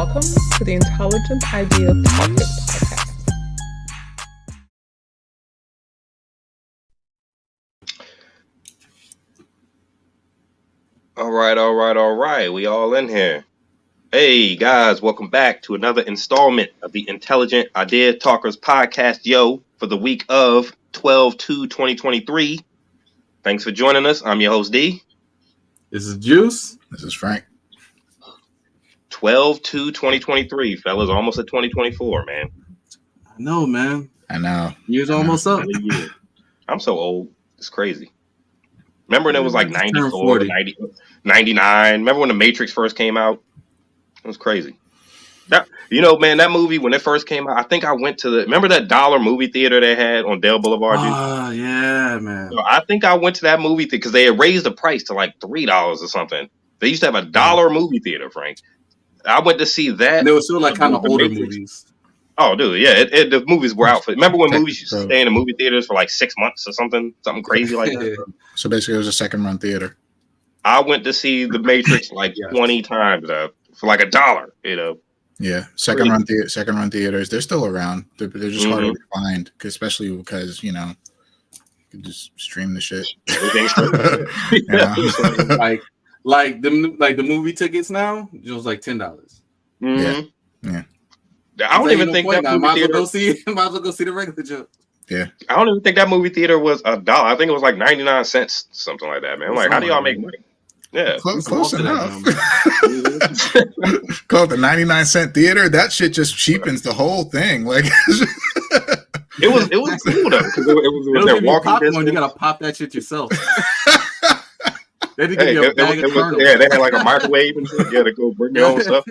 Welcome to the Intelligent Idea Topic Podcast. All right. We all in here. Hey, guys, welcome back to another installment of the Intelligent Idea Talkers Podcast, for the week of 12/2/2023. Thanks for joining us. I'm your host, D. This is Juice. This is Frank. 12/2/2023, fellas. Almost at 2024, man. I know, man. I know. Year's almost up. I'm so old. It's crazy. Remember when it was like 94, 90, 99? Remember when The Matrix first came out? It was crazy. That movie, when it first came out, I think I went to remember that dollar movie theater they had on Dale Boulevard? Oh, yeah, man. So I think I went to that movie theater because they had raised the price to like $3 or something. They used to have a dollar movie theater, Frank. I went to see that. And they were still like kind of older movies. Oh, dude, yeah. The movies were out for. Remember when movies used to stay in the movie theaters for like 6 months or something crazy like that? So basically, it was a second-run theater. I went to see The Matrix like 20 times for like $1. Yeah, second-run theaters. They're still around. They're just harder to find, especially because you can just stream the shit. Like the movie tickets now, it was like $10. Yeah. I don't even think that movie theater. Might as well go see the regular joke. Yeah. I don't even think that movie theater was $1. I think it was like 99 cents, something like that, man. I'm like, how do y'all make money? Yeah, close enough. Call it the 99-cent theater. That shit just cheapens the whole thing. Like it was cool though because it was their walking distance. You gotta pop that shit yourself. They didn't give you a bag of kernels. Yeah, they had like a microwave and shit. You had to go bring your own stuff.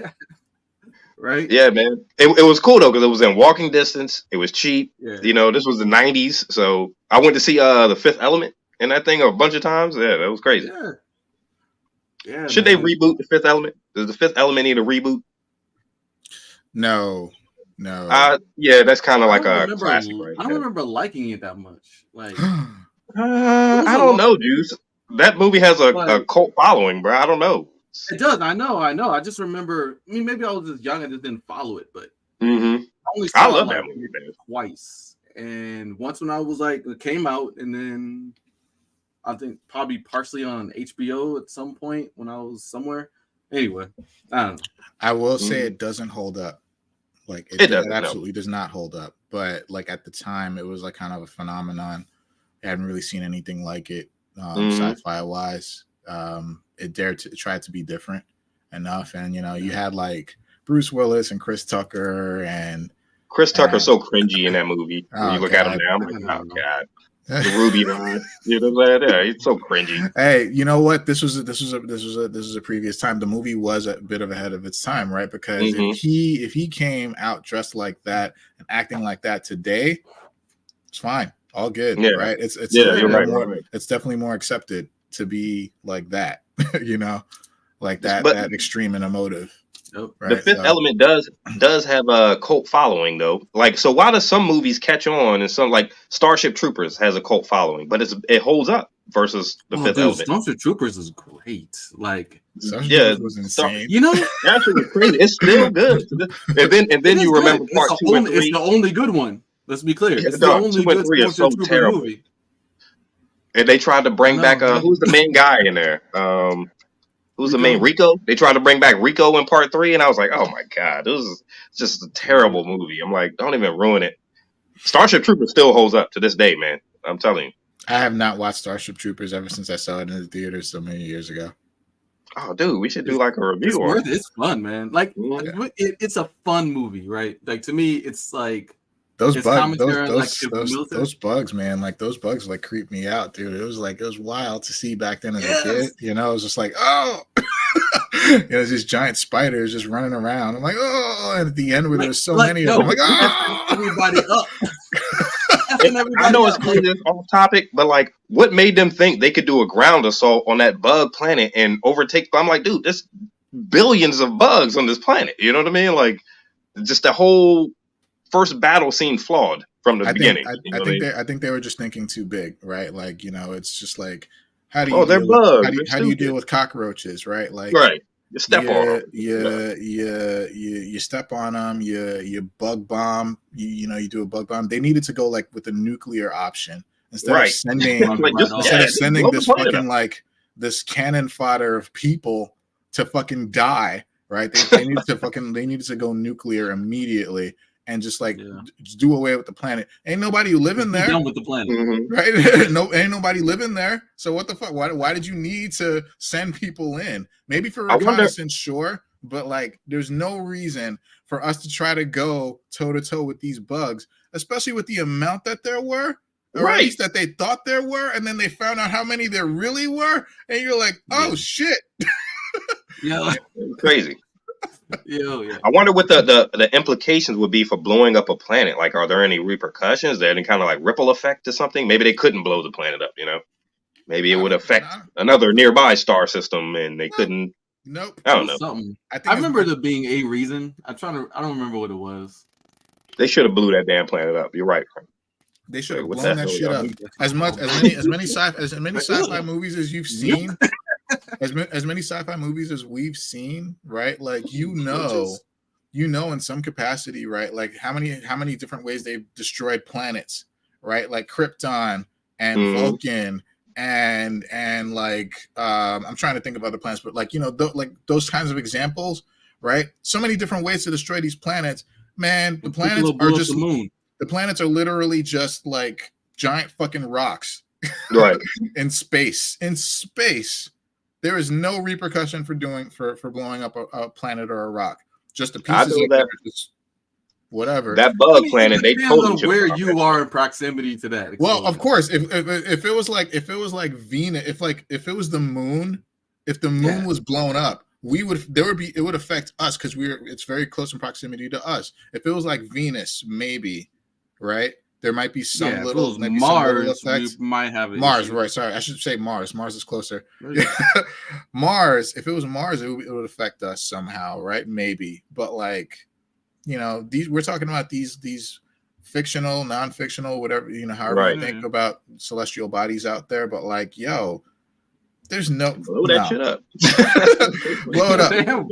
Right? Yeah, man. It was cool though because it was in walking distance. It was cheap. Yeah. This was the 90s, so I went to see The Fifth Element in that thing a bunch of times. Yeah, that was crazy. Yeah. Should they reboot The Fifth Element? Does The Fifth Element need a reboot? No. Yeah, that's kind of like a classic, right? I don't remember liking it that much. Like, I don't know, Juice. That movie has a cult following, bro. I don't know. It does. I know. I just remember. I mean, maybe I was just young and just didn't follow it, but I love that movie, man. Twice, and once when I was like, it came out, and then I think probably partially on HBO at some point when I was somewhere. Anyway, I don't know. I will say it doesn't hold up. Like it absolutely does not hold up. But like at the time, it was like kind of a phenomenon. I hadn't really seen anything like it, sci-fi wise. It dared to try to be different enough, and you had like Bruce Willis and Chris Tucker, and Chris Tucker's so cringy in that movie. When you look at him now, I'm like, oh god. The Ruby line, yeah, it's so cringy. Hey, you know what? This was a previous time. The movie was a bit of ahead of its time, right? Because if he came out dressed like that and acting like that today, it's fine, all good, right? It's you're right. It's definitely more accepted to be like that, like that extreme and emotive. Right? The Fifth Element does have a cult following though. Like, so why do some movies catch on and some like Starship Troopers has a cult following, but it holds up versus the Fifth Element. Starship Troopers is great. Like, Troopers was insane. Actually, was crazy. It's still good. And then you remember part 2 and 3. It's the only good one. Let's be clear. It's the only 2 and 3 is so terrible. Movie. And they tried to bring back who's the main guy in there? Who's the main Rico? They tried to bring back Rico in part 3, and I was like, oh my god, this is just a terrible movie. I'm like, don't even ruin it. Starship Troopers still holds up to this day, man. I'm telling you. I have not watched Starship Troopers ever since I saw it in the theater so many years ago. Oh, dude, we should do like a review on it. It's fun, man. Like, it's a fun movie, right? Like, to me, it's like those bugs, man. Like those bugs, like creep me out, dude. It was wild to see back then as a kid. It was just like, oh, these giant spiders just running around. I'm like, oh, and at the end where there's so many of them, I'm like, oh, everybody up. I know it's kind of off topic, but like, what made them think they could do a ground assault on that bug planet and overtake? I'm like, dude, there's billions of bugs on this planet. You know what I mean? Like, just the whole first battle seemed flawed from the beginning. I think they were just thinking too big, right? Like, it's just like, how do you deal with cockroaches, right? Like, right. You step on them. You step on them. You bug bomb. You do a bug bomb. They needed to go like with the nuclear option instead of sending this fucking like this cannon fodder of people to fucking die. Right? They needed to go nuclear immediately and just like do away with the planet. Ain't nobody living there. Done with the planet, right? Ain't nobody living there. So what the fuck? Why did you need to send people in? Maybe for reconnaissance, sure, but like, there's no reason for us to try to go toe to toe with these bugs, especially with the amount that there were, or at least that they thought there were, and then they found out how many there really were, and you're like, oh shit. Yeah, crazy. Yeah. I wonder what the implications would be for blowing up a planet. Like, are there any repercussions? There any kind of like ripple effect or something? Maybe they couldn't blow the planet up. Maybe it would affect another nearby star system, and they couldn't. Nope. I don't know. Something. I remember there being a reason. I don't remember what it was. They should have blew that damn planet up. You're right. They should have blown that shit up. As many sci-fi movies as you've seen. As many sci-fi movies as we've seen, right? Like, in some capacity, right? Like how many different ways they've destroyed planets, right? Like Krypton and Vulcan and like I'm trying to think of other planets, but like like those kinds of examples, right? So many different ways to destroy these planets. Man, the planets are just the planets are literally just like giant fucking rocks, right? In space. There is no repercussion for blowing up a planet or a rock. Just the pieces of that, just whatever. That bug planet, they told you where you are in proximity to that. Well, of course, if it was like Venus, if it was the moon, if the moon was blown up, it would affect us because it's very close in proximity to us. If it was like Venus, maybe, right? There might be some little Mars. Some little effects. We might have Mars, issue. right? Sorry, I should say Mars. Mars is closer. Mars. If it was Mars, it would affect us somehow, right? Maybe, but like, we're talking about these fictional, non-fictional, whatever however you think about celestial bodies out there. But like, there's blow that shit up. Blow it up. Damn,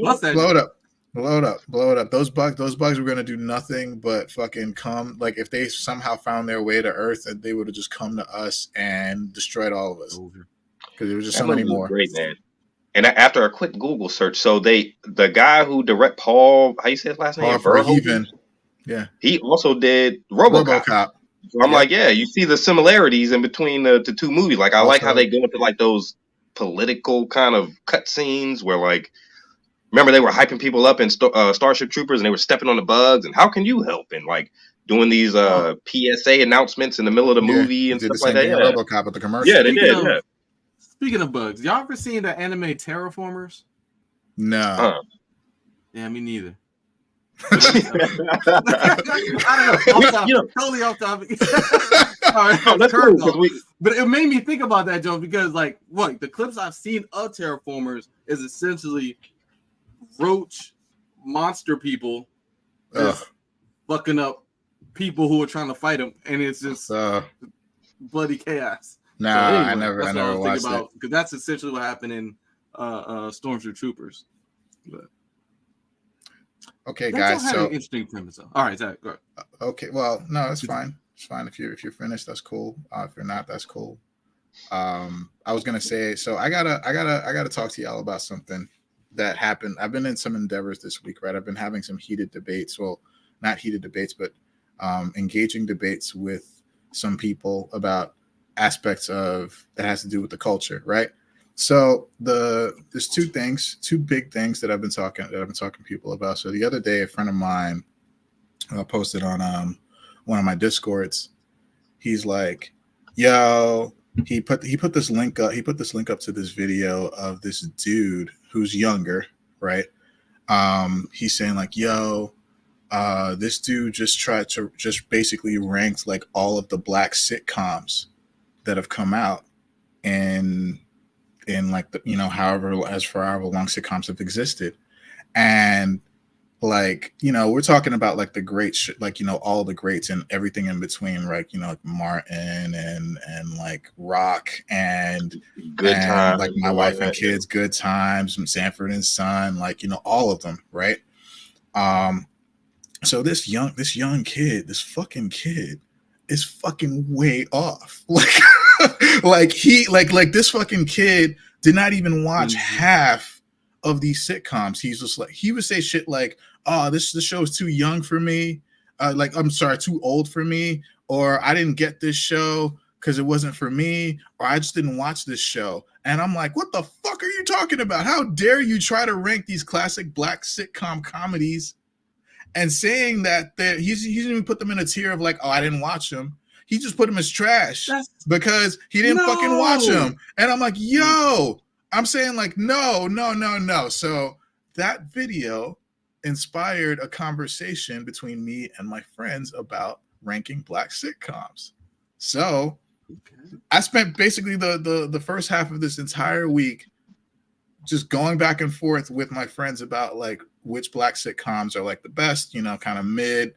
Blow it up. Those bugs were gonna do nothing but fucking come. Like, if they somehow found their way to Earth, they would have just come to us and destroyed all of us. Because there was just so many more. Great, man. And after a quick Google search, so the guy who direct Paul, how you say his last name? Verhoeven. Yeah. He also did RoboCop. So I'm like, you see the similarities in between the two movies. Like, I like how they go into like those political kind of cutscenes where like. Remember, they were hyping people up in Starship Troopers, and they were stepping on the bugs. And how can you help? And like doing these PSA announcements in the middle of the movie and stuff like that. RoboCop with the commercial. Yeah, they did. Speaking of bugs, y'all ever seen the anime Terraformers? No. Yeah, me neither. I don't know. Totally off topic. All right, that's cool, but it made me think about that, Joe, because like, the clips I've seen of Terraformers is essentially roach monster people fucking up people who are trying to fight them, and it's just bloody chaos. No, so anyway, I never watched it, because that's essentially what happened in Stormtrooper Troopers. But okay, guys, so an interesting premise. All right, Zach, go ahead. Okay, well, no, it's fine. It's fine if you're finished. That's cool. If you're not, that's cool. I was gonna say, so I gotta talk to y'all about something that happened. I've been in some endeavors this week, right? I've been having some heated debates. Well, not heated debates, but engaging debates with some people about aspects of that has to do with the culture, right? So there's two big things that I've been talking to people about. So the other day, a friend of mine posted on one of my Discords. He's like, "Yo," he put this link up. He put this link up to this video of this dude who's younger, right? He's saying like, "Yo, this dude just tried to basically ranked like all of the black sitcoms that have come out in like the, however long sitcoms have existed." And like, you know, we're talking about like the greats, like, you know, all the greats and everything in between, right? You know, like Martin and like Rock and Good times, like My Wife and Kids, Good Times, and Sanford and Son, like, you know, all of them, right? So this fucking kid is fucking way off. Like this fucking kid did not even watch half of these sitcoms. He's just like, he would say shit like, "Oh, the show is too young for me," like, I'm sorry, too old for me, or I didn't get this show because it wasn't for me, or I just didn't watch this show. And I'm like, what the fuck are you talking about? How dare you try to rank these classic black sitcom comedies and saying that he didn't even put them in a tier of like, oh, I didn't watch them. He just put them as trash because he didn't fucking watch them. And I'm like, yo, I'm saying like, no. So that video inspired a conversation between me and my friends about ranking black sitcoms. So I spent basically the first half of this entire week just going back and forth with my friends about like which black sitcoms are like the best, you know, kind of mid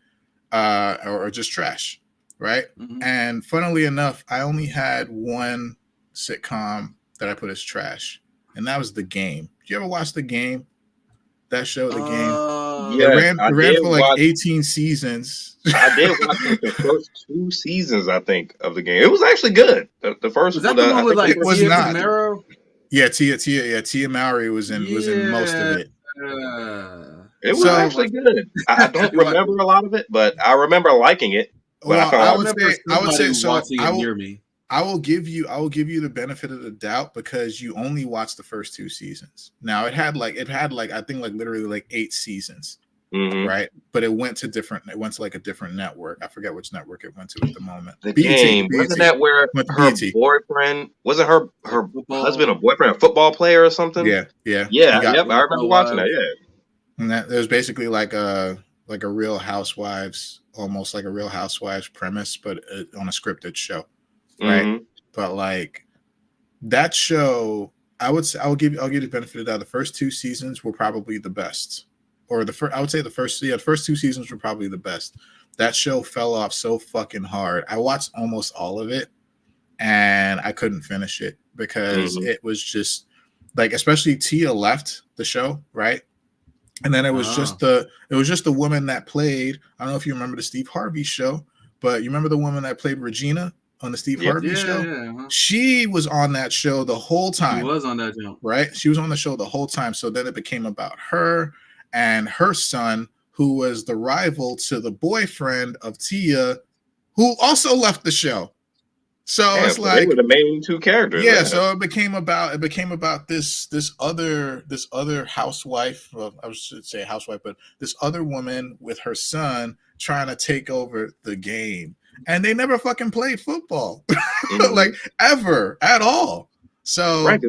or just trash, right? Mm-hmm. And funnily enough, I only had one sitcom that I put as trash, and that was The Game. Did you ever watch The Game? That show, The Game? Yeah, it ran for like 18 seasons. I did watch like the first 2 seasons, I think, of The Game. It was actually good. The first was that the one with like it was not. Yeah, Tia Mowry was in most of it. It was actually good. I don't remember a lot of it, but I remember liking it. But I would say so. I will give you the benefit of the doubt because you only watched the first 2 seasons. Now it had like I think like literally like 8 seasons. Mm-hmm. Right, but it went to like a different network. I forget which network it went to at the moment. The Game wasn't that where her boyfriend wasn't her husband, a boyfriend, a football player or something? Yeah. I remember watching that. Yeah, and that it was basically like a Real Housewives, almost like a Real Housewives premise, but on a scripted show, right? Mm-hmm. But like that show, I'll give you the benefit of the doubt. The first 2 seasons were probably the best. Or I would say the first 2 seasons were probably the best. That show fell off so fucking hard. I watched almost all of it, and I couldn't finish it because it was just like, especially Tia left the show, right? And then it was just the woman that played. I don't know if you remember the Steve Harvey show, but you remember the woman that played Regina on the Steve Harvey show? Yeah. She was on that show the whole time. She was on that show, right? She was on the show the whole time. So then it became about her and her son, who was the rival to the boyfriend of Tia, who also left the show. So it's like they were the main 2 characters. Yeah, so it became about this other housewife. Well, I should say housewife, but this other woman with her son trying to take over the game, and they never fucking played football, like ever at all. So. Right,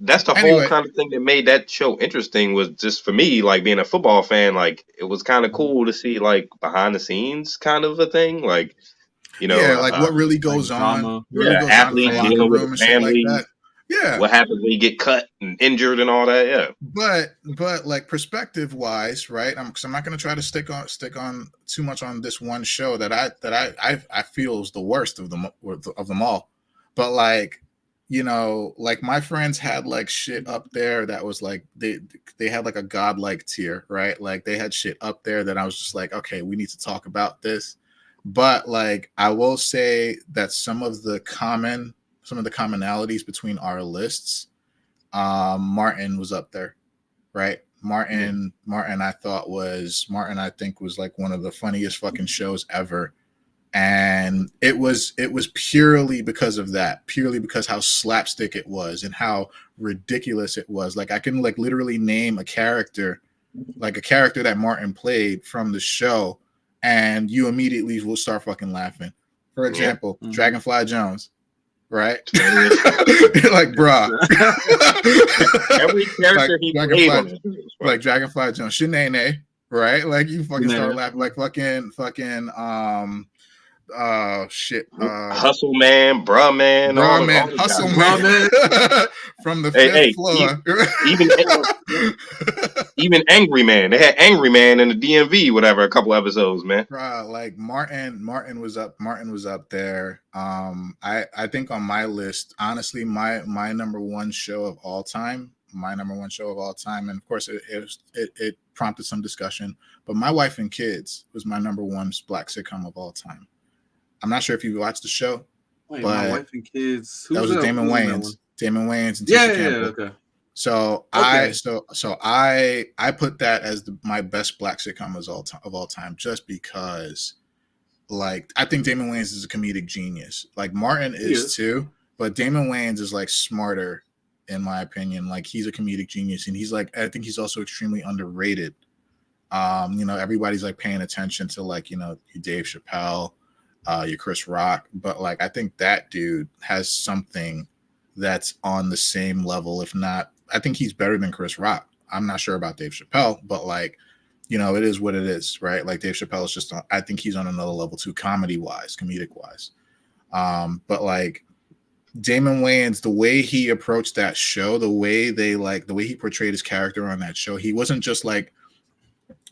that's the whole kind of thing that made that show interesting, was just for me, like being a football fan, like it was kind of cool to see like behind the scenes kind of a thing, like, you know, like what really goes on. Athletes dealing with family. Like that. What happens when you get cut and injured and all that. Yeah. But like perspective wise, right? Because I'm not going to try to stick on too much on this one show that I feel is the worst of them all. But like, you know, like my friends had like shit up there that was like they had like a godlike tier, right? Like they had shit up there that I was just like, okay, we need to talk about this. But like I will say that some of the commonalities between our lists, Martin was up there, right? Martin I think was like one of the funniest fucking shows ever. And it was purely because of that, purely because how slapstick it was and how ridiculous it was. Like I can like literally name a character that Martin played from the show, and you immediately will start fucking laughing. For example, Dragonfly Jones, right? Like, bruh. Every character he played on, like Dragonfly Jones, Shanae, right? Like you fucking start laughing, like fucking Shit. Hustle Man, Bruh Man, all the Hustle guys. Man from the fifth floor. Even Angry Man. They had Angry Man in the DMV, whatever, a couple episodes, man. Like Martin was up there. I think on my list, honestly, my number one show of all time, and of course it prompted some discussion, but My Wife and Kids was my number one black sitcom of all time. I'm not sure if you watched the show. Wait, My Wife and Kids. That was Damon Wayans. Damon Wayans and Tisha Campbell. Okay. So okay. I put that as my best black sitcom of all time, just because, like, I think Damon Wayans is a comedic genius. Like Martin is too, but Damon Wayans is like smarter, in my opinion. Like he's a comedic genius, and I think he's also extremely underrated. Everybody's like paying attention to like your Dave Chappelle, your Chris Rock, but like I think that dude has something that's on the same level, if not, I think he's better than Chris Rock. I'm not sure about Dave Chappelle, but like, it is what it is, right? Like Dave Chappelle is I think he's on another level too, comedic wise. But like Damon Wayans, the way he approached that show, the way he portrayed his character on that show, he wasn't just like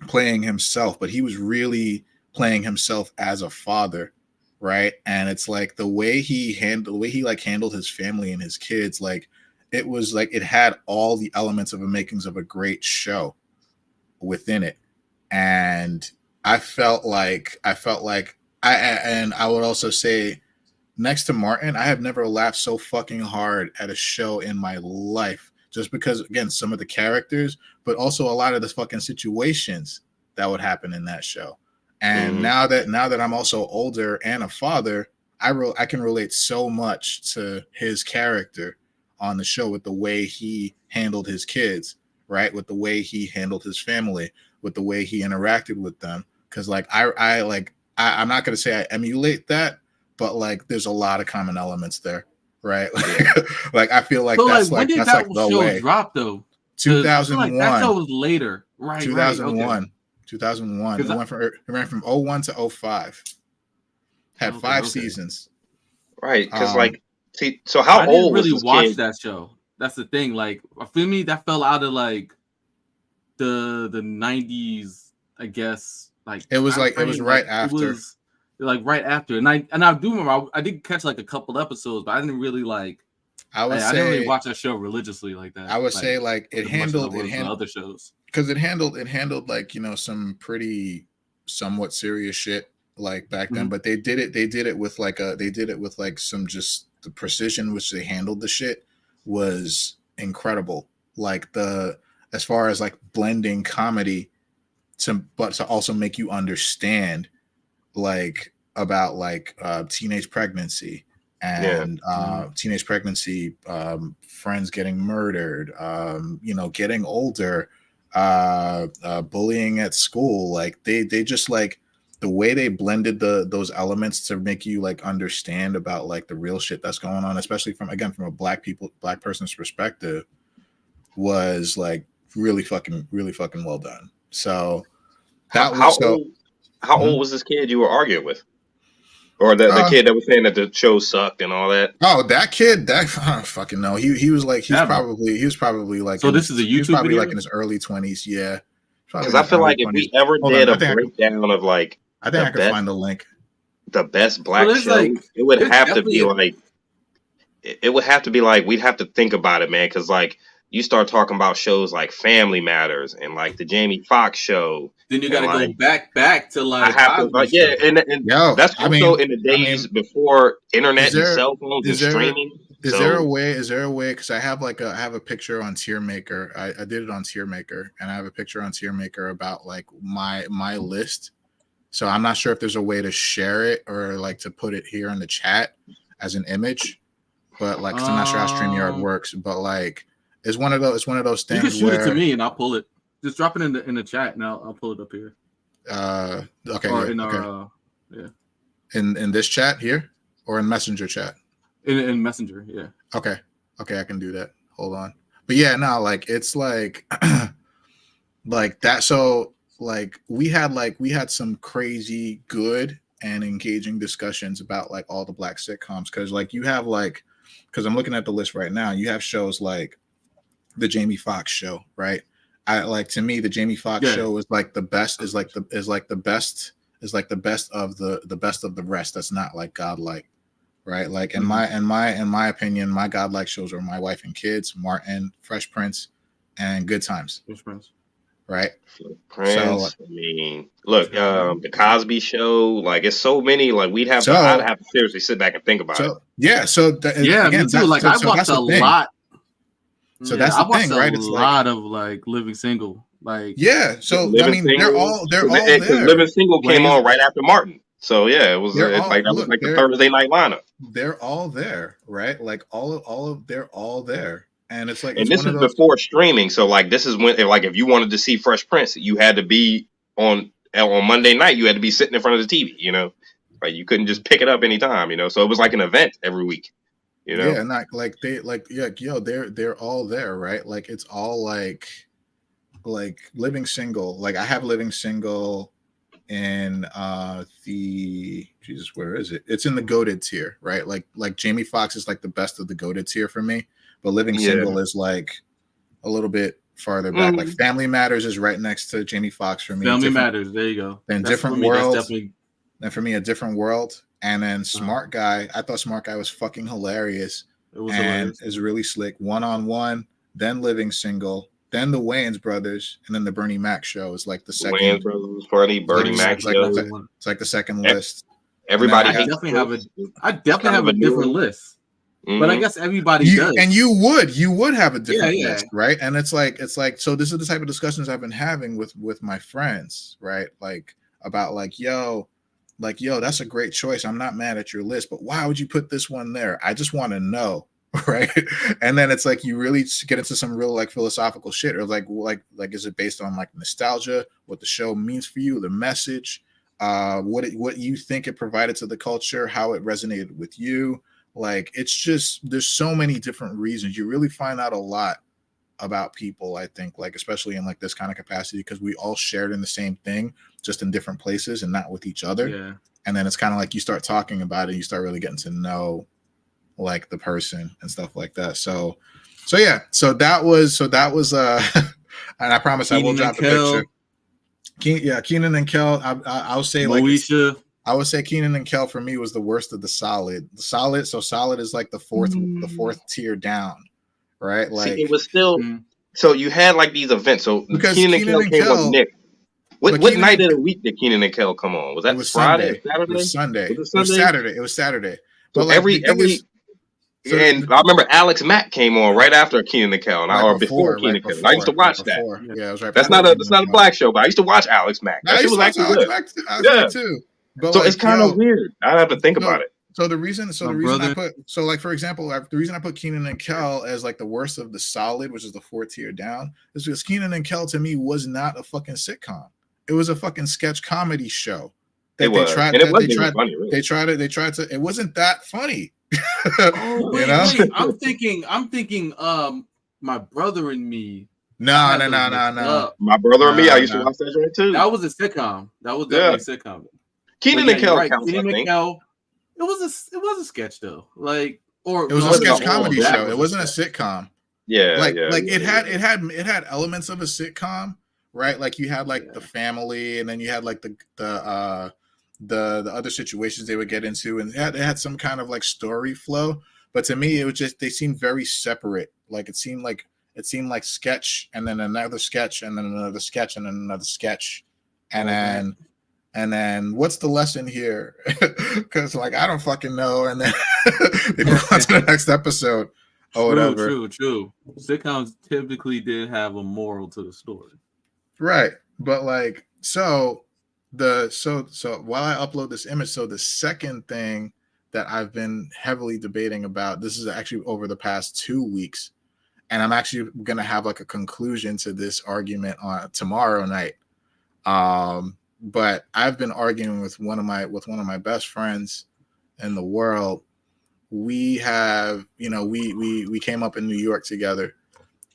playing himself, but he was really playing himself as a father, right? And it's like the way he handled his family and his kids, like it was like it had all the elements of the makings of a great show within it. And I felt like I would also say, next to Martin, I have never laughed so fucking hard at a show in my life, just because, again, some of the characters, but also a lot of the fucking situations that would happen in that show. And now that I'm also older and a father, I can relate so much to his character on the show, with the way he handled his kids, right? With the way he handled his family, with the way he interacted with them. Because like I'm not gonna say I emulate that, but like there's a lot of common elements there, right? Like I feel like so that's like, like when did that's that like the show way. drop though? 2001. Like that show was later, right? 2001. Right, okay. 2001. It went from 01 to 05. Had 5 seasons. Right, because so how old was this kid? I didn't really watch that show. That's the thing. Like, I feel me, that fell out of like the 90s, I guess. Like it was right after. It was like right after, and I do remember I did catch like a couple episodes, but I didn't really like. I didn't really watch that show religiously like that. I would say like it handled other shows, because it handled like some pretty somewhat serious shit like back then, but they did it with like some just the precision which they handled the shit was incredible. Like as far as like blending comedy but to also make you understand like about like teenage pregnancy and teenage pregnancy, friends getting murdered, getting older, bullying at school. Like they just like the way they blended those elements to make you like understand about like the real shit that's going on, especially from a black person's perspective, was like really fucking well done. So how old was this kid you were arguing with? Or the kid that was saying that the show sucked and all that. Oh, that kid! I don't fucking know. He was probably like. So this is a YouTube he was probably video? like in his early 20s. Yeah. Because I feel like if we ever did a breakdown of like, I think I could find the link. The best black show. Like, it would have to be like. It would have to be like we'd have to think about it, man. Because like you start talking about shows like Family Matters and like the Jamie Foxx show. Then you got to go back to like. I have to, like, yeah, and that's also in the days before internet and cell phones and streaming. Is there a way? Because I have a picture on Tiermaker. I did it on Tiermaker, and I have a picture on Tiermaker about like my list. So I'm not sure if there's a way to share it or like to put it here in the chat as an image. But like, 'cause I'm not sure how StreamYard works. But like, it's one of those things. You can shoot it to me, and I'll pull it. Just drop it in the chat, and I'll pull it up here. Okay. Or in our in this chat here, or in Messenger chat. In Messenger, yeah. Okay, I can do that. Hold on. But yeah, no, like it's like like that. So like we had some crazy good and engaging discussions about like all the black sitcoms, because like you have like, because I'm looking at the list right now, you have shows like the Jamie Foxx show, right? I like, to me, the Jamie Foxx show is like the best, is like the best of the best of the rest. That's not like godlike, right? Like in my opinion, my godlike shows are My Wife and Kids, Martin, Fresh Prince, and Good Times. Fresh Prince. Right. Prince. So, I mean, look, the Cosby Show. Like, it's so many. Like, I'd have to seriously sit back and think about it. Yeah. So again, me too. Like, I watched a lot. So that's the thing, right? It's a lot of like Living Single. Like, yeah. So I mean, they're all there. Living Single came on right after Martin. So yeah, it was like the Thursday night lineup. They're all there, right? Like they're all there. And it's like, and this is before streaming. So like, this is when, like, if you wanted to see Fresh Prince, you had to be on Monday night. You had to be sitting in front of the TV. You know, like you couldn't just pick it up anytime. You know, so it was like an event every week. You know, yeah, not like they're all there, right? Like it's all like Living Single. Like I have Living Single in where is it? It's in the goated tier, right? Like Jamie Foxx is like the best of the goated tier for me. But Living Single is like a little bit farther back. Like Family Matters is right next to Jamie Foxx for me. Family Matters, there you go. Then Different World. And for me, A Different World. And then Smart Guy. I thought Smart Guy was fucking hilarious. It was hilarious. Is really slick. One on One. Then Living Single. Then the Wayans Brothers. And then the Bernie Mac Show is like the second. Wayans Brothers was funny. Bernie Mac Show. It's like the second list. Everybody. I definitely have a different list. But I guess everybody does. And you would have a different list, right? And it's like, so this is the type of discussions I've been having with my friends, right? Like about like, yo, that's a great choice. I'm not mad at your list, but why would you put this one there? I just want to know, right? And then it's like you really get into some real like philosophical shit, or like is it based on like nostalgia, what the show means for you, the message, what you think it provided to the culture, how it resonated with you. Like, it's just, there's so many different reasons. You really find out a lot about people, I think, like, especially in like this kind of capacity, because we all shared in the same thing, just in different places and not with each other. Yeah. And then it's kind of like you start talking about it, you start really getting to know like the person and stuff like that. So that was and I promise Keenan I will drop a picture. Keenan and Kel, I'll say Moesha. Like I would say Keenan and Kel for me was the worst of the solid. So solid is like the fourth tier down, right? Like it was still. So you had like these events. So because Keenan and Kel came with Nick. What night of the week did Keenan and Kel come on? Was that Friday? Saturday? It was Sunday. It was Saturday. It was Saturday. But so like and I remember Alex Mack came on right after Keenan and Kel, or before Keenan and Kel. I used to watch that. Yeah, it was right. That's not a black show, but I used to watch Alex Mack. That was actually good. Yeah, too. But so like, it's kind of weird. I have to think about it. So the reason I put, so like for example, the reason I put Keenan and Kel as like the worst of the solid, which is the 4th tier down, is because Keenan and Kel to me was not a fucking sitcom. It was a fucking sketch comedy show. It tried to. It wasn't that funny. Wait. I'm thinking. My Brother and Me. No. My Brother and Me. I used to watch that joint too. That was a sitcom. That was definitely a sitcom. Keenan and Kel counts, Keenan and Kel. It was a sketch though. Like, or it was a sketch comedy show. It wasn't a sitcom. Yeah, like it had elements of a sitcom, right? Like you had like the family, and then you had like the other situations they would get into, and it had some kind of like story flow. But to me, it was just, they seemed very separate. Like it seemed like sketch, and then another sketch, and then another sketch, and then another sketch, and then what's the lesson here? Because like I don't fucking know. And then they move on to the next episode or whatever. True. Sitcoms typically did have a moral to the story, right? But like so while I upload this image, so the second thing that I've been heavily debating about, this is actually over the past 2 weeks, and I'm actually gonna have like a conclusion to this argument on tomorrow night. But I've been arguing with one of my best friends in the world. We have, we came up in New York together,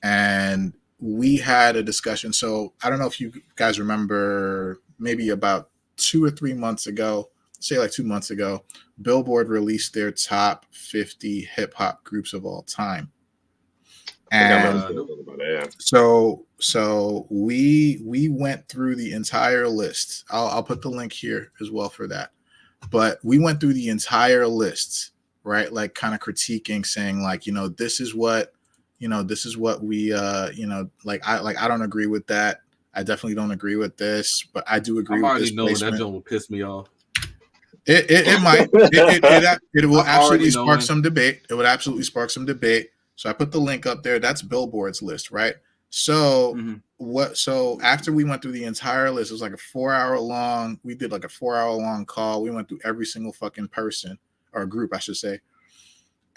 and we had a discussion. So I don't know if you guys remember, maybe about 2 or 3 months ago, say like 2 months ago, Billboard released their top 50 hip hop groups of all time. And so we went through the entire list. I'll put the link here as well for that. But we went through the entire list, right? Like kind of critiquing, saying like, this is what we, like I don't agree with that. I definitely don't agree with this, but I do agree with this placement. That joint will piss me off. It might. It will absolutely spark some debate. It would absolutely spark some debate. So I put the link up there. That's Billboard's list, right? So So after we went through the entire list, it was like a 4-hour long. We did like a 4-hour long call. We went through every single fucking person or group, I should say.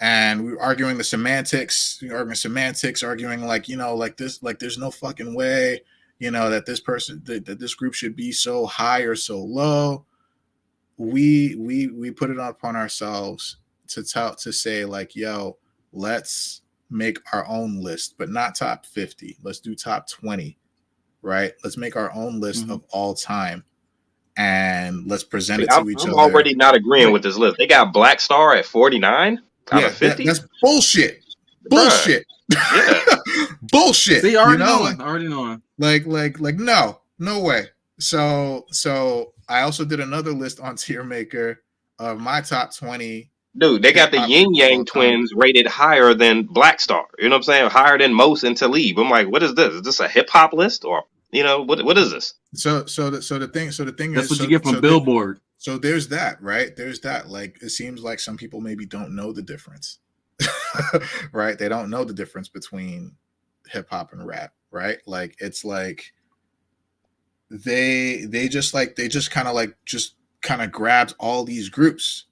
And we were arguing the semantics, arguing like, like this, like there's no fucking way, that this person, that this group should be so high or so low. We put it upon ourselves to say like, yo, let's make our own list, but not top 50. Let's do top 20, right? Let's make our own list of all time, and let's present it to each other. I'm already not agreeing with this list. They got Black Star at 49 out of 50. That's bullshit. Bullshit. Yeah. Bullshit. See, already knowing. Like no way. So I also did another list on Tier Maker of my top 20. Dude, they got the Yin Yang Twins rated higher than Black Star. You know what I'm saying? Higher than Mos and Talib. I'm like, what is this? Is this a hip hop list, or what is this? So the thing that's what you get from Billboard. So there's that, right? There's that. Like, it seems like some people maybe don't know the difference, right? They don't know the difference between hip hop and rap, right? Like, it's like they just kind of grabbed all these groups,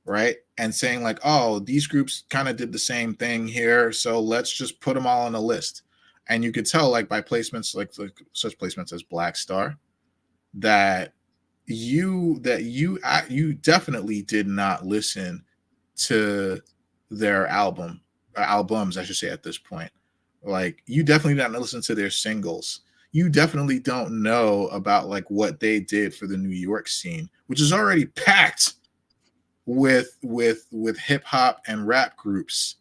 right? And saying like, oh, these groups kind of did the same thing here, so let's just put them all on a list. And you could tell, like, by placements like such placements as Black Star, that you definitely did not listen to their albums, I should say, at this point. Like, you definitely didn't listen to their singles. You definitely don't know about like what they did for the New York scene, which is already packed with hip hop and rap groups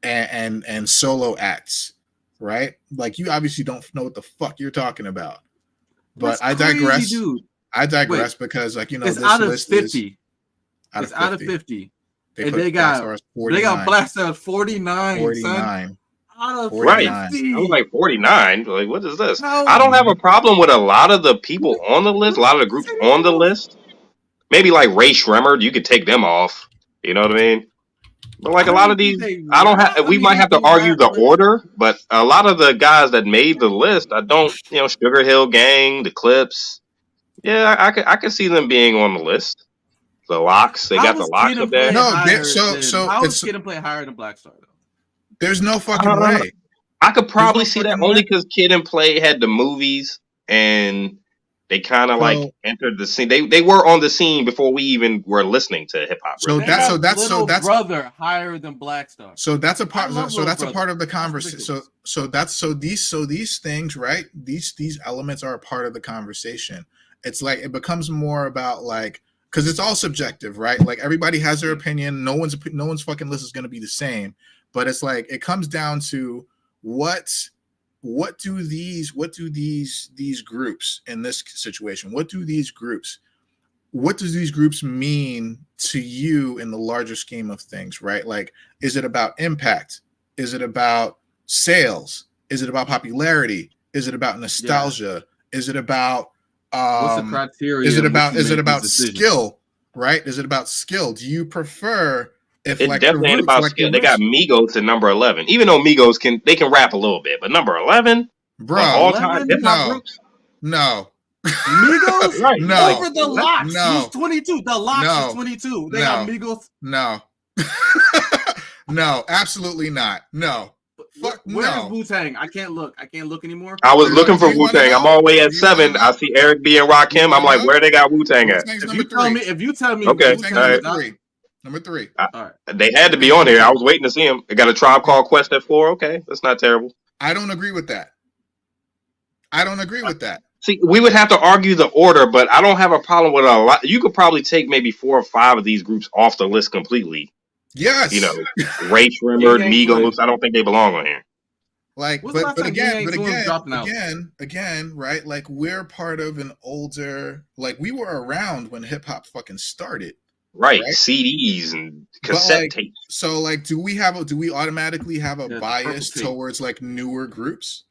and solo acts, right? Like, you obviously don't know what the fuck you're talking about. But I digress. Dude. I digress. Wait, because like, it's this out of list 50. It's out of 50. And they got Black Star 49. 49. Out of 49. 50. I was like 49. Like, what is this? No. I don't have a problem with a lot of the people on the list, a lot of the groups on the list. Maybe like Ray Shremmer, you could take them off. You know what I mean? But like a lot of these, I don't have. We might have to argue the order, but a lot of the guys that made the list, I don't. Sugar Hill Gang, the Clips. Yeah, I could see them being on the list. The Locks, they got the Locks up there. No, how is Kid and Play higher than Black Star though? There's no fucking way. I could probably see that only because Kid and Play had the movies and they kind of like entered the scene. They were on the scene before we even were listening to hip hop. So that's Brother higher than Black Star. So that's a part. So that's a part of the conversation. So these things, right? These elements are a part of the conversation. It's like it becomes more about like, because it's all subjective, right? Like, everybody has their opinion. No one's fucking list is going to be the same. But it's like it comes down to what do these groups in this situation? What do these groups mean to you in the larger scheme of things, right? Like, is it about impact? Is it about sales? Is it about popularity? Is it about nostalgia? Yeah. Is it about what's the criteria? Is it about skill? Right? Is it about skill? Do you prefer? It definitely ain't about skill. They got Migos at number 11. Even though Migos can rap a little bit, but number 11, bro, all time hip hop groups. No. Migos right. No. Over the Locks. No. Who's 22? The Locks is 22. They got Migos. No. No, absolutely not. No. Fuck Where's no. Wu-Tang? I can't look anymore. I was looking for Wu-Tang. I'm all the way at 7. I see Eric B and Rakim. I'm like, where they got Wu-Tang at? If you tell me, okay, number 3. All right. They had to be on here. I was waiting to see them. They got a Tribe Called Quest at 4. Okay, that's not terrible. I don't agree with that. See, we would have to argue the order, but I don't have a problem with a lot. You could probably take maybe 4 or 5 of these groups off the list completely. Yes. You know, Ray Shrimmer, Migos. I don't think they belong on here. Like, but again, right? Like, we're part of an older, like, we were around when hip hop fucking started. Right, CDs and cassette tapes. So, like, do we automatically have a bias towards like newer groups?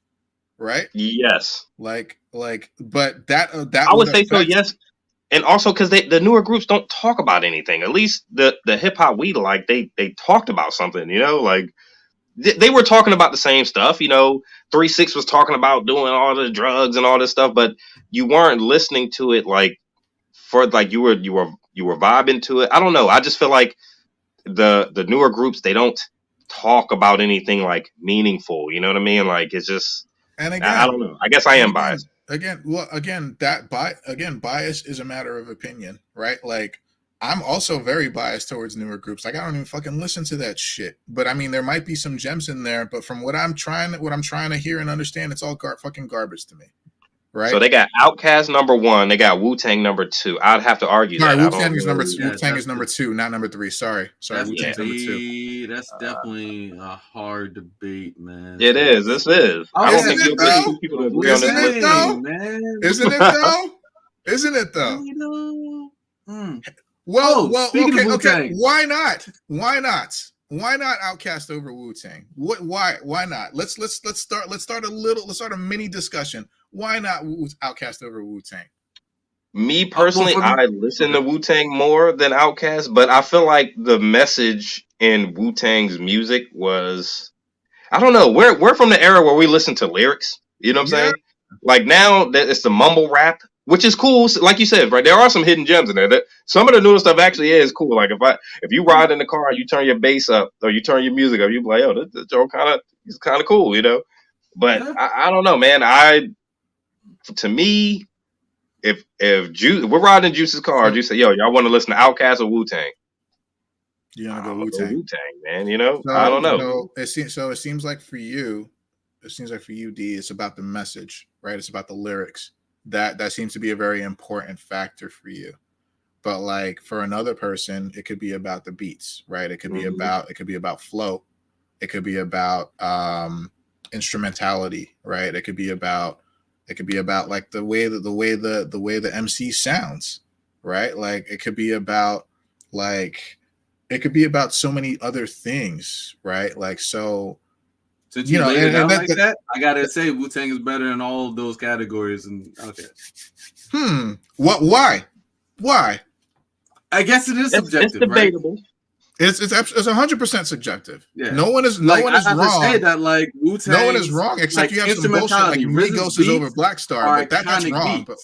Right? Yes. But that I would say so, yes. And also because the newer groups don't talk about anything. At least the hip hop we like, they talked about something, you know, like they were talking about the same stuff, you know. 3 6 was talking about doing all the drugs and all this stuff, but you weren't listening to it like for like you were vibing to it. I don't know. I just feel like the newer groups, they don't talk about anything like meaningful, you know what I mean? Like it's just, and again, I don't know. I guess I am biased. Bias is a matter of opinion, right? Like, I'm also very biased towards newer groups. Like, I don't even fucking listen to that shit. But I mean, there might be some gems in there. But from what I'm trying to hear and understand, it's all fucking garbage to me, right? So they got Outkast number 1. They got Wu-Tang number 2. I'd have to argue that. Wu-Tang is number 2. Wu-Tang is number 2, not number 3. Sorry. Wu-Tang's number 2. That's dedefinitely a hard debate, man. It is. This is. I don't think you'll get 2 people to agree on this. Isn't it though? Isn't it though? Well, okay. Why not? Why not Outkast over Wu-Tang? Why not? Let's start a mini discussion. Why not Outkast over Wu-Tang? Me personally, I listen to Wu-Tang more than Outkast, but I feel like the message in Wu-Tang's music was, I don't know, we're from the era where we listen to lyrics. You know what I'm saying? Like now that it's the mumble rap, which is cool. Like you said, right? There are some hidden gems in there. That some of the newer stuff actually is cool. Like if you ride in the car, you turn your bass up or you turn your music up, you be like, oh, this Joe he's kind of cool, you know. But I don't know, man. To me, if we're riding Juice's car, Juice say, yo, y'all want to listen to Outkast or Wu-Tang? You want to go Wu-Tang? Wu-Tang, man. You know, I don't know. It seems like for you, D, it's about the message, right? It's about the lyrics. That seems to be a very important factor for you. But like for another person, it could be about the beats, right? It could be about flow. It could be about instrumentality, right? It could be about like the way the MC sounds, right? Like it could be about so many other things, right? Like so. Since you laid it out like that, I gotta say Wu-Tang is better in all of those categories. And okay. What? Why? I guess it is subjective. It's debatable. Right? It's 100% subjective. Yeah. No one is wrong. Say that like Wu-Tang. No one is wrong except you have some bullshit like Migos is over Black Star, but that's wrong. But,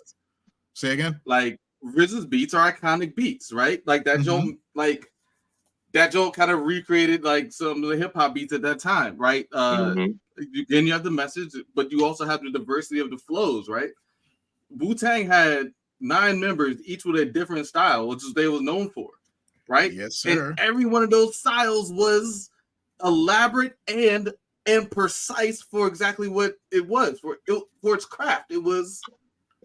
say again. Like RZA's beats are iconic beats, right? Like that Joe, that Joe kind of recreated like some of the hip hop beats at that time, right? Then you have the message, but you also have the diversity of the flows, right? Wu-Tang had 9 members, each with a different style, which is they was known for, right? Yes, sir. And every one of those styles was elaborate and precise for exactly what it was for its craft. It was.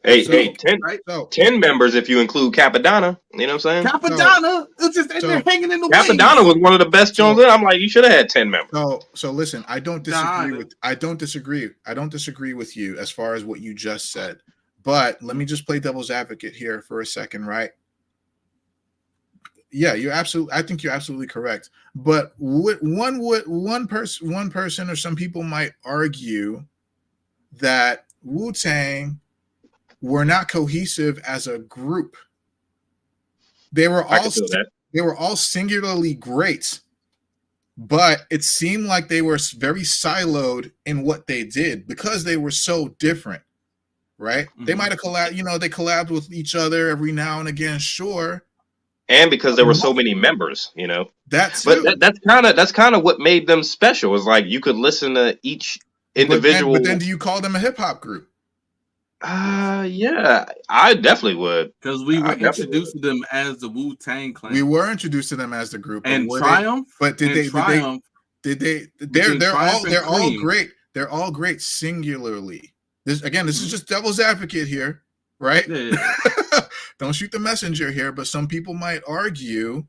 Hey, 10 members if you include Capadonna. You know what I'm saying? Capadonna, it's just they're hanging in the Capadonna was one of the best Jones. I'm like, you should have had 10 members. So listen, I don't disagree with you as far as what you just said. But let me just play devil's advocate here for a second, right? Yeah, I think you're absolutely correct. But one person or some people might argue that Wu-Tang were not cohesive as a group. They were all singularly great, but it seemed like they were very siloed in what they did because they were so different, right? They might have collabed, they collabed with each other every now and again, sure. And because there were so many members, That's kind of what made them special. Is like you could listen to each individual. But then do you call them a hip hop group? Yeah, I definitely would. Because we were introduced to them as the Wu-Tang Clan. We were introduced to them as the group. And Triumph. They're all great. They're all great singularly. this is just devil's advocate here, right? Yeah. Don't shoot the messenger here, but some people might argue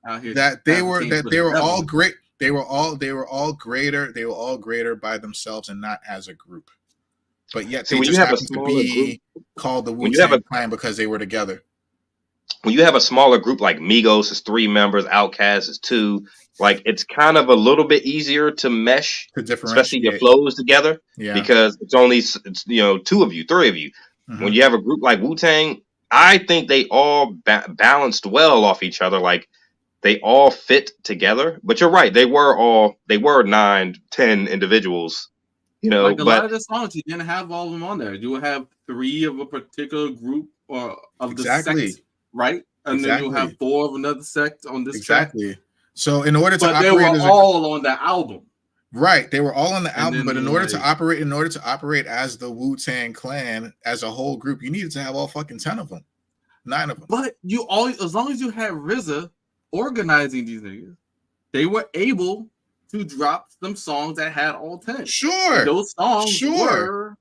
that they were all great. They were all greater. They were all greater by themselves and not as a group. But yet they just happen to be called the Wu-Tang Clan because they were together. When you have a smaller group like Migos is 3 members, Outkast is 2, like it's kind of a little bit easier to mesh, especially your flows together. Yeah. Because it's 2 of you, 3 of you. Mm-hmm. When you have a group like Wu-Tang, I think they all balanced well off each other. Like they all fit together. But you're right, they were 9, 10 individuals. Like a lot of the songs, you didn't have all of them on there. You would have 3 of a particular group or of the sect, right? And then you'll have 4 of another sect on this track. So in order to operate, they were all on the album. Right. They were all on the album, but in order to operate as the Wu-Tang Clan as a whole group, you needed to have all fucking 10 of them. 9 of them. But as long as you had RZA organizing these niggas, they were able to drop some songs that had all 10. Sure. And those songs were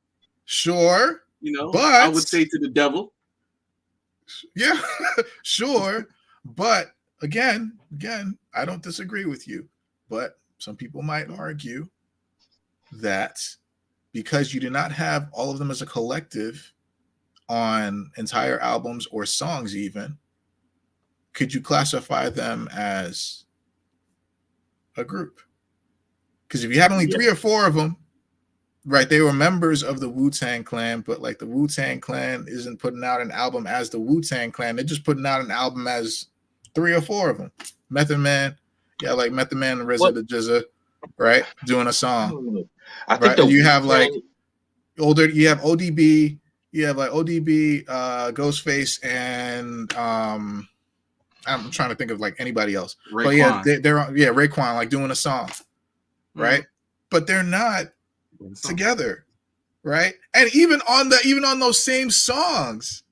but I would say to the devil. Yeah, sure. But again, I don't disagree with you. But some people might argue that because you did not have all of them as a collective on entire albums or songs even, could you classify them as a group? Because if you had only 3 or 4 of them, right, they were members of the Wu-Tang Clan, but like the Wu-Tang Clan isn't putting out an album as the Wu-Tang Clan. They're just putting out an album as 3 or 4 of them. Method Man, like Method Man and RZA the Jizza, right, doing a song. I think you have like you have ODB, Ghostface, and I'm trying to think of like anybody else. Raekwon. But they're Raekwon like doing a song. Right, but they're not together, right? And even on those same songs,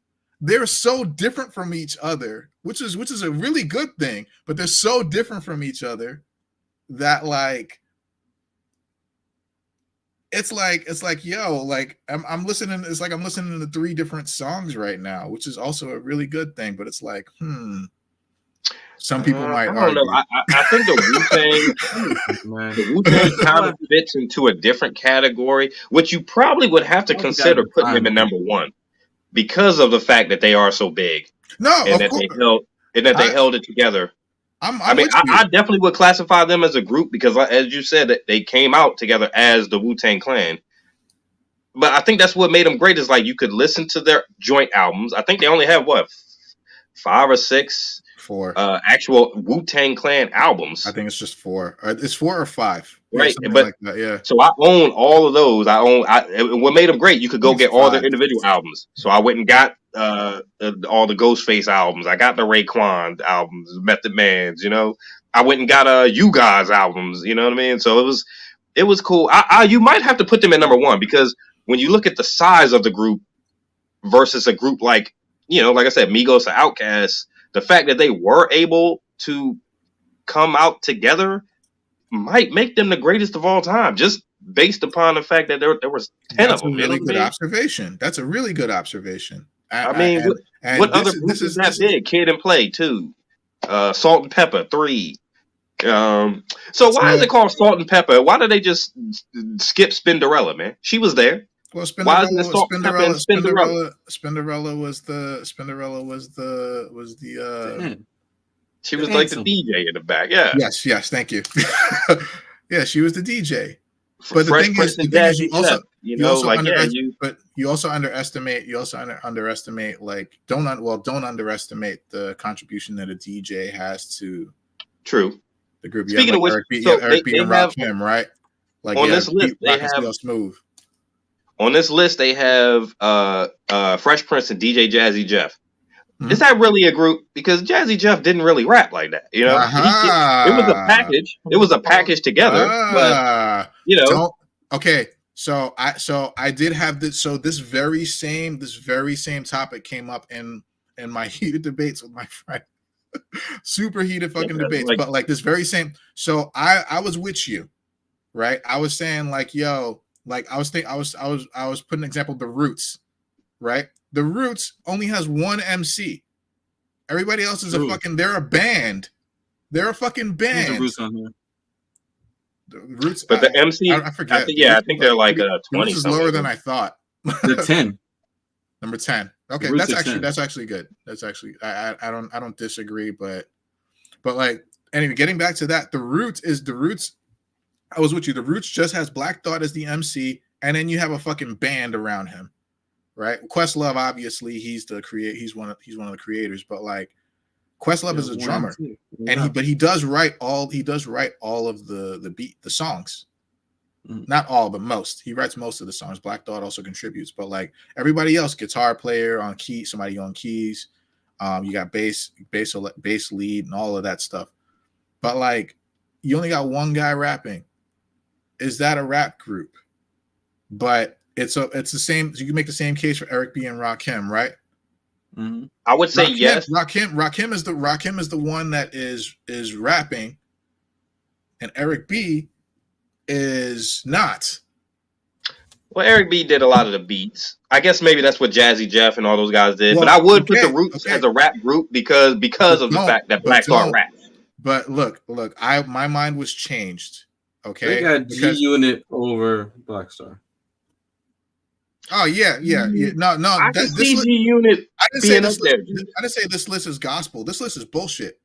they're so different from each other, which is a really good thing. But they're so different from each other that like it's like yo, like I'm listening. It's like I'm listening to 3 different songs right now, which is also a really good thing. But it's like some people might argue. Know. I think the Wu-Tang kind of fits into a different category, which you probably would have to consider putting them in number 1 because of the fact that they are so big. They held it together. I definitely would classify them as a group because, as you said, that they came out together as the Wu-Tang Clan. But I think that's what made them great is like you could listen to their joint albums. I think they only have 5 or 6. 4 actual Wu-Tang Clan albums. I think it's just 4. It's 4 or 5, right? But like that, yeah. So I own all of those. What made them great? You could go get 5. All their individual albums. So I went and got all the Ghostface albums. I got the Raekwon albums, Method Man's. I went and got You Guys albums. You know what I mean? So it was cool. You might have to put them in number 1 because when you look at the size of the group versus a group like like I said, Migos or Outkast. The fact that they were able to come out together might make them the greatest of all time, just based upon the fact that there was 10 of them. That's a really good observation. That's a really good observation. What other group is that big? Kid and Play 2, Salt and Pepper 3. So why is it called Salt and Pepper? Why did they just skip Spinderella, man? She was there. Well, Spinderella was the she was like the DJ in the back. Yeah. Yes, thank you. Yeah, she was the DJ. But the thing is, you also underestimate like don't underestimate the contribution that a DJ has to the group. Speaking of which, Eric B and Rakim, right? Like on this list they have Smooth. On this list, they have Fresh Prince and DJ Jazzy Jeff. Mm-hmm. Is that really a group? Because Jazzy Jeff didn't really rap like that. It was a package. It was a package together. But okay. So I did have this. So this very same topic came up in my heated debates with my friend. Super heated fucking debates. But like this very same. So I was with you, right? I was saying like, yo. Like I was putting an example, the Roots, right? The Roots only has one MC. Everybody else is they're a band. They're a fucking band. The Roots on here. The Roots, but the MC, I forget. I think they're like 20. Roots is lower than I thought. They're 10. Number 10. Okay, that's actually good. That's actually I don't disagree, but like anyway, getting back to that, the Roots. I was with you. The Roots just has Black Thought as the MC, and then you have a fucking band around him, right? Questlove, obviously, he's one of the creators, but like Questlove is a drummer, and he does write all of the songs. Not all, but most. He writes most of the songs. Black Thought also contributes, but like everybody else, guitar player on key, somebody on keys. You got bass lead, and all of that stuff. But like, you only got one guy rapping. Is that a rap group? But it's the same. You can make the same case for Eric B and Rakim, right? Mm-hmm. I would say yes. Rakim is the one that is rapping, and Eric B is not. Well, Eric B did a lot of the beats. I guess maybe that's what Jazzy Jeff and all those guys did. Well, but I would put the Roots as a rap group because of the fact that Black Thought raps. But look, my mind was changed. Okay, they got G Unit over Black Star. Oh yeah. No. I can see G Unit being up there. I didn't say this list is gospel. This list is bullshit.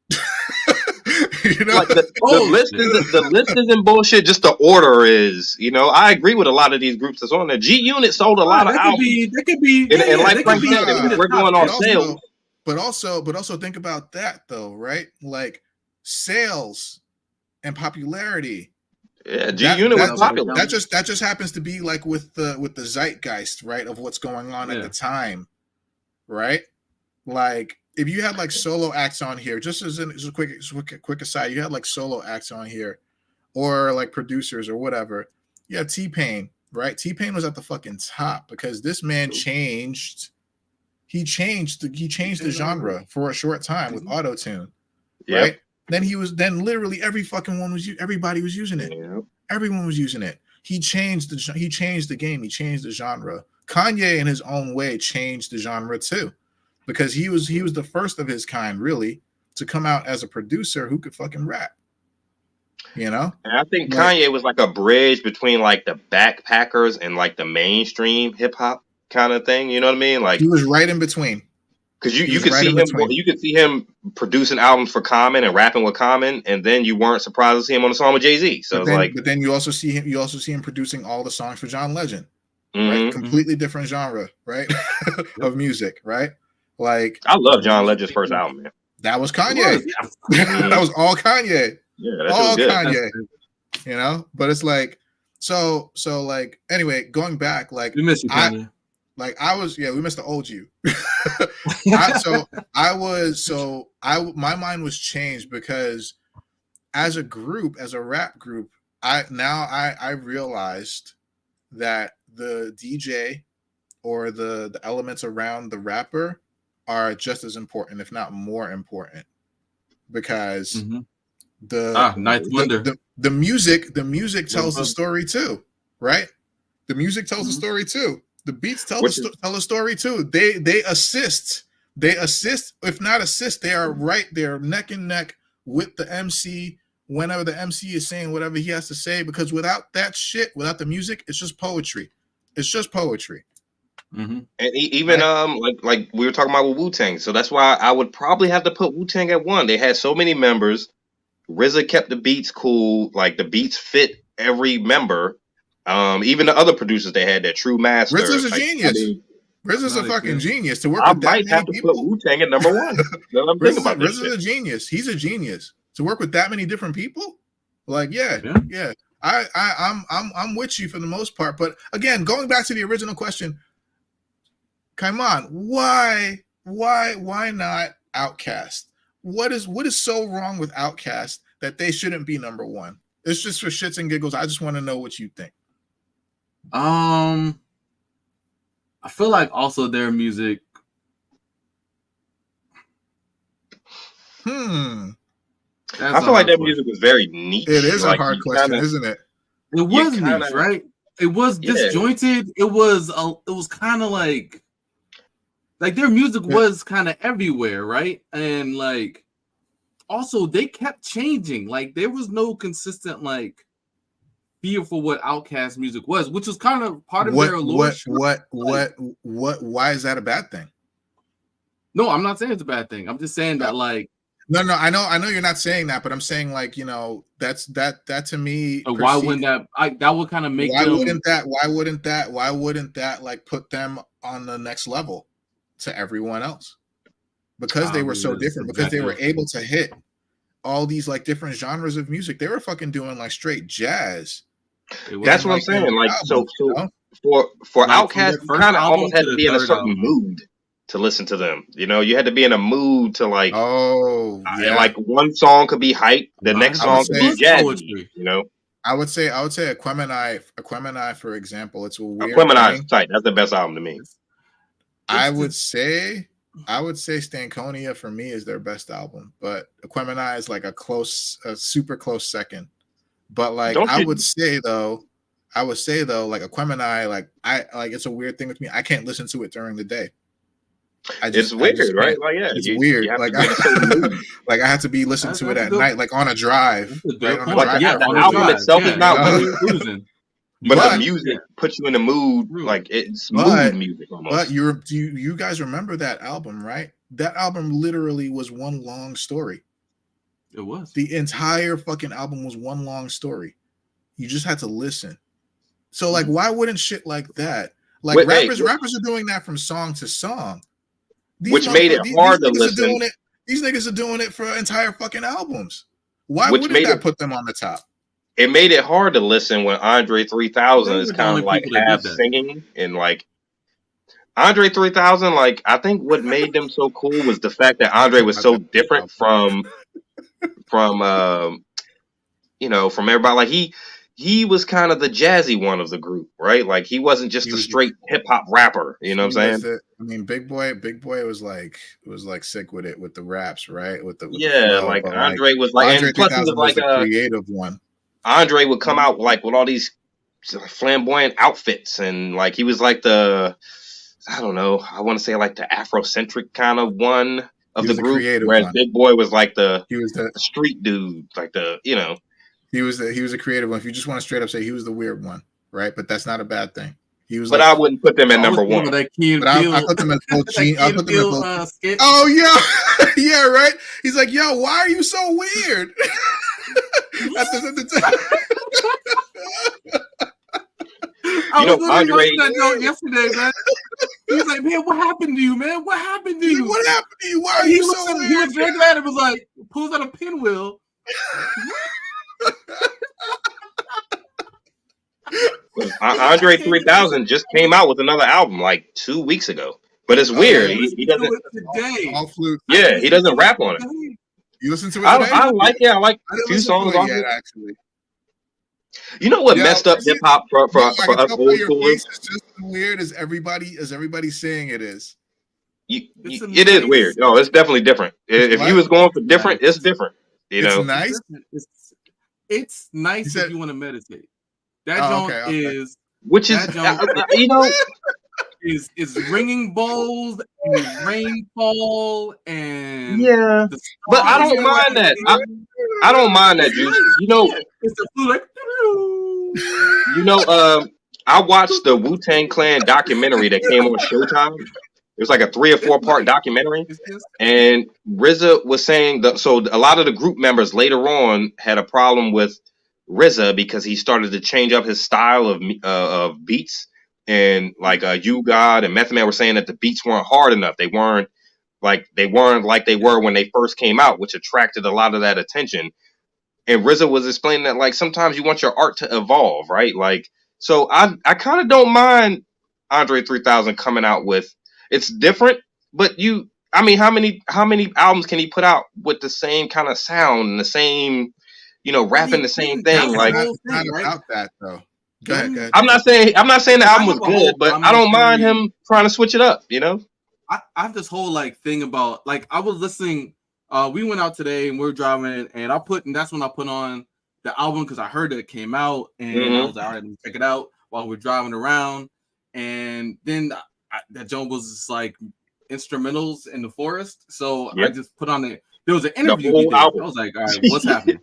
You know, like the list isn't bullshit. Just the order is. You know, I agree with a lot of these groups that's on there. G Unit sold a lot of albums. That could be. And like Frank said, we're going on sales. But also think about that though, right? Like sales and popularity. Yeah, G Unit was popular. That just happens to be like with the zeitgeist, right, of what's going on at the time, right? Like if you had like solo acts on here, just a quick aside, you had like solo acts on here, or like producers or whatever. You have T-Pain, right? T-Pain was at the fucking top because this man changed. He changed the genre for a short time with auto-tune, right? Then literally everybody was using it. Yep. Everyone was using it. He changed the game. He changed the genre. Kanye in his own way changed the genre too, because he was the first of his kind really to come out as a producer who could fucking rap. You know? And I think Kanye was like a bridge between like the backpackers and like the mainstream hip hop kind of thing. You know what I mean? Like he was right in between. Because you could see him producing albums for Common and rapping with Common, and then you weren't surprised to see him on a song with Jay-Z. So but then you also see him producing all the songs for John Legend, right? Completely different genre, right? of music, right? Like I love John Legend's first album, man. That was Kanye. That was all Kanye. Yeah, that's all good. Kanye. You know, but it's like so like anyway, going back, like we miss you, Kanye. We missed the old you. My mind was changed because as a group, as a rap group, I realized that the DJ or the elements around the rapper are just as important, if not more important, because the music tells the story too, right? The music tells the story too. The beats tell a story too. They assist. If not assist, they are right there neck and neck with the MC whenever the MC is saying whatever he has to say. Because without that shit, without the music, it's just poetry. It's just poetry. Mm-hmm. And even like we were talking about with Wu-Tang, so that's why I would probably have to put Wu-Tang at 1. They had so many members. RZA kept the beats cool. Like the beats fit every member. Even the other producers they had, that True Master. RZA's a genius. RZA's a fucking genius. To work I with that might many have to people, put Wu-Tang at number 1. RZA's a genius. He's a genius. To work with that many different people, like yeah. I'm with you for the most part. But again, going back to the original question, come on, why not Outkast? What is so wrong with Outkast that they shouldn't be number 1? It's just for shits and giggles. I just want to know what you think. I feel like also their music. I feel like their music was very niche. It is a hard question, isn't it? It was niche, right? It was disjointed. It was kind of like their music was kind of everywhere, right? And like also they kept changing. Like there was no consistent like feel for what Outkast music was, which was kind of part of their allure. Why is that a bad thing? No, I'm not saying it's a bad thing. I'm just saying that like no, I know you're not saying that, but I'm saying like, you know, that's that to me. Why wouldn't that would kind of make why wouldn't that like put them on the next level to everyone else? Because they were so different, because they were able to hit all these like different genres of music. They were fucking doing like straight jazz. That's what I'm saying. Like album, for Outkast, you kind of almost had to be in a certain mood to listen to them. You know, you had to be in a mood to like. Like one song could be hype, the next song could be jazzy. You know, I would say Aquemini, for example, it's a weird. Aquemini is tight. That's the best album to me. I would say Stankonia for me is their best album, but Aquemini is like a super close second. But like I would say though, like Aquemini, like it's a weird thing with me. I can't listen to it during the day. It's weird, right? Like it's weird. Like I have to be listening to it at night, like on a drive. Right? The album itself is not weird. But the music puts you in the mood, like it's mood music almost. But you guys remember that album, right? That album literally was one long story. It was. The entire fucking album was one long story. You just had to listen. So like, why wouldn't shit like that? Like rappers are doing that from song to song. Which made it hard to listen. These niggas are doing it for entire fucking albums. Why wouldn't that put them on the top? It made it hard to listen when Andre 3000 is kind of like half singing and like Andre 3000. Like I think what made them so cool was the fact that Andre was so different from everybody. Like he was kind of the jazzy one of the group, right? Like he wasn't just a straight hip hop rapper. You know what I'm saying? I mean, Big Boy was like sick with it with the raps, right? With the like Andre was like, Andre and plus he was like a creative one. Andre would come out like with all these flamboyant outfits, and like he was like I want to say like the Afrocentric kind of one of the group, whereas Big Boy was like the street dude, like He was a creative one. If you just want to straight up say he was the weird one, right? But that's not a bad thing. He was, but I wouldn't put them at number one. I put them as both. Oh yeah, yeah, right. He's like, yo, why are you so weird? I was watching that note yesterday, man. He was like, man, what happened to you, man? What happened to you? What happened to you? Why are you so weird? He was drinking that and was like, pulls out a pinwheel. Andre 3000 just came out with another album like 2 weeks ago, but it's weird. He doesn't. All flute. Yeah, he doesn't rap on it. You listen to it today? I like it. I like a few songs on it. Actually, you know what messed up hip hop for us old schoolers? It's just as weird as everybody's saying it is. It is weird. No, it's definitely different. If he was going for different, it's different. It's nice. It's nice if you want to meditate. That is, which is, is ringing bowls and rainfall and but I don't mind that. I don't mind that, Juice. You know, it's the flute like. I watched the Wu-Tang Clan documentary that came on Showtime. It was like a 3 or 4 part documentary, and RZA was saying so a lot of the group members later on had a problem with RZA because he started to change up his style of beats, and like You God and Method Man were saying that the beats weren't hard enough. They weren't like they were when they first came out, which attracted a lot of that attention. And RZA was explaining that like sometimes you want your art to evolve, right? Like so I kind of don't mind Andre 3000 coming out with. It's different, but how many albums can he put out with the same kind of sound and the same, rapping the same thing? Like, not about that though. Go ahead. I'm not saying the album was good, but I don't mind him trying to switch it up. I have this whole like thing about like I was listening. We went out today and we were driving, and that's when I put on the album because I heard that it came out, and I was like, all right, let me check it out. while we're driving around, and then that joint was just like instrumentals in the forest. So I just put on it. There was an interview he did. Album. I was like, all right, what's happening?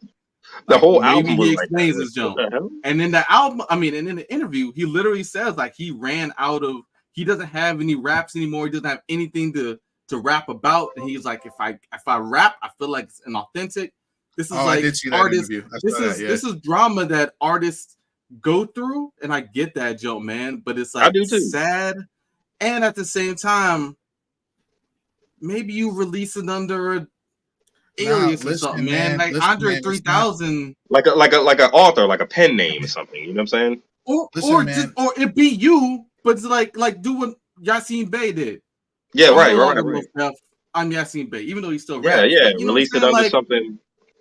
The Like, whole maybe album was he like explains that. his jump. And then the album, and in the interview, he literally says like he ran out of. He doesn't have any raps anymore. He doesn't have anything to rap about. And he's like, if I rap, I feel like it's inauthentic. This is like artists. This is drama that artists go through, and I get that joke, man. But it's like sad, and at the same time, maybe you release it under alias or something, man. Like Andre 3000, like an author, like a pen name or something. You know what I'm saying? Or it be you, but it's like do what Yasin Bey did. Yeah, right. I'm Yasin Bey, even though he's still raps. Yeah. Release it under something.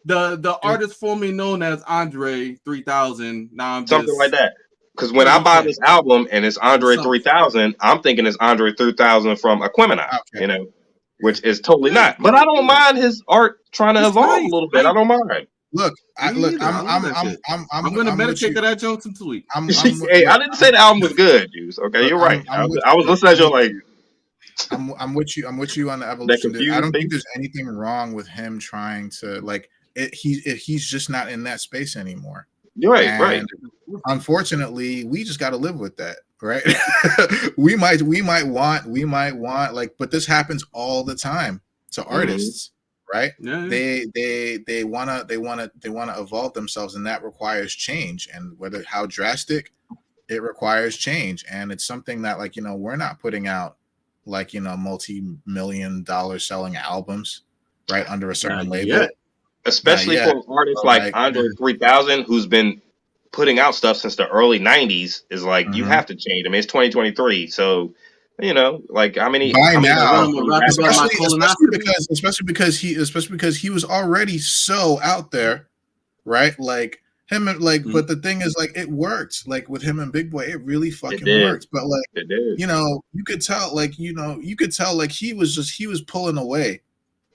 The artist formerly known as Andre 3000. Now I'm something like that. Because when I buy this album and it's Andre 3000, I'm thinking it's Andre 3000 from Aquemini, you know, which is totally not. But I don't mind his art trying to evolve a little bit. I don't mind. Look, I'm gonna meditate to that joke this week. Hey, I didn't say the album was good, Juice. Okay, you're right. I was listening to you like. I'm with you. I'm with you on the evolution. I don't think there's anything wrong with him trying to like. He's just not in that space anymore. You're right, right. Unfortunately, we just got to live with that, right? we might want like, but this happens all the time to artists, right? Yeah. They wanna evolve themselves, and that requires change. And how drastic, it requires change, and it's something that, like, we're not putting out like multi-million-dollar selling albums, right, under a certain label. Yeah. Especially for artists like Andre 3000, who's been putting out stuff since the early 90s, is like, you have to change. I mean, it's 2023, so like how many? Especially because he was already so out there, right? Like him, like, but the thing is, like, it worked. Like with him and Big Boy, it really fucking worked. But like, you could tell, like, like he was pulling away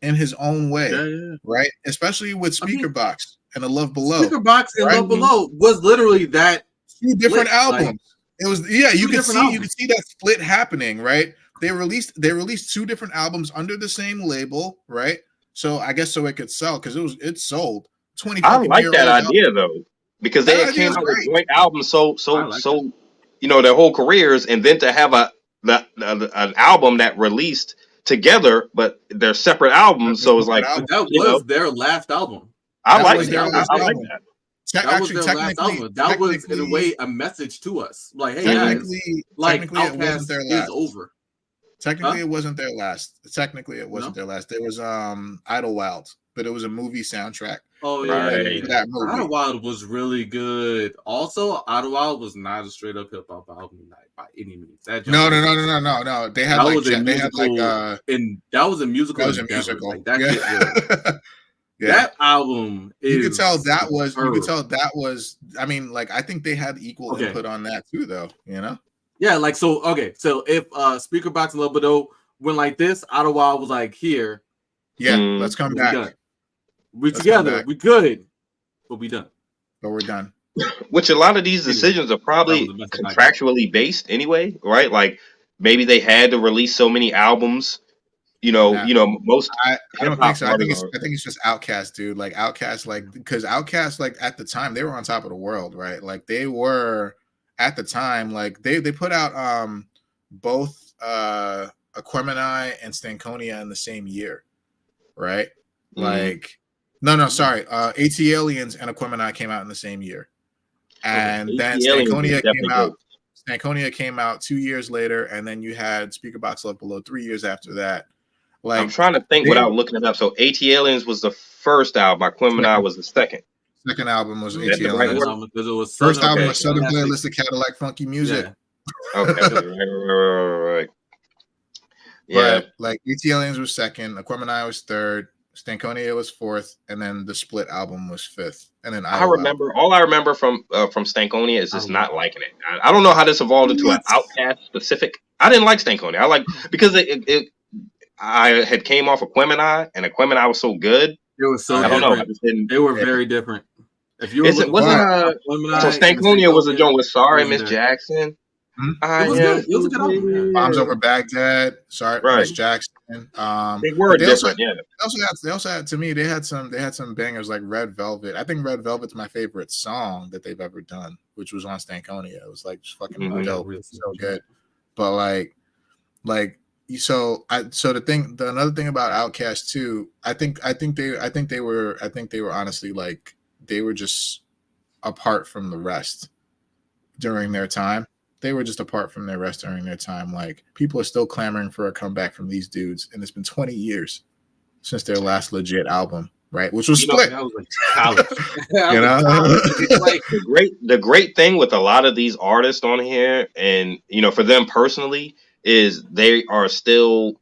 in his own way, right? Especially with Speaker Box and The Love Below. Speaker Box and Love Below was literally that two different albums. Like, it was you could see that split happening, right? They released two different albums under the same label, right? So I guess so it could sell because it sold 20. I like that idea though, because they came out with joint albums so their whole careers, and then to have an album that released together, but they're separate albums. So it's like that was their last album. I like that. I like that. That was their last album. That was in a way a message to us. Like, hey guys, like Outkast is over. Technically, it wasn't their last. Technically, it wasn't their last. There was Idlewild, but it was a movie soundtrack. Oh yeah, that movie. Idlewild was really good. Also, Idlewild was not a straight up hip hop album by any means. No. They had and that was a musical. That was a musical. Like, that that album is. You could tell that was. I mean, like, I think they had equal input on that too, though. Yeah, like so. Okay, so if Speaker Box and Love Below went like this, Idlewild was like here. Yeah, let's come back. We're together. We good, but we done. But we're done. Which a lot of these decisions are probably contractually based anyway, right? Like maybe they had to release so many albums. Most. I don't think so. I think it's just Outkast, dude. Like Outkast, like because Outkast, like at the time they were on top of the world, right? Like they were at the time, like they put out both Aquemini and Stankonia in the same year, right? Like. No, sorry. AT Aliens and Aquemini came out in the same year. And then Stankonia came out 2 years later, and then you had Speaker Box Love Below 3 years after that. Like, I'm trying to think without looking it up. So AT Aliens was the first album, Aquemini was the second. Second album was AT Aliens. First album was Southern Playlist Cadillac Funky Music. Yeah. Okay. right. Yeah. But like AT Aliens was second, Aquemini was third. Stankonia was fourth, and then the split album was fifth. And then all I remember from Stankonia is just not liking it. I don't know how this evolved into an Outkast specific. I didn't like Stankonia. I like because I had came off Aquemini, and Aquemini was so good. It was so. I don't know. I just didn't. They were very different. If you were looking wasn't so Stankonia was a joint with Sorry Miss Jackson. It was good. It was a good album. Yeah. Bombs Over Baghdad. Sorry, right. Miss Jackson. They were different. They also had to me. They had some bangers like Red Velvet. I think Red Velvet's my favorite song that they've ever done, which was on Stankonia. It was like just fucking dope, so good. But another thing about Outkast too. I think they were honestly like they were just apart from the rest during their time. They were just apart from their rest during their time. Like people are still clamoring for a comeback from these dudes, and it's been 20 years since their last legit album, right? Which was Split. That was like college. The great thing with a lot of these artists on here, and for them personally, is they are still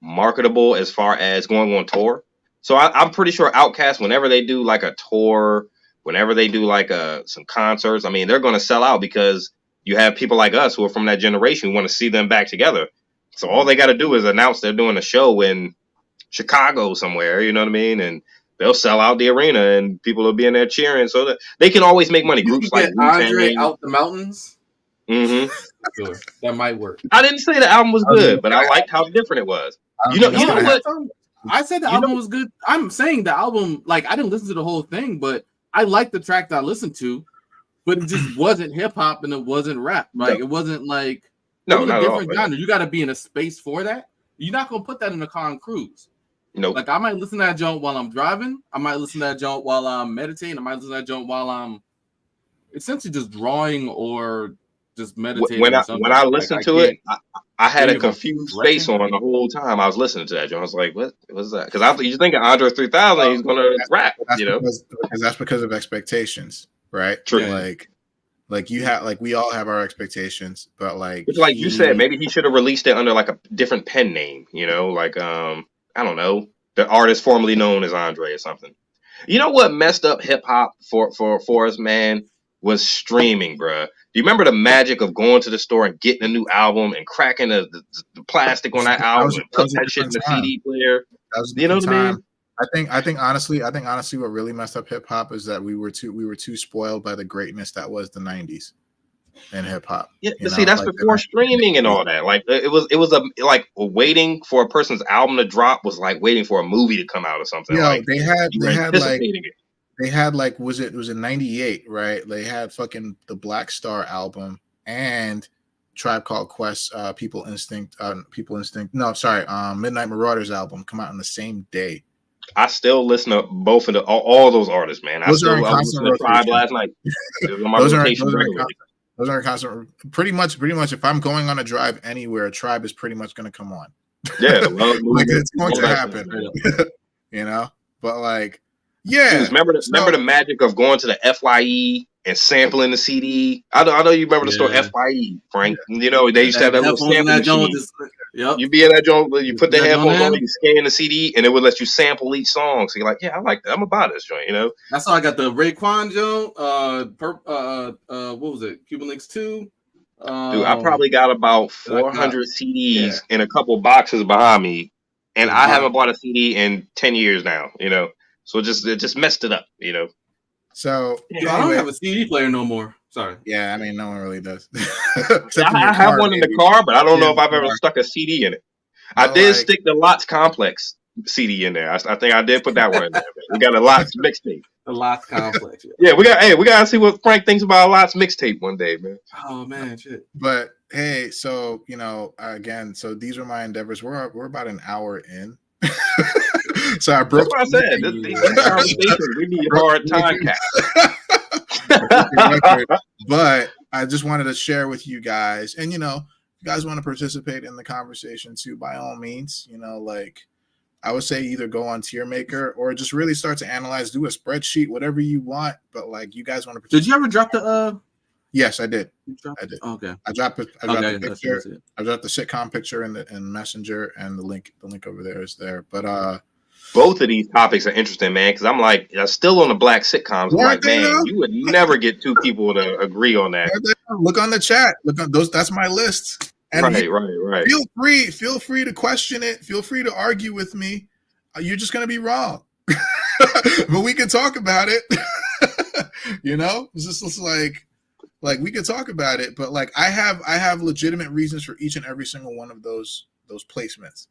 marketable as far as going on tour. So I'm pretty sure Outkast, whenever they do like a tour, whenever they do like some concerts, I mean, they're going to sell out because you have people like us who are from that generation who want to see them back together. So all they got to do is announce they're doing a show in Chicago somewhere, you know what I mean? And they'll sell out the arena and people will be in there cheering. So that they can always make money. Groups like Andre Out the Mountains. Mm-hmm. Sure. That might work. I didn't say the album was good, but I liked how different it was. You know what? I said the album was good. I'm saying the album, like I didn't listen to the whole thing, but I liked the track that I listened to. But it just wasn't hip hop and it wasn't rap. Like it wasn't like it was a different genre. You got to be in a space for that. You're not gonna put that in a car and cruise. Like I might listen to that joint while I'm driving. I might listen to that joint while I'm meditating. I might listen to that joint while I'm essentially just drawing or just meditating. When I listened to it, I had a confused face on the whole time I was listening to that joint. I was like, "What was that?" Because you think of Andre 3000, he's gonna rap. Because that's because of expectations. Right. True. Like you have, like we all have our expectations, but like you said, maybe he should have released it under like a different pen name, like I don't know, the artist formerly known as Andre or something. You know what messed up hip hop for us, man, was streaming, bruh. Do you remember the magic of going to the store and getting a new album and cracking the plastic on that album and putting that shit in the CD player? You know what I mean? I think honestly, what really messed up hip hop is that we were too spoiled by the greatness that was the '90s in hip hop. Yeah, but see, that's before streaming and all that. Like it was like waiting for a person's album to drop was like waiting for a movie to come out or something. Yeah, like, they had like was it '98, right? They had fucking the Black Star album and Tribe Called Quest, People Instinct. Midnight Marauders album come out on the same day. I still listen to both of all those artists, man. I was listening to Tribe last night. Those are in constant. Pretty much. If I'm going on a drive anywhere, Tribe is pretty much going to come on. Yeah, like it's going to happen. But like, yeah. Remember the magic of going to the FYE and sampling the CD. I know you remember the store FYE, Frank. They used to have that little sampling machine. Yep. You be in that joint, you put the headphones on, you scan the CD, and it would let you sample each song. So you're like, yeah, I like that. I'm about this joint, That's how I got the Raekwon joint. What was it? Cuban Links 2. Dude, I probably got about 400 CDs in a couple boxes behind me, and I haven't bought a CD in 10 years now. So it just messed it up. So I don't have a CD player no more. Sorry. Yeah, I mean, no one really does. I have one in the car, but I don't know if I've ever stuck a CD in it. I did stick the Lots Complex CD in there. I think I did put that one in there. We got a Lots mixtape. The Lots Complex. Yeah, we gotta see what Frank thinks about a Lots mixtape one day, man. Oh man, shit. But hey, so again, so these are my endeavors. We're about an hour in. So I broke. That's what I said. These conversations, we need hard time caps. But I just wanted to share with you guys, and if you guys want to participate in the conversation too, by all means, like I would say either go on Tier Maker or just really start to analyze, do a spreadsheet, whatever you want. But like you guys want to participate. Did you ever drop the Yes, I did. I did. Okay. I dropped the picture. I dropped the sitcom picture in Messenger, and the link over there is there. But both of these topics are interesting, man, because I'm like, still on the black sitcoms. I'm like, man, you would never get two people to agree on that. Look on the chat. Look on those. That's my list. And right. Feel free to question it. Feel free to argue with me. You're just gonna be wrong, but we can talk about it. You know, it's just like we could talk about it, but like I have legitimate reasons for each and every single one of those placements.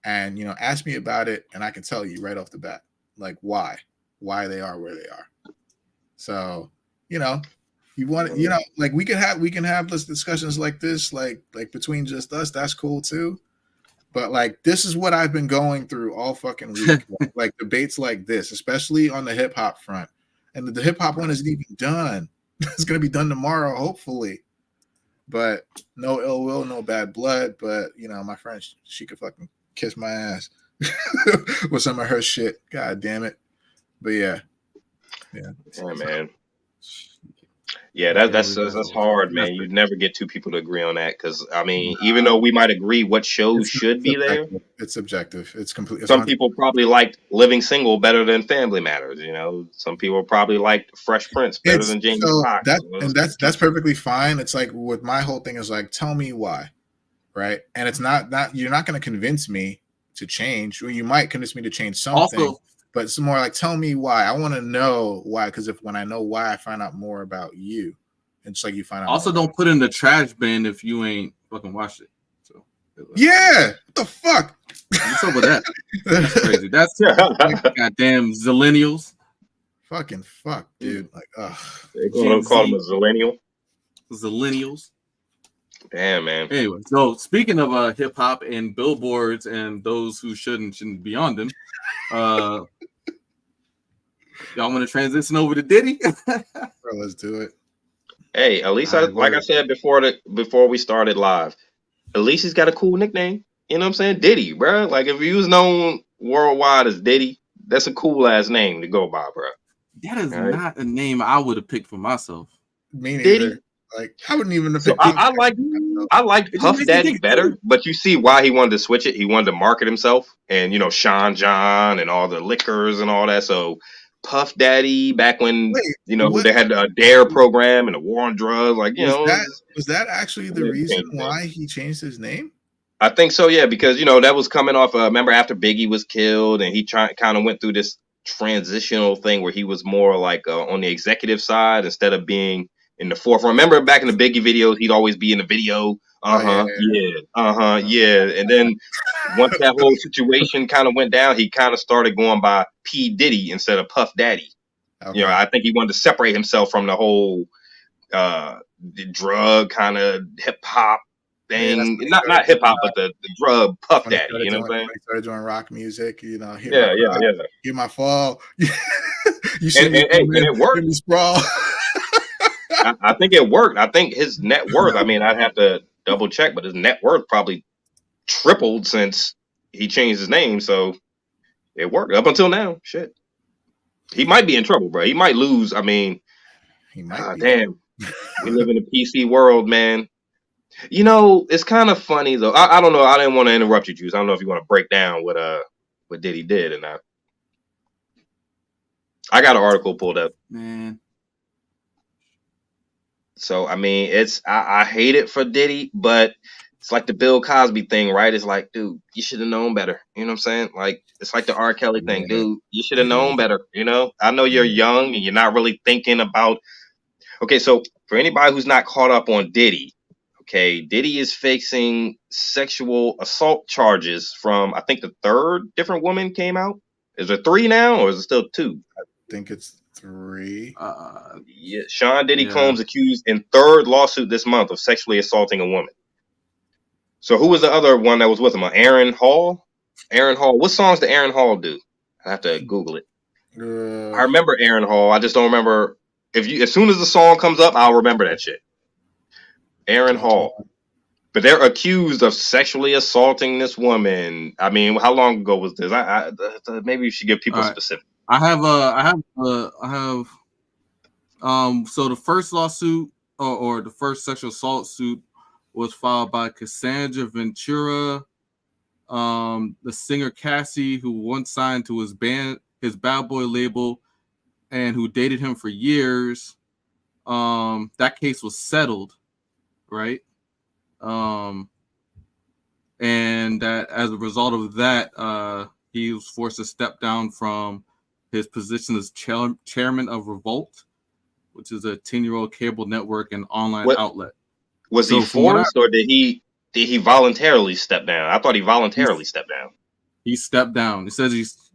And you know, ask me about it, and I can tell you right off the bat, like why they are where they are. So, you know, you want, you know, like we can have this discussions like this, like between just us. That's cool too. But like, this is what I've been going through all fucking week. Like debates like this, especially on the hip hop front, and the hip hop one isn't even done. It's gonna be done tomorrow, hopefully. But no ill will, no bad blood. But you know, my friend, she could fucking kiss my ass with some of her shit. God damn it. But yeah. Yeah, man. Yeah, that's hard, man. You'd never get two people to agree on that because I mean, even though we might agree what shows should be there, it's subjective. It's completely. Some people probably liked Living Single better than Family Matters. You know, some people probably liked Fresh Prince better than Jamie Foxx. That's perfectly fine. It's like with my whole thing is like, tell me why, right? And it's not you're not going to convince me to change, or you might convince me to change something. Also, but it's more like, tell me why. I want to know why, because when I know why, I find out more about you. It's like you find out. Also, don't put in the trash bin if you ain't fucking watched it. So yeah, what the fuck? What's up with that? That's crazy. That's like, goddamn zillennials. Fucking fuck, dude. Like, ugh. They're gonna call them a zillennial. Zillennials. Damn, man. Anyway, so speaking of hip hop and billboards and those who shouldn't be on them, y'all want to transition over to Diddy? Bro, let's do it. Hey, at least like I said before we started live, at least he's got a cool nickname. You know what I'm saying? Diddy, bro. Like if he was known worldwide as Diddy, that's a cool ass name to go by, bro. That is not a name I would have picked for myself. Me neither. Diddy? Like I wouldn't even have picked. I like Puff Daddy better, but you see why he wanted to switch it. He wanted to market himself, and you know Sean John and all the liquors and all that. So Puff Daddy back when they had a DARE program and a war on drugs, like was that actually the reason why he changed his name? I think so, yeah, because that was coming off. Remember after Biggie was killed, and he kind of went through this transitional thing where he was more like on the executive side instead of being in the forefront. Remember back in the Biggie videos, he'd always be in the video. Yeah. And then once that whole situation kind of went down, he kind of started going by P. Diddy instead of Puff Daddy. Okay. I think he wanted to separate himself from the whole the drug kind of hip hop thing. Not hip hop, but the drug Puff Daddy. You know what I'm saying? He started doing rock music. Hear my fall. You see and it worked. Sprawl. I think it worked. I think his net worth, I mean, I'd have to double check, but his net worth probably tripled since he changed his name. So it worked up until now. Shit. He might be in trouble, bro. He might lose. I mean, damn. We live in a PC world, man. It's kind of funny, though. I don't know. I didn't want to interrupt you, Juice. I don't know if you want to break down what Diddy did or not. I got an article pulled up. Man. So, I mean, I hate it for Diddy, but it's like the Bill Cosby thing, right? It's like, dude, you should have known better. You know what I'm saying? Like, it's like the R. Kelly thing, dude. You should have known better, I know you're young and you're not really thinking about... Okay, so for anybody who's not caught up on Diddy, Diddy is facing sexual assault charges from, I think, the third different woman came out. Is there 3 now, or is it still 2? I think it's 3. Yeah, Sean Diddy Combs accused in 3rd lawsuit this month of sexually assaulting a woman. So who was the other one that was with him? Aaron Hall? Aaron Hall. What songs did Aaron Hall do? I have to Google it. I remember Aaron Hall. I just don't remember. As soon as the song comes up, I'll remember that shit. Aaron Hall. But they're accused of sexually assaulting this woman. I mean, how long ago was this? Maybe you should give people specific. So the first lawsuit or the first sexual assault suit was filed by Cassandra Ventura, the singer Cassie, who once signed to his Bad Boy label and who dated him for years. That case was settled, right? And that as a result of that, he was forced to step down from his position as chairman of Revolt, which is a 10-year-old cable network and online What outlet. was he forced, or did he voluntarily step down? I thought he voluntarily stepped down. He stepped down.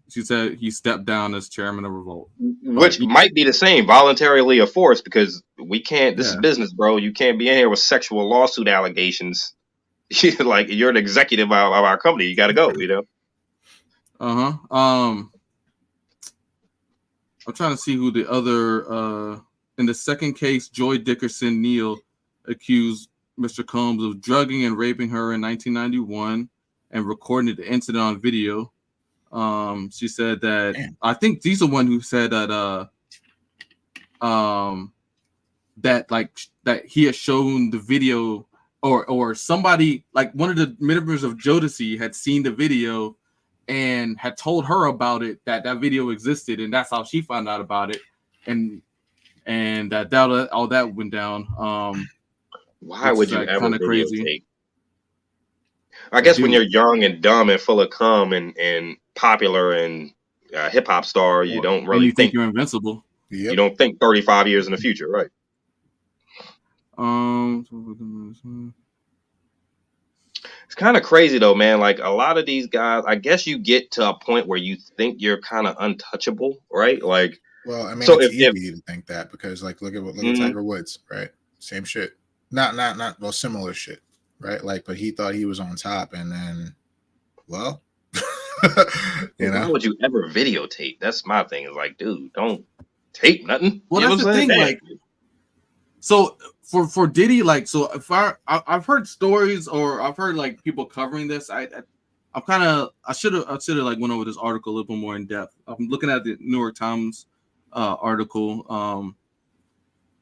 She said he stepped down as chairman of Revolt, which might be the same, voluntarily or forced, because we can't. This is business, bro. You can't be in here with sexual lawsuit allegations. Like, you're an executive of our company. You got to go. You know. I'm trying to see who the other. In the second case, Joy Dickerson Neal accused Mr. Combs of drugging and raping her in 1991 and recording the incident on video. She said that I think she's the one who said that that he had shown the video, or somebody, like one of the members of Jodeci had seen the video and had told her about it, that video existed, and that's how she found out about it, and that all that went down. Why would you ever videotape? I guess when you're young and dumb and full of cum and popular and hip hop star, you don't really think you're invincible. Yep. You don't think 35 years in the future, right? It's kind of crazy though, man. Like, a lot of these guys, I guess you get to a point where you think you're kind of untouchable, right? Like, well, I mean, so it's easy to think that, because like look at Tiger Woods, right? Same shit. Not well, similar shit. Right, like, but he thought he was on top, and then, well, why would you ever videotape? That's my thing. Is like, dude, don't tape nothing. Well, that's the thing. Like, so for Diddy, like, so if I've heard stories, or I've heard like people covering this. I should have like went over this article a little bit more in depth. I'm looking at the New York Times article,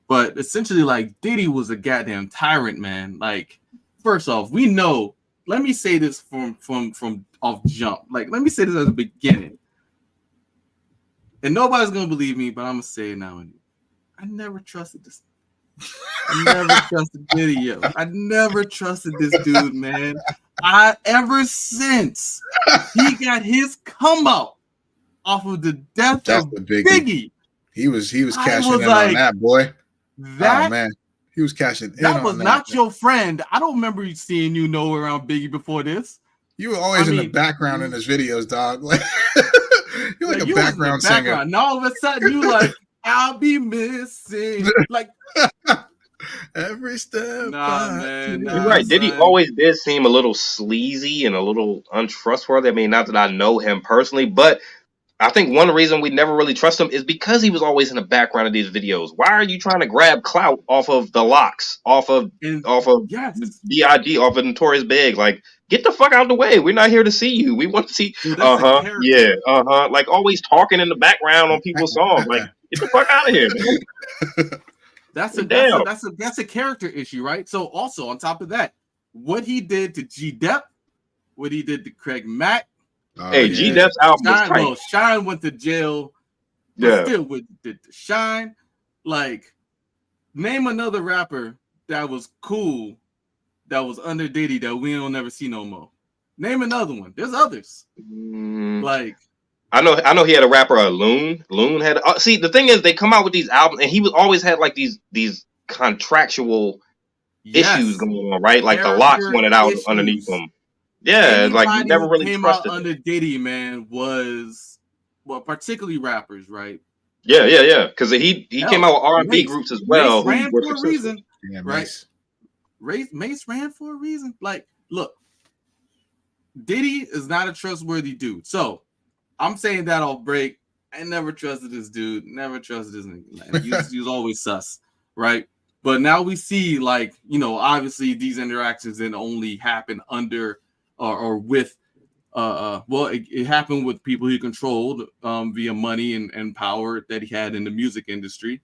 but essentially, like, Diddy was a goddamn tyrant, man. Like, first off, we know. Let me say this from off jump. Like, let me say this at the beginning, and nobody's gonna believe me, but I'm gonna say it now. I never trusted this. I never trusted Diddy. Yo. I never trusted this dude, man. Ever since he got his come out off of the death of Biggie, he was cashing in on that, boy. That, oh man. He was cashing in. That was not your friend. I don't remember seeing you nowhere around Biggie before this. You were always in the background in his videos, dog. Like, you're like a background singer. And all of a sudden, you like, I'll be missing. Like, every step. Man. You're right. Diddy always did seem a little sleazy and a little untrustworthy. I mean, not that I know him personally, but I think one reason we never really trust him is because he was always in the background of these videos. Why are you trying to grab clout off of the Locks, off of B.I.G., off of Notorious Big? Like, get the fuck out of the way. We're not here to see you. We want to see. Like, always talking in the background on people's songs. Like, get the fuck out of here, man. That's a character issue, right? So also on top of that, what he did to G-Dep, what he did to Craig Mack. G-Dep's album was tight. Well, Shine went to jail. Still did the Shine. Like, name another rapper that was cool, that was under Diddy, that we don't never see no more. Name another one. There's others. Like, I know he had a rapper, Loon. Loon had. See, the thing is, they come out with these albums, and he was always had like these contractual issues going on, right? Like, the Locks wanted out underneath them. Yeah, anybody like, you never really came trusted out under Diddy, man, was, well, particularly rappers, right? Yeah. Because he came out with R&B groups as well. Mace ran for a reason, right? Mace ran for a reason. Like, look, Diddy is not a trustworthy dude. So I'm saying that off break. I never trusted this dude. Never trusted this nigga. He was always sus, right? But now we see, like, obviously these interactions didn't only happen under or with it happened with people he controlled via money and power that he had in the music industry,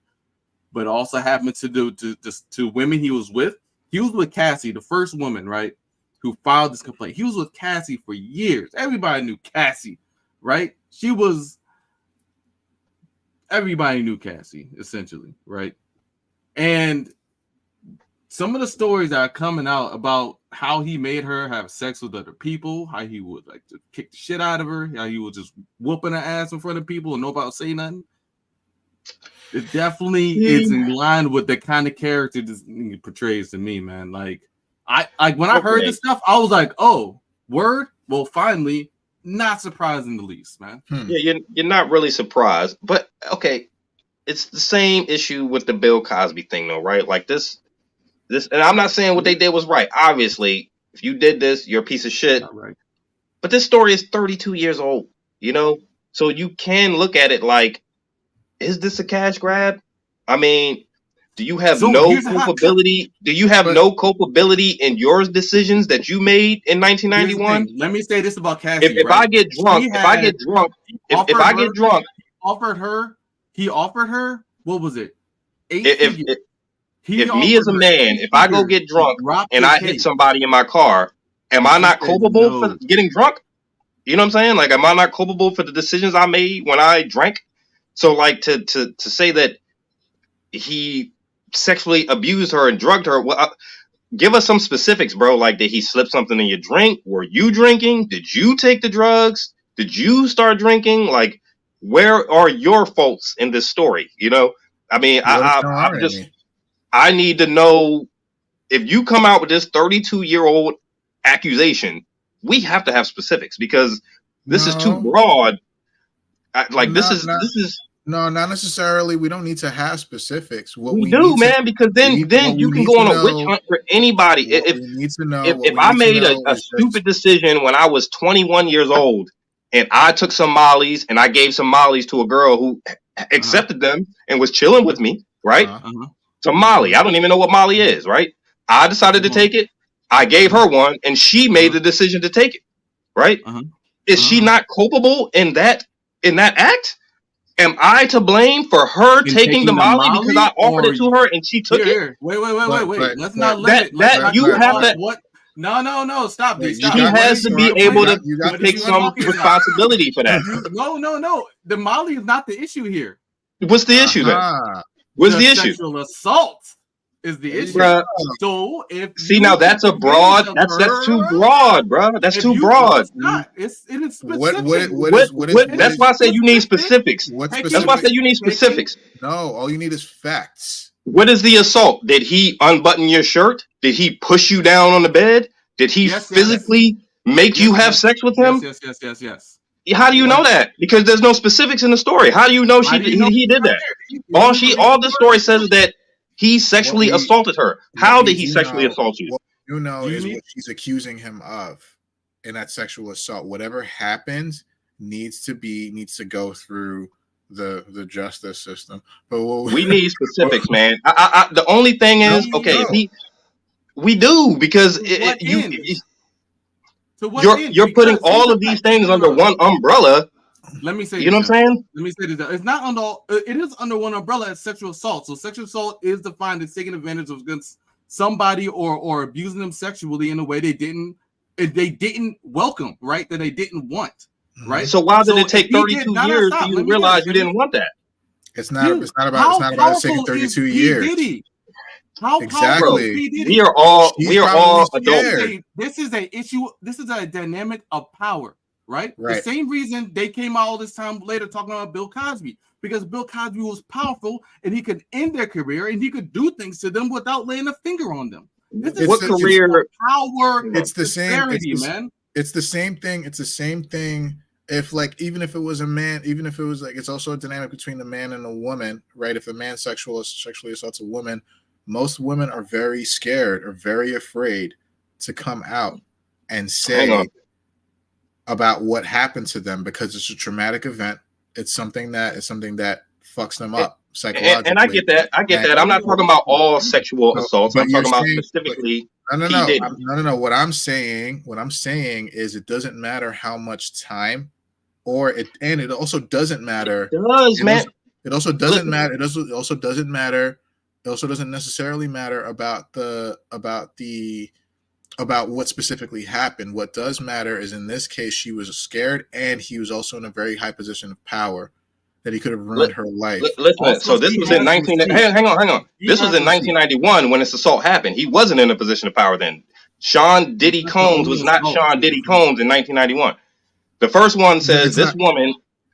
but also happened to women he was with. He was with Cassie, the first woman, right, who filed this complaint. He was with Cassie for years. Everybody knew Cassie, right? Everybody knew Cassie, essentially, right? And some of the stories that are coming out about how he made her have sex with other people, how he would like to kick the shit out of her, how he was just whooping her ass in front of people and nobody would say nothing. It definitely is in line with the kind of character this portrays to me, man. Like when I heard this stuff, I was like, oh, word. Well, finally, not surprised in the least, man. Yeah, you're not really surprised, but okay, it's the same issue with the Bill Cosby thing, though, right? Like this, and I'm not saying what they did was right. Obviously, if you did this, you're a piece of shit. Right. But this story is 32 years old, you know, so you can look at it like, is this a cash grab? I mean, do you have no culpability? Do you have no culpability in your decisions that you made in 1991? Let me say this about Cassie. If I get drunk, he offered her, what was it? If me as a man, if I go get drunk and I hit somebody in my car, am I not culpable for getting drunk? You know what I'm saying? Like, am I not culpable for the decisions I made when I drank? So, like, to say that he sexually abused her and drugged her, well, give us some specifics, bro. Like, did he slip something in your drink? Were you drinking? Did you take the drugs? Did you start drinking? Like, where are your faults in this story? You know, I mean, I need to know, if you come out with this 32-year-old accusation, we have to have specifics, because this is too broad. This is not necessarily. We don't need to have specifics. What we do, man, because then you can go on a witch hunt for anybody. If I made a stupid decision when I was 21 years old, and I took some Mollies and I gave some Mollies to a girl who accepted them and was chilling with me, right? Some Molly. I don't even know what Molly is, right? I decided to take it. I gave her one, and she made the decision to take it, right? Is she not culpable in that act? Am I to blame for her taking the Molly because I offered it to her and she took it? Wait. Let's not let that you have to. What? No. Stop this. She has to be able to take some responsibility for that. No. The Molly is not the issue here. What's the issue then? What's the issue? Sexual assault is the issue. So now that's a broad. That's too broad, bro. That's too broad. It is specific. That's why I say you need specifics. That's why I say you need specifics. No, all you need is facts. What is the assault? Did he unbutton your shirt? Did he push you down on the bed? Did he physically make you have sex with him? Yes. How do you know that? Because there's no specifics in the story. How do you know he did that? All the story says is that he sexually assaulted her. How did he sexually assault you? What you know is what she's accusing him of in that sexual assault. Whatever happens needs to go through the justice system. But we need specifics, man. The only thing is, we do, because you're putting all of these things under one umbrella. Let me say, you know what I'm saying? Let me say this. It's not under. It is under one umbrella as sexual assault. So sexual assault is defined as taking advantage of against somebody or abusing them sexually in a way they didn't welcome, right? That they didn't want, right? So why did it take 32 years for you to realize you didn't want that? It's not about taking 32 years. Diddy? Exactly. We are all adults. This is a issue. This is a dynamic of power. Right? The same reason they came out all this time later talking about Bill Cosby, because Bill Cosby was powerful and he could end their career and he could do things to them without laying a finger on them. This is career power. It's the same, man. It's the same thing. It's the same thing. If even if it was a man, even if it was it's also a dynamic between a man and a woman, right? If a man sexually assaults a woman, most women are very scared or very afraid to come out and say about what happened to them, because it's a traumatic event. It's something that fucks them up psychologically. And I get that. I'm not talking about all sexual assaults. I'm talking about specifically. No. What I'm saying is it doesn't matter how much time, and it also doesn't matter. It does, man. It also doesn't matter. It also doesn't matter. It also doesn't necessarily matter about what specifically happened. What does matter is, in this case, she was scared, and he was also in a very high position of power that he could have ruined her life. Listen, so this was in hang on. This was in 1991 when this assault happened. He wasn't in a position of power then. Sean Diddy Combs was not Sean Diddy Combs in 1991. The first one says this woman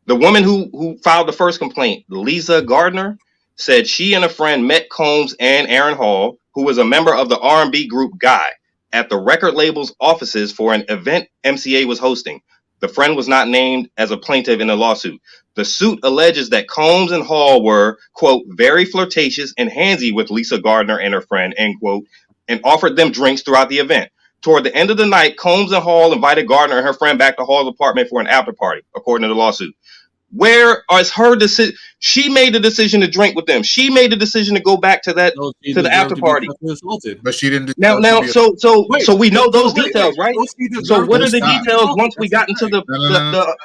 The woman who filed the first complaint, Lisa Gardner, said she and a friend met Combs and Aaron Hall, who was a member of the R&B group Guy, at the record label's offices for an event MCA was hosting. The friend was not named as a plaintiff in the lawsuit. The suit alleges that Combs and Hall were, quote, very flirtatious and handsy with Lisa Gardner and her friend, end quote, and offered them drinks throughout the event. Toward the end of the night, Combs and Hall invited Gardner and her friend back to Hall's apartment for an after party, according to the lawsuit. Where is her decision? She made the decision to drink with them. She made the decision to go back to that to the after party. But she didn't. So we know those details, right? So what are the details once we got into the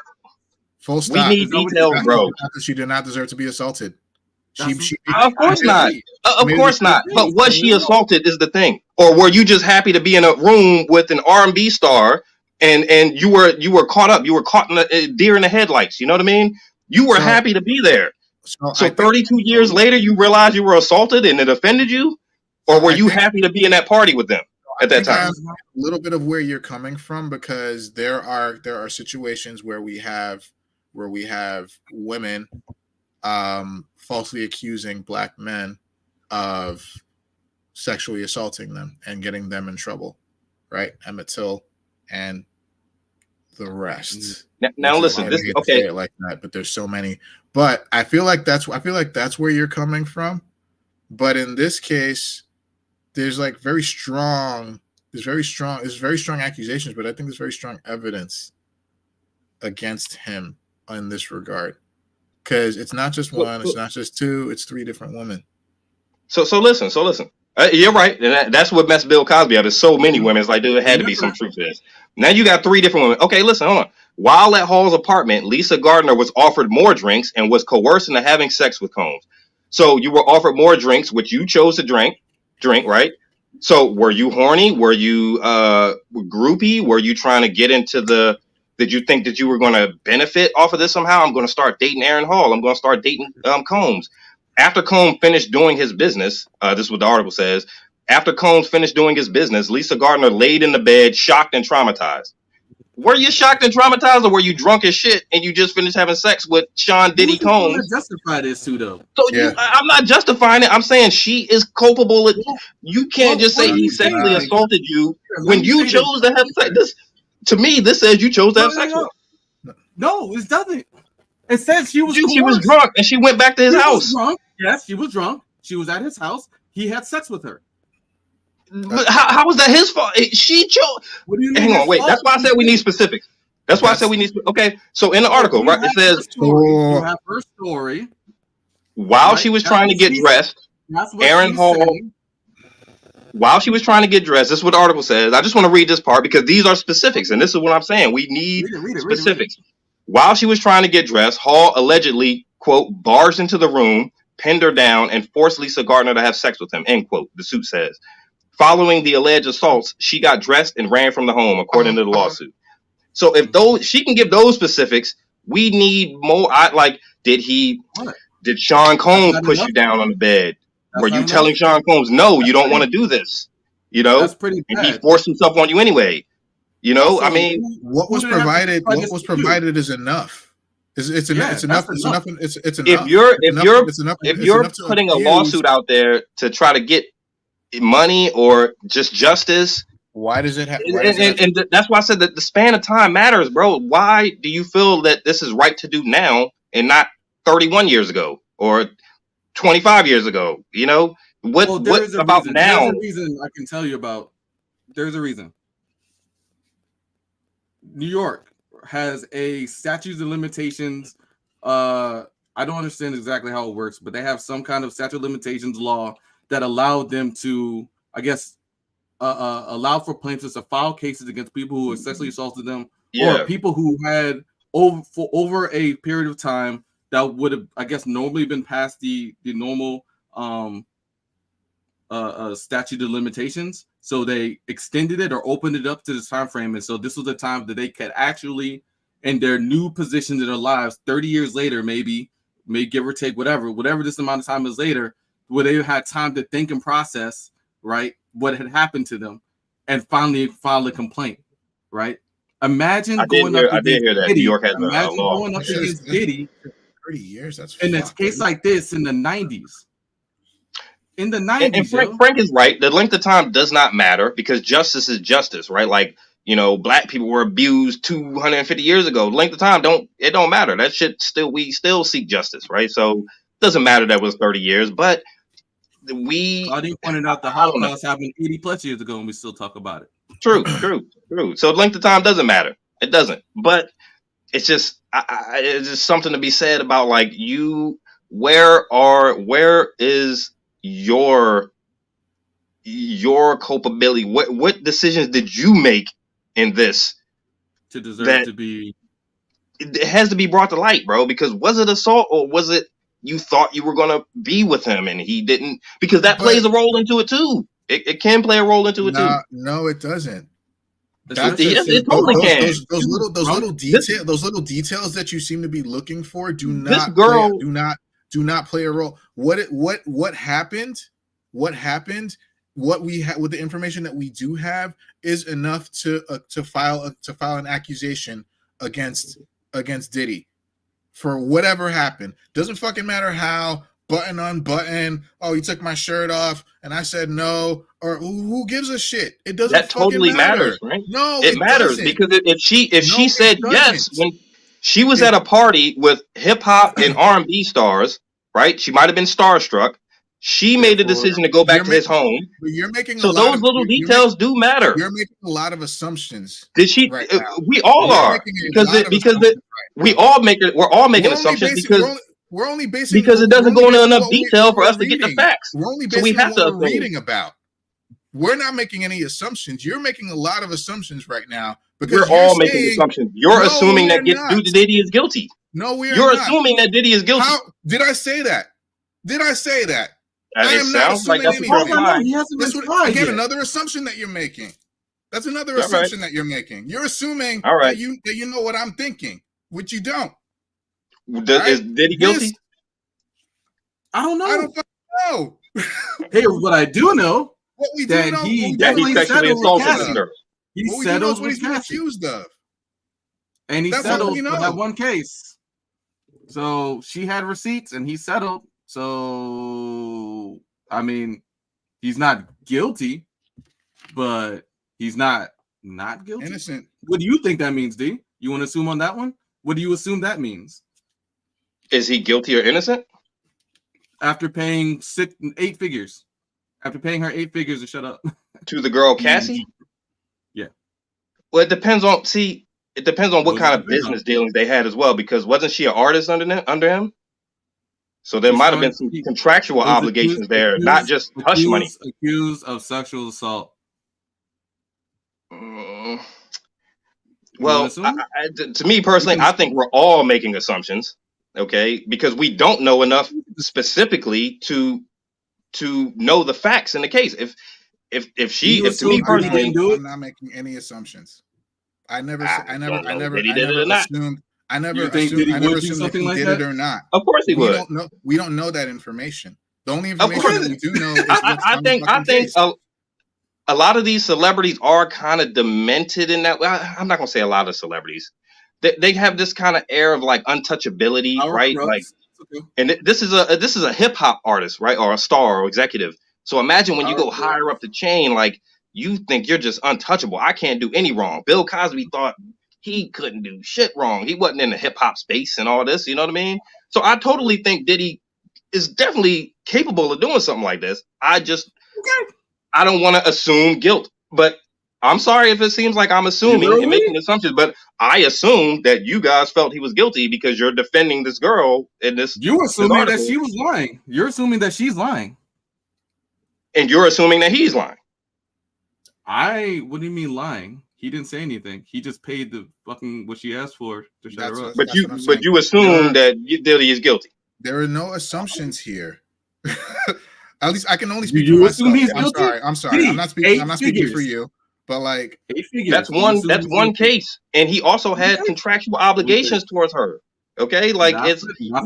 full stop? We need details, bro. She did not deserve to be assaulted. Of course not. Of course not. But was she assaulted is the thing. Or were you just happy to be in a room with an R&B star and you were caught up? You were caught in a deer in the headlights. You know what I mean? You were happy to be there. So 32 years later, you realized you were assaulted and it offended you? Or were you happy to be in that party with them at that time? A little bit of where you're coming from, because there are situations where we have women falsely accusing black men of sexually assaulting them and getting them in trouble, right? Emmett Till and the rest. Now listen, this okay like that, but there's so many. But I feel like that's where you're coming from. But in this case, there's like very strong accusations, but I think there's very strong evidence against him in this regard. Because it's not just one, it's not just two, it's three different women. So listen. You're right, and that's what messed Bill Cosby up. There's so many women. It's like there had to be some truth to this. Now you got three different women. Okay, listen, hold on. While at Hall's apartment, Lisa Gardner was offered more drinks and was coerced into having sex with Combs. So you were offered more drinks, which you chose to drink, right? So were you horny? Were you groupie? Were you trying to get into the? Did you think that you were going to benefit off of this somehow? I'm going to start dating Aaron Hall. I'm going to start dating Combs. After Combs finished doing his business, this is what the article says. After Combs finished doing his business, Lisa Gardner laid in the bed, shocked and traumatized. Were you shocked and traumatized, or were you drunk as shit and you just finished having sex with Sean Diddy Combs? Justify this too, though. So I'm not justifying it. I'm saying she is culpable. You can't just say he sexually assaulted you when you chose to have sex. To me, this says you chose to have sex with him. No, it doesn't. It says she was drunk and she went back to his house. Yes, she was drunk. She was at his house. He had sex with her. But how was that his fault? She chose. What do you mean? Hang on, wait. That's why I said we need specifics. Okay, so in the article, right, it says you have her story. While she was trying to get dressed, Aaron Hall. While she was trying to get dressed, this is what the article says. I just want to read this part because these are specifics, and this is what I'm saying. We need specifics. While she was trying to get dressed, Hall allegedly, quote, barged into the room, pinned her down, and forced Lisa Gardner to have sex with him, end quote, the suit says. Following the alleged assaults, she got dressed and ran from the home, according to the lawsuit. So if she can give those specifics, we need more. Did Sean Combs push you down on the bed? Were you telling Sean Combs, no, you don't want to do this? You know, that's pretty bad. And he forced himself on you anyway. You know, so, I mean, what was provided is enough. It's enough. If you're putting a lawsuit out there to try to get money or just justice, why does it have? And that's why I said that the span of time matters, bro. Why do you feel that this is right to do now and not 31 years ago or 25 years ago? You know, what about now? There's a reason I can tell you about. There's a reason. New York has a statutes of limitations. I don't understand exactly how it works, but they have some kind of statute of limitations law that allowed them to, I guess, allow for plaintiffs to file cases against people who sexually assaulted them, or people who had over a period of time that would have, I guess, normally been past the normal statute of limitations. So they extended it or opened it up to this time frame. And so this was the time that they could actually, in their new positions in their lives, 30 years later, maybe give or take, whatever this amount of time is later, where they had time to think and process, right, what had happened to them and finally file a complaint, right? Imagine I going up did against hear that New Diddy. York has a Imagine law. going up against Diddy 30 years. That's in a case like this in the 90s. In the 90s, and Frank is right. The length of time does not matter because justice is justice, right? Like, black people were abused 250 years ago. Length of time don't matter. That shit we still seek justice, right? So it doesn't matter that it was 30 years, but Claudia pointed out the Holocaust happened 80 plus years ago and we still talk about it. True. So length of time doesn't matter. It doesn't. But it's just it's just something to be said about like where is your culpability? What decisions did you make in this to deserve to be? It has to be brought to light, bro. Because was it assault or was it you thought you were gonna be with him and he didn't? Because that plays a role into it too. It can play a role into it too. No, it doesn't. It totally can. Those little details that you seem to be looking for do not play a role. What happened? What we have with the information that we do have is enough to file an accusation against Diddy for whatever happened. Doesn't fucking matter how. Button unbutton. Oh, he took my shirt off, and I said no. Or who gives a shit? It doesn't. That totally matters, right? No, it matters because if she said yes when she was at a party with hip hop and R&B stars, right? She might have been starstruck. She made the decision to go back to his home. You're making those little details do matter. You're making a lot of assumptions. Did she? Right we all are because we're all making assumptions because. We're only basing because it doesn't go into enough detail for us to get the facts. We're only basing on what we're reading about. We're not making any assumptions. You're making a lot of assumptions right now because we're all making assumptions. You're assuming that Diddy is guilty. No, we are You're not. assuming that Diddy is guilty. How did I say that? I am not assuming anything. Again, another assumption that you're making. That's another assumption that you're making. You're assuming that you know what I'm thinking, which you don't. Is Diddy guilty? I don't know. I don't know. Hey, what I do know he sexually assaulted her. He settled what he's accused of, and he settled for that one case. So she had receipts, and he settled. So I mean, he's not guilty, but he's not guilty. Innocent. What do you think that means, D? You want to assume on that one? What do you assume that means? Is he guilty or innocent? After paying 8 figures. After paying her 8 figures to shut up. To the girl Cassie? Yeah. Well, it depends on what kind of business dealings they had as well, because wasn't she an artist under him? So there might have been some contractual obligations there, not just hush money. Accused of sexual assault. Well, to me personally, I think we're all making assumptions, okay? Because we don't know enough specifically to know the facts in the case. If to me personally, I'm not making any assumptions. I never assumed something like that or not. Of course he would. We don't know that information. The only information that we do know is I think a lot of these celebrities are kind of demented in that. I'm not gonna say a lot of celebrities. They have this kind of air of like untouchability, right? Like, and this is a hip hop artist, right, or a star or executive. So imagine when you go higher up the chain, like you think you're just untouchable. I can't do any wrong. Bill Cosby thought he couldn't do shit wrong. He wasn't in the hip hop space and all this. You know what I mean? So I totally think Diddy is definitely capable of doing something like this. I don't want to assume guilt, but I'm sorry if it seems like I'm assuming and making assumptions, but I assume that you guys felt he was guilty because you're defending this girl in this. You're assuming that she was lying. You're assuming that she's lying. And you're assuming that he's lying. What do you mean lying? He didn't say anything. He just paid the fucking what she asked for to shut her up. But you assume that Diddy is guilty. There are no assumptions here. At least I can only speak for myself. I'm sorry. I'm not speaking for you. But like 8 figures. That's one case. And he also had contractual obligations towards her. Okay? Like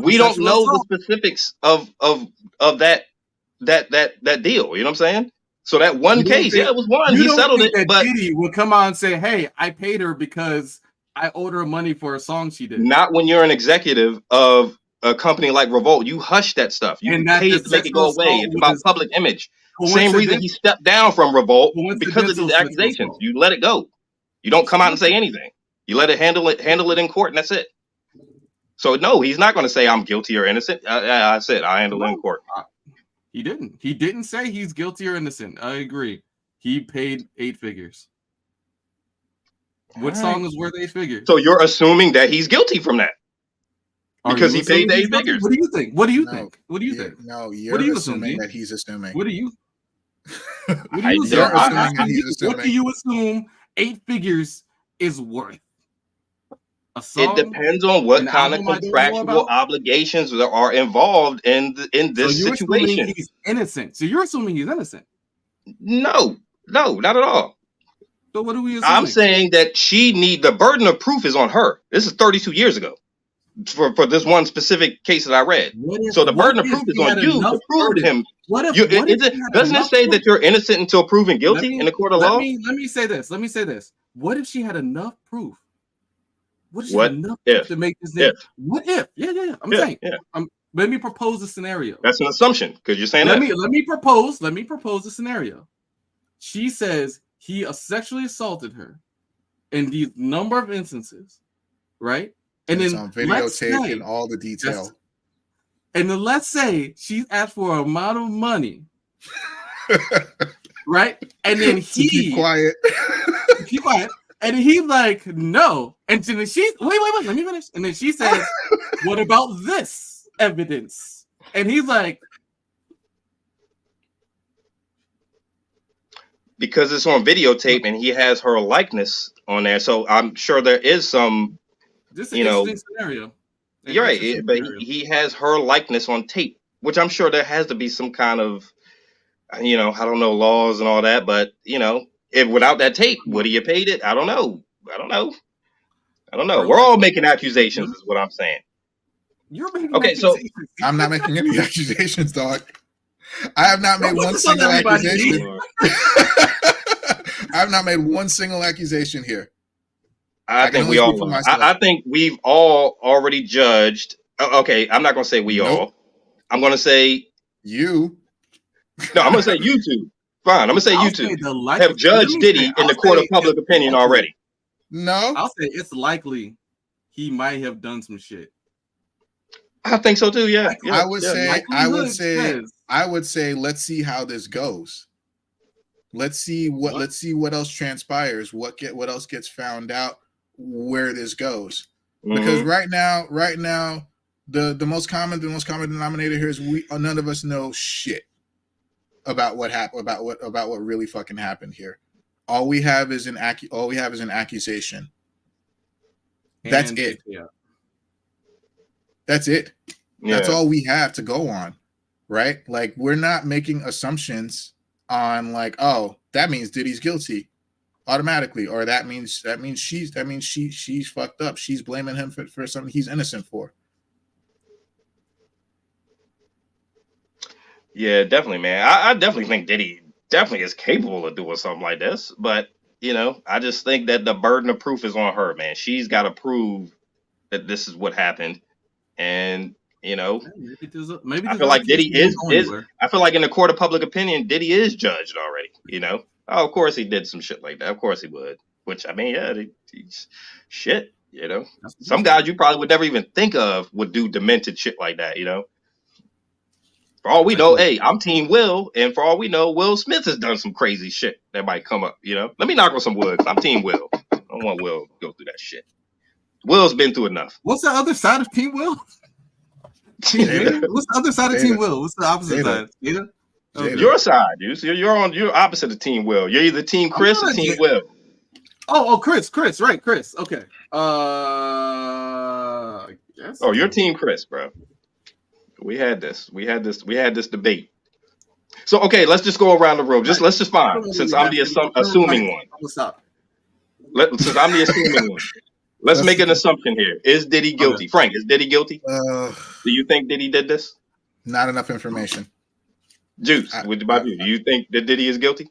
we don't know the specifics of that deal. You know what I'm saying? So that one case, it was one. He settled it, but Diddy would come out and say, "Hey, I paid her because I owed her money for a song she did." Not when you're an executive of a company like Revolt. You hush that stuff. You pay it to make it go away. It's about public image. Same reason he stepped down from Revolt because of these accusations. You let it go. You don't come out and say anything. You let it handle it in court, and that's it. So no, he's not going to say I'm guilty or innocent. I said I handle it in court. He didn't. He didn't say he's guilty or innocent. I agree. He paid 8 figures. What song is worth 8 figures? So you're assuming that he's guilty from that because he paid 8 figures. What do you think? What do you think? What do you think? No, you're assuming that he's assuming. What do you? What do you assume 8 figures is worth? A song? It depends on what kind of contractual obligations are involved in this situation. He's innocent. So you're assuming he's innocent? No, not at all. So what are we assuming? I'm saying that the burden of proof is on her. This is 32 years ago for this one specific case that I read. So the burden of proof is on you to prove him. Doesn't it say that you're innocent until proven guilty in the court of law? Let me say this. What if she had enough proof? What if she had enough proof to make this name? What if? Yeah. I'm saying. Let me propose a scenario. That's an assumption because you're saying let me propose a scenario. She says he sexually assaulted her in these number of instances, right? And it's then on videotape in all the detail. And then let's say she asked for an amount of money, right? And then he keep quiet. And he's like, no. And then she wait, let me finish. And then she says, what about this evidence? And he's like, because it's on videotape and he has her likeness on there. So I'm sure there is some, this is an interesting scenario. You're right, but he has her likeness on tape, which I'm sure there has to be some kind of, I don't know laws and all that, but if without that tape, would he have paid it? I don't know. We're all making accusations, is what I'm saying. You're making accusations. So I'm not making any accusations, dog. I have not made one single accusation. I have not made one single accusation here. I think we've all already judged. Okay, I'm not going to say we all. I'm going to say you. No, I'm going to say you two. Fine, I'm going to say you two have judged Diddy in the court of public opinion already. No. I'll say it's likely he might have done some shit. I think so too, yeah. I would say let's see how this goes. Let's see what else transpires, what else gets found out, where this goes. Because right now, the most common denominator here is none of us know shit about what happened, about what really fucking happened here. All we have is an accusation. That's it. Yeah. That's it. Yeah. That's all we have to go on, right? Like we're not making assumptions on like, oh, that means Diddy's guilty automatically, or that means she's fucked up. She's blaming him for something he's innocent for. Yeah, definitely, man. I definitely think Diddy definitely is capable of doing something like this, but I just think that the burden of proof is on her, man. She's got to prove that this is what happened, and maybe I feel like Diddy is. I feel like in the court of public opinion, Diddy is judged already. Oh, of course he did some shit like that. Of course he would. Which I mean, yeah, shit. Some guys you probably would never even think of would do demented shit like that. For all we know, hey, I'm Team Will, and for all we know, Will Smith has done some crazy shit that might come up. Let me knock on some wood. I'm Team Will. I don't want Will to go through that shit. Will's been through enough. What's the other side of Team Will? What's the other side of Team Will? What's the opposite side? Jada? Okay. Your side, dude. So you're opposite of Team Will. You're either Team Chris or Team Will. Oh, Chris, right, Chris. Okay. Yes. Oh, you're Team Chris, bro. We had this debate. So okay, let's just go around the room. Let's just find since I'm the assuming one. Stop. Since I'm the assuming one. Let's make an assumption here. Is Diddy guilty? Okay. Frank, is Diddy guilty? Do you think Diddy did this? Not enough information. Juice, what about you? Do you think that Diddy is guilty?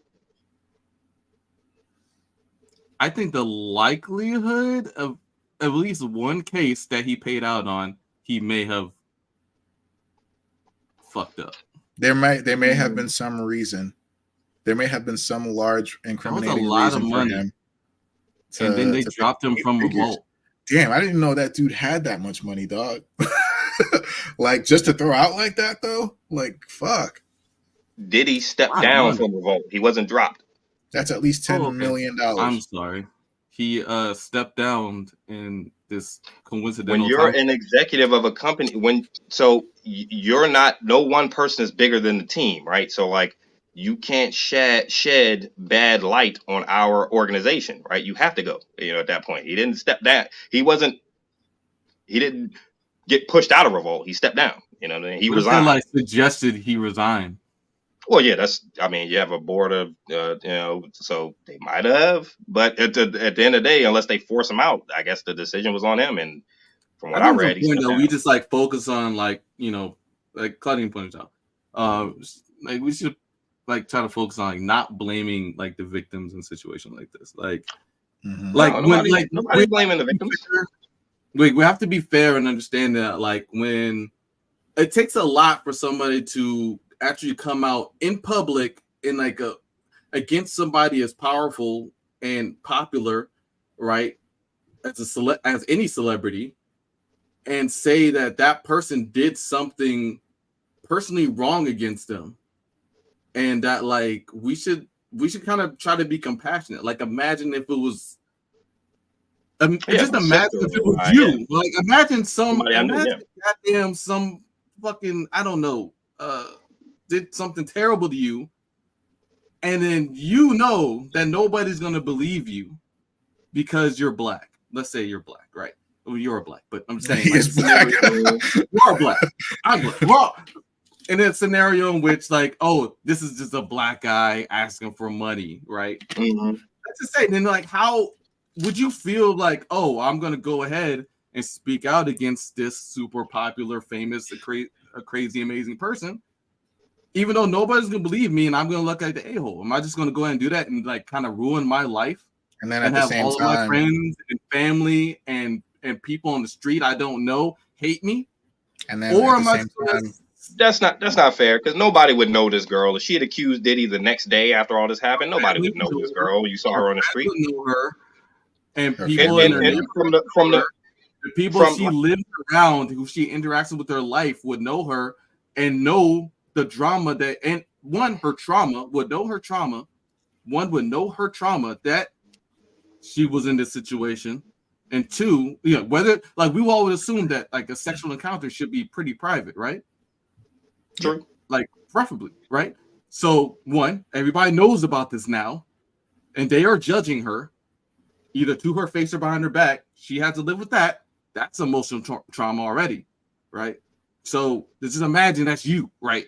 I think the likelihood of at least one case that he paid out on, he may have fucked up. There may have been some reason. There may have been some large incriminating reason for him. And then they dropped him from Revolt. Damn, I didn't know that dude had that much money, dog. Like, just to throw out like that, though? Like, fuck. Diddy stepped down from Revolt. He wasn't dropped. That's at least $10 million. I'm sorry. He stepped down in this coincidental when you're an executive of a company, you're not, no one person is bigger than the team, right? So like, you can't shed bad light on our organization, right? You have to go, at that point. He didn't step down. He didn't get pushed out of Revolt. He stepped down, he resigned. Like suggested he resign. Well, yeah, you have a board of, so they might have, but at the end of the day, unless they force him out, I guess the decision was on him. And from what I read, we just like focus on like Claudine pointed out, like we should like try to focus on like not blaming like the victims in situations like this, nobody blaming the victims. We have to be fair and understand that like when it takes a lot for somebody to actually come out in public in like against somebody as powerful and popular, right? As any celebrity, and say that person did something personally wrong against them, and that like we should kind of try to be compassionate. Like imagine if it was, imagine if it was you. Like imagine some fucking I don't know. Did something terrible to you, and then that nobody's gonna believe you because you're black. Let's say you're black, right? Well, you're black, but I'm saying like, you're black. I'm black. Well, in a scenario in which like, oh, this is just a black guy asking for money, right? Mm-hmm. Let's just say, then like, how would you feel like, oh, I'm gonna go ahead and speak out against this super popular, famous, a crazy, amazing person? Even though nobody's gonna believe me, and I'm gonna look like the a-hole, am I just gonna go ahead and do that and like kind of ruin my life? And then at the same time, all of my friends and family and people on the street I don't know hate me? And then or am I? That's not fair, because nobody would know this girl. If she had accused Diddy the next day after all this happened, nobody would know this girl. You saw her on the street. Know her, and people from the people she lives around, who she interacts with her life, would know her and know the drama her trauma would know her trauma. One would know her trauma that she was in this situation, and two, whether like we all would assume that like a sexual encounter should be pretty private, right? True. Like preferably, right? So one, everybody knows about this now, and they are judging her either to her face or behind her back. She had to live with that. That's emotional trauma already, right? So just imagine that's you, right?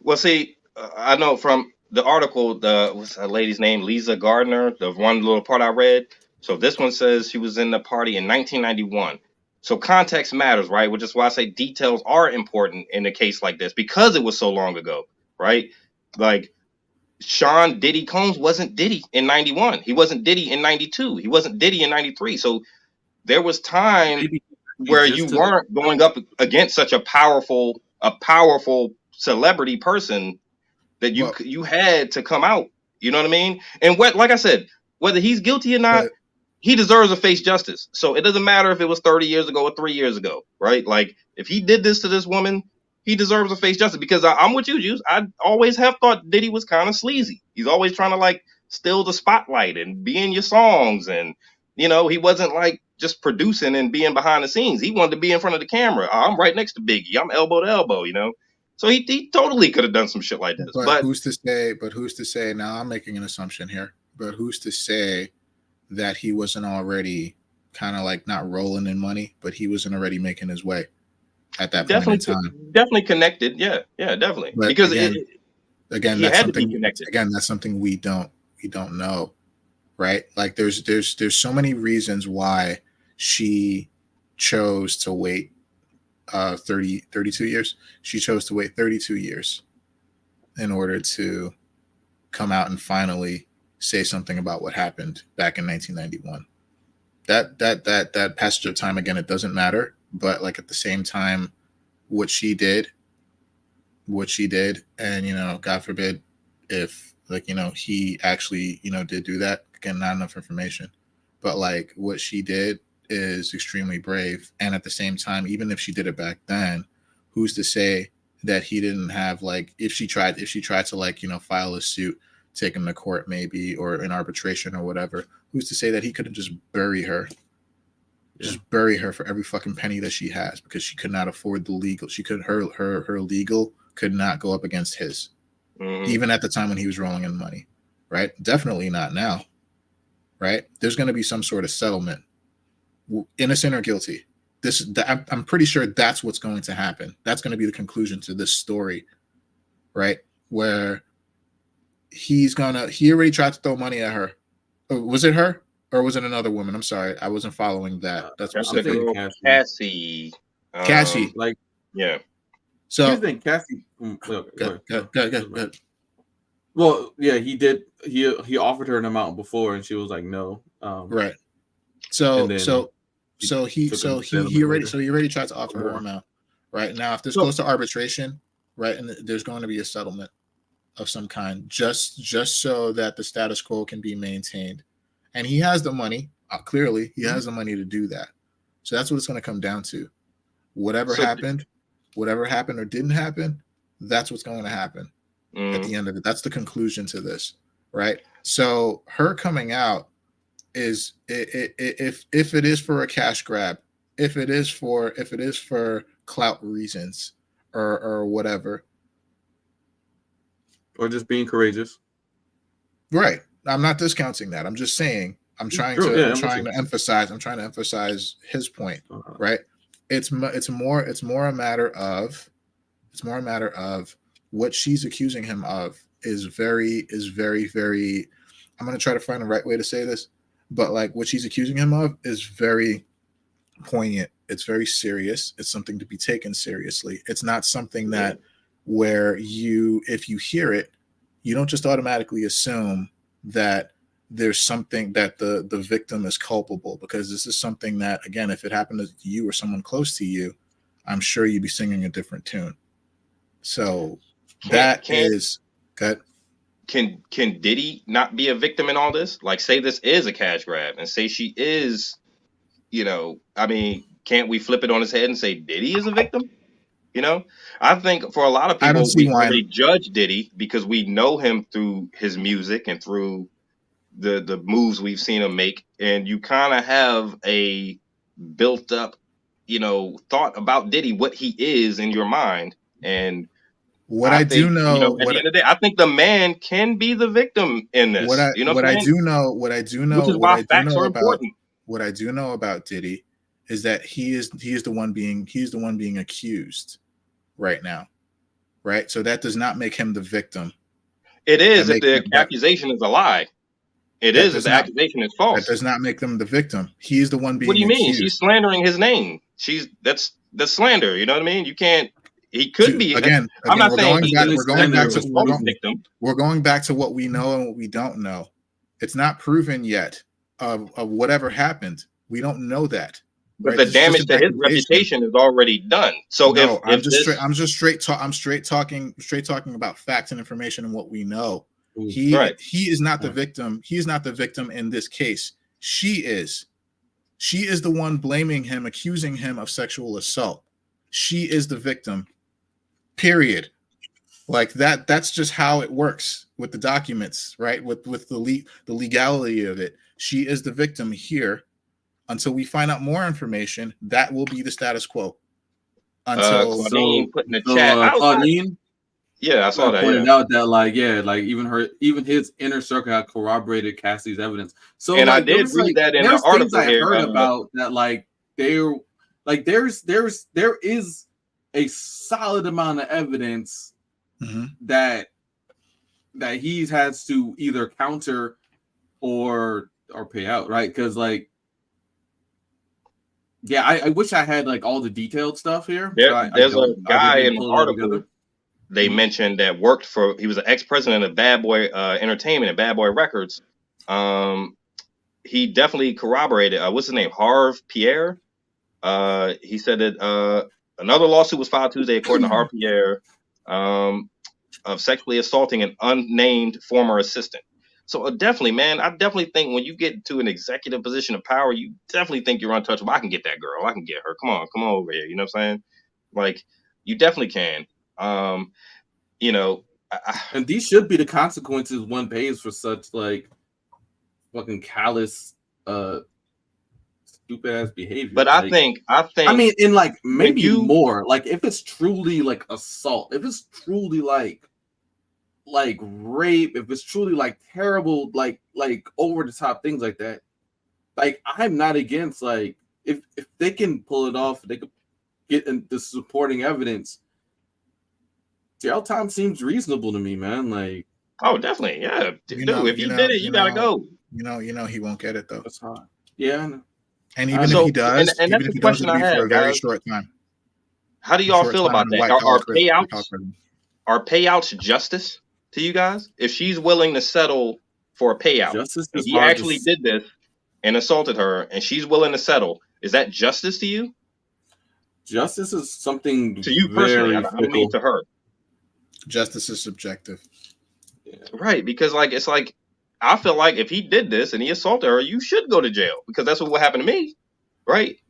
Well, see, I know from the article, what's that lady's name? Lisa Gardner, the one little part I read. So this one says she was in the party in 1991. So context matters, right? Which is why I say details are important in a case like this, because it was so long ago, right? Like Sean Diddy Combs wasn't Diddy in 91. He wasn't Diddy in 92. He wasn't Diddy in 93. So there was time where you weren't going up against such a powerful celebrity person that you had to come out. You know what I mean? And like I said, whether he's guilty or not, he deserves to face justice. So it doesn't matter if it was 30 years ago or 3 years ago, right? Like if he did this to this woman, he deserves to face justice, because I'm with you, Juice. I always have thought Diddy was kind of sleazy. He's always trying to like steal the spotlight and be in your songs. And, he wasn't like just producing and being behind the scenes. He wanted to be in front of the camera. I'm right next to Biggie. I'm elbow to elbow, So he totally could have done some shit like this. But who's to say, now I'm making an assumption here, but who's to say that he wasn't already kind of like not rolling in money, but he wasn't already making his way at that point in time? Definitely connected. Yeah, definitely. But because again, that's something we don't know, right? Like there's so many reasons why she chose to wait 32 years. She chose to wait 32 years in order to come out and finally say something about what happened back in 1991. That passage of time, again, it doesn't matter, but like at the same time, what she did, and God forbid if he actually did do that. Again, not enough information, but like what she did is extremely brave. And at the same time, even if she did it back then, who's to say that he didn't have, like, if she tried to file a suit, take him to court maybe, or in arbitration or whatever, who's to say that he couldn't just bury her for every fucking penny that she has, because she could not afford the legal. Her legal could not go up against his, even at the time when he was rolling in money, right? Definitely not now, right? There's going to be some sort of settlement, innocent or guilty. I'm pretty sure that's what's going to happen. That's going to be the conclusion to this story, right? Where he already tried to throw money at her. Was it her or was it another woman? I'm sorry, I wasn't following that. That's the girl, Cassie. Cassie, yeah. So here's the thing, Cassie. Go ahead. Well, yeah, he did. He offered her an amount before, and she was like, no. Right. So he already tried to offer her an amount. Right now, if this goes to arbitration, right, and there's going to be a settlement of some kind, just so that the status quo can be maintained, and he has the money. Clearly, he has the money to do that. So that's what it's going to come down to. Whatever happened or didn't happen, that's what's going to happen at the end of it. That's the conclusion to this, right? So her coming out is, if it is for a cash grab, if it is for clout reasons or whatever, or just being courageous, right? I'm not discounting that. I'm just saying. I'm trying to emphasize his point, right? It's more a matter of what she's accusing him of is very, very. I'm going to try to find the right way to say this, but like what she's accusing him of is very poignant. It's very serious. It's something to be taken seriously. It's not something that where if you hear it, you don't just automatically assume that there's something that the victim is culpable, because this is something that, again, if it happened to you or someone close to you, I'm sure you'd be singing a different tune. So good. Can Diddy not be a victim in all this? Like, say this is a cash grab, and say she is, I mean, can't we flip it on his head and say Diddy is a victim? I think for a lot of people, we already judge Diddy because we know him through his music and through the moves we've seen him make, and you kind of have a built up, thought about Diddy, what he is in your mind. And what I do know, at the end of the day, I think the man can be the victim in this. What I do know, which is why facts are important. What I do know about Diddy is that he is the one being accused right now, right? So that does not make him the victim. It is if the accusation is a lie. It is if the accusation is false. That does not make them the victim. He's the one being accused. What do you mean? She's slandering his name. That's slander. You know what I mean? You can't. He could be. Again, I'm not saying we're going back to what we know and what we don't know. It's not proven yet of whatever happened. We don't know that. But the damage to his reputation is already done. So I'm straight talking about facts and information and what we know. He is not the victim. He is not the victim in this case. She is. She is the one blaming him, accusing him of sexual assault. She is the victim. Period. Like that. That's just how it works with the documents, right? With the legality of it. She is the victim here. Until we find out more information, that will be the status quo. Until Claudine put in the chat. Claudine, I saw that. Pointed out that even his inner circle had corroborated Cassie's evidence. So, and I did read that in the article I heard about that. There is a solid amount of evidence that he has to either counter or pay out, right? Because Yeah, I wish I had like all the detailed stuff here. There's a guy in the article they Mm-hmm. mentioned that he was an ex-president of Bad Boy Entertainment and Bad Boy Records. He definitely corroborated. What's his name? Harv Pierre. He said that another lawsuit was filed Tuesday, according to Harv Pierre, of sexually assaulting an unnamed former assistant. So definitely, man, I definitely think when you get to an executive position of power, you definitely think you're untouchable. I can get that girl. I can get her. Come on over here. You know what I'm saying? Like, you definitely can. You know, and these should be the consequences one pays for such like fucking callous, stupid ass behavior. But like, I mean, in like maybe more like if it's truly like assault, if it's truly like rape, if it's truly like terrible, like over the top things like that, like I'm not against like if they can pull it off, they could get in the supporting evidence. Jail time seems reasonable to me, man. Like, oh, definitely, yeah. Dude, if he did it, you gotta go. You know, he won't get it though. That's hard. Yeah, I know. And even if he does, and that's the question I have, for a very short time. How do y'all feel about that? Are payouts justice to you guys? If she's willing to settle for a payout, if he actually did this and assaulted her, and she's willing to settle, is that justice to you? Justice is something to you personally. I don't mean to her. Justice is subjective. Yeah. Right, because like it's like I feel like if he did this and he assaulted her, you should go to jail because that's what happened to me, right?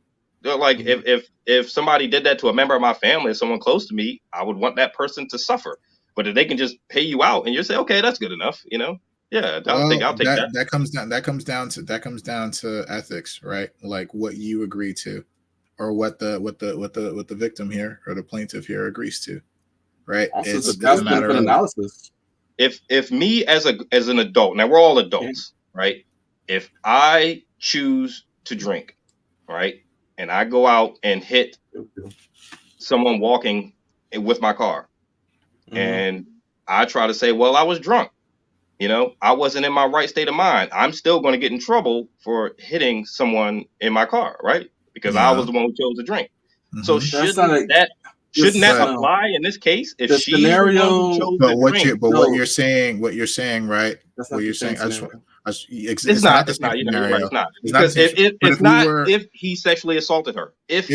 Like if somebody did that to a member of my family, someone close to me, I would want that person to suffer. But if they can just pay you out and you say, okay, that's good enough, you know, yeah, I'll take that. That comes down to ethics, right? Like what you agree to, or what the victim here or the plaintiff here agrees to. Right. It's a matter of analysis. If me as an adult, now we're all adults, right? If I choose to drink, right, and I go out and hit someone walking with my car, and I try to say, well, I was drunk, you know, I wasn't in my right state of mind, I'm still going to get in trouble for hitting someone in my car, right? Because I was the one who chose to drink. So shouldn't that apply in this case? If the scenario, what you're saying, right? What you're saying, it's not. You know, it's not. Because if he sexually assaulted her, it's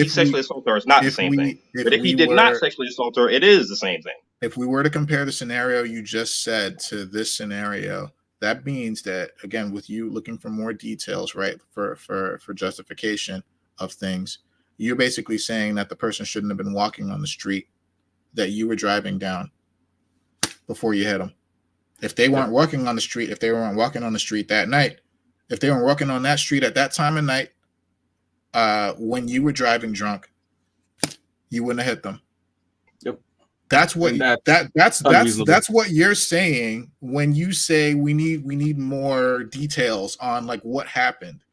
not the same thing. But if he did not sexually assault her, it is the same thing. If we were to compare the scenario you just said to this scenario, that means that again, with you looking for more details, right, for justification of things. You're basically saying that the person shouldn't have been walking on the street that you were driving down before you hit them. If they weren't walking on the street, if they weren't walking on the street that night, if they weren't walking on that street at that time of night, when you were driving drunk, you wouldn't have hit them. Yep. That's what that's what you're saying when you say we need more details on like what happened.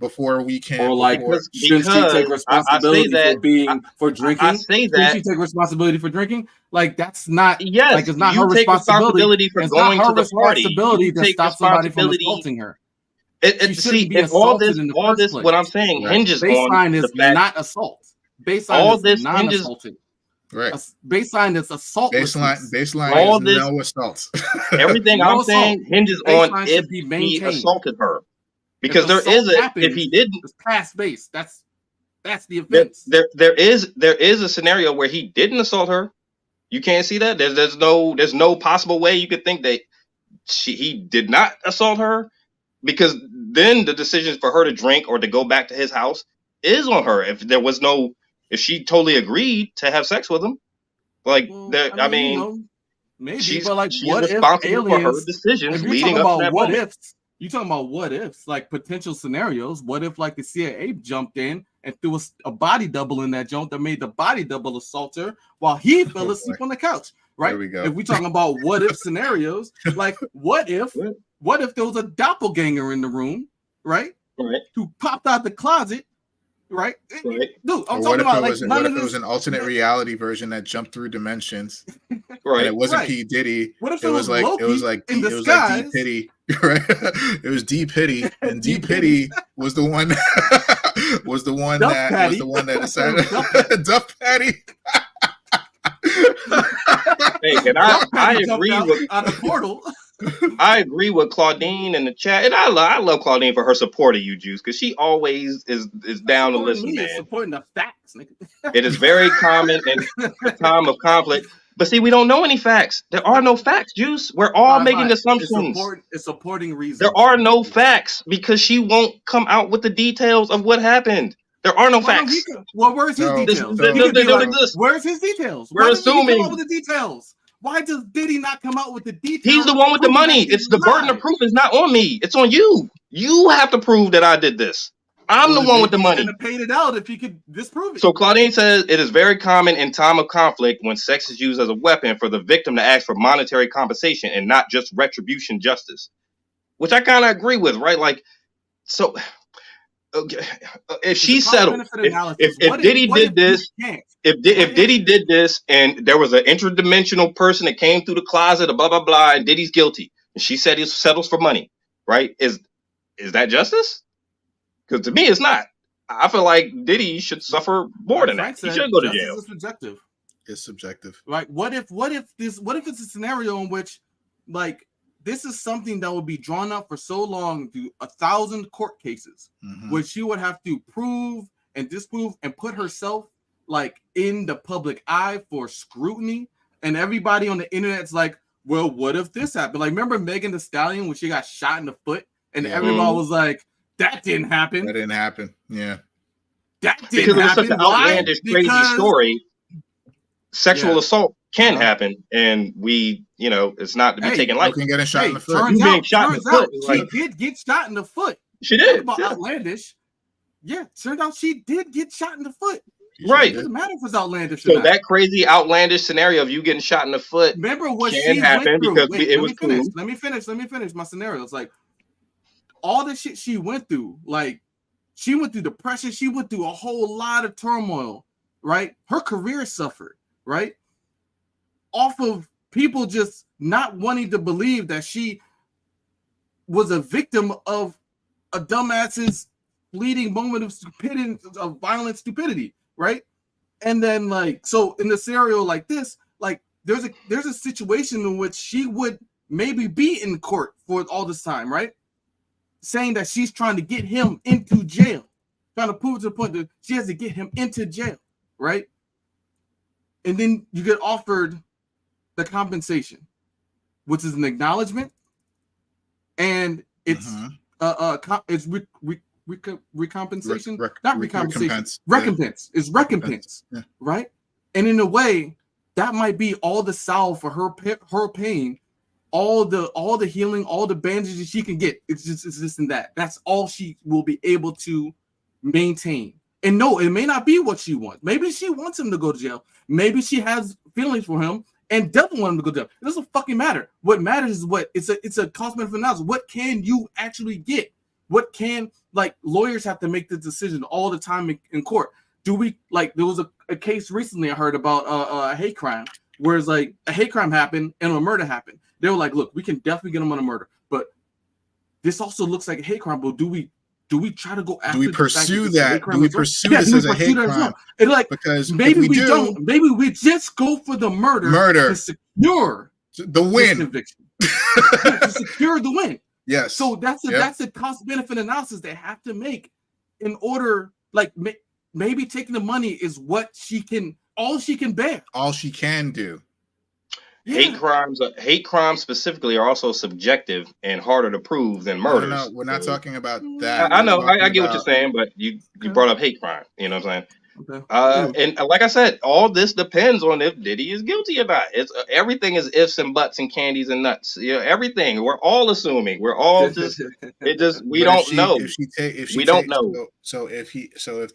Before we can, or like, should she take responsibility for drinking? I say that. Should she take responsibility for drinking? Like that's not. Yes, like it's not you her take responsibility for going to the party. You to stop somebody from assaulting her. All this, what I'm saying hinges on the fact not assault. Baseline all this hinges. Right. Baseline is assault. Baseline all is this, no assault. Everything I'm saying hinges on if he assaulted her. Because there is if he didn't, it's past base. That's the offense. There is a scenario where he didn't assault her. You can't see that. There's no possible way you could think that he did not assault her, because then the decision for her to drink or to go back to his house is on her. If she totally agreed to have sex with him, like I mean, you know, maybe. She's what responsible for her decisions leading up to that what moment. Ifs. You talking about what ifs, like potential scenarios? What if like the CIA jumped in and threw a body double in that joint that made the body double assault her while he fell asleep on the couch? Right. There we go. If we talking about what if scenarios, like what if there was a doppelganger in the room, right? Right. Who popped out the closet, right? Right. Dude, I'm talking about like what if it was an alternate reality version that jumped through dimensions? Right. And it wasn't P. Diddy. What if it was like Loki it was like in it was like D. Pitty, right? It was D. Pitty, and D. Pitty was the one was the one Duff that Patty. was the one that decided Duff Patty. Hey, and I agree with on the portal. I agree with Claudine in the chat, and I love Claudine for her support of you, Juice, because she always is down to listen, man. Supporting the facts, nigga. It is very common in a time of conflict. But see, we don't know any facts. There are no facts, Juice. We're all making assumptions. It's supporting reasons. There are no facts because she won't come out with the details of what happened. There are no facts. Well, where's his details? They don't exist. Where's his details? We're assuming. Come out with the details? Why does Diddy not come out with the details? He's the one with the money. It's the burden of proof is not on me. It's on you. You have to prove that I did this. I'm the one with the money. He paid it out if he could disprove it. So Claudine says it is very common in time of conflict when sex is used as a weapon for the victim to ask for monetary compensation and not just retribution justice, which I kind of agree with, right? Like, so okay, if she settled, if Diddy did this, if Diddy did this, and there was an interdimensional person that came through the closet, blah blah blah, and Diddy's guilty, and she said he settles for money, right? Is that justice? Because to me, it's not. I feel like Diddy should suffer more than that. He should go to jail. Is subjective. It's subjective. Like, what if it's a scenario in which, like, this is something that would be drawn up for so long through 1,000 court cases, where she would have to prove and disprove and put herself like in the public eye for scrutiny, and everybody on the internet's like, well, what if this happened? Like, remember Megan Thee Stallion when she got shot in the foot, and everybody was like, that didn't happen. That didn't happen. Yeah. That didn't happen. Because it was such an outlandish, crazy story. Sexual assault can happen, and it's not to be taken lightly. Getting shot in the foot. She did get shot in the foot. She did. About outlandish. Yeah, turned out she did get shot in the foot. Right. It doesn't matter if it's outlandish. So that crazy outlandish scenario of you getting shot in the foot. Remember what can she happen went through. because it was cool. Let me finish my scenario. It's like all the shit she went through. Like, she went through depression. She went through a whole lot of turmoil. Right. Her career suffered. Right. Off of people just not wanting to believe that she was a victim of a dumbass's fleeting moment of stupidity, of violent stupidity, right? And then, like, so in the scenario like this, like, there's a situation in which she would maybe be in court for all this time, right? Saying that she's trying to get him into jail, trying to prove to the point that she has to get him into jail, right? And then you get offered the compensation, which is an acknowledgement, and it's recompensation, not recompensation, recompense. It's recompense, right? And in a way, that might be all the salve for her pain, all the healing, all the bandages she can get. It's just this and that. That's all she will be able to maintain. And no, it may not be what she wants. Maybe she wants him to go to jail. Maybe she has feelings for him and doesn't want him to go to jail. It doesn't fucking matter. What matters is what it's a cost-benefit analysis. What can you actually get? What can, like, lawyers have to make the decision all the time in court? Do we, like, there was a case recently I heard about a hate crime, where it's like a hate crime happened and a murder happened. They were like, look, we can definitely get him on a murder, but this also looks like a hate crime. But do we try to go after? Do we pursue that? Do we pursue this as a hate crime? And like, because maybe we don't. Maybe we just go for the murder to secure the win, conviction, to secure the win. Yes. So that's a cost benefit analysis they have to make in order, like, maybe taking the money is what all she can bear, all she can do. Yeah. Hate crimes specifically are also subjective and harder to prove than murders. No, we're not talking about that. I know, I get what you're saying, but you brought up hate crime. You know what I'm saying? Okay. And like I said, all this depends on if Diddy is guilty or not. It's everything is ifs and buts and candies and nuts. Everything. We're all assuming. We're all just. We don't know. We don't know. So if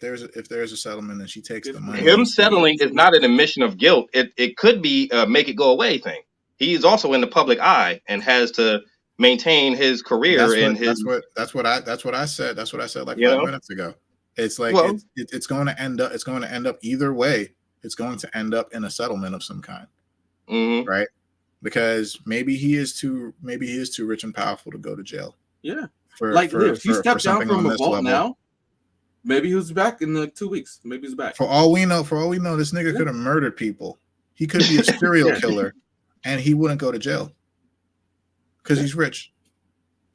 there's a settlement and she takes the money, him settling is not an admission of guilt. It could be a make it go away thing. He's also in the public eye and has to maintain his career. That's what I said like 5 minutes ago. It's like it's going to end up either way. It's going to end up in a settlement of some kind, right? Because maybe he is too rich and powerful to go to jail. Yeah, she stepped down from a vault now. Maybe he was back in like 2 weeks. Maybe he's back. For all we know, this nigga could have murdered people. He could be a serial killer, and he wouldn't go to jail because he's rich.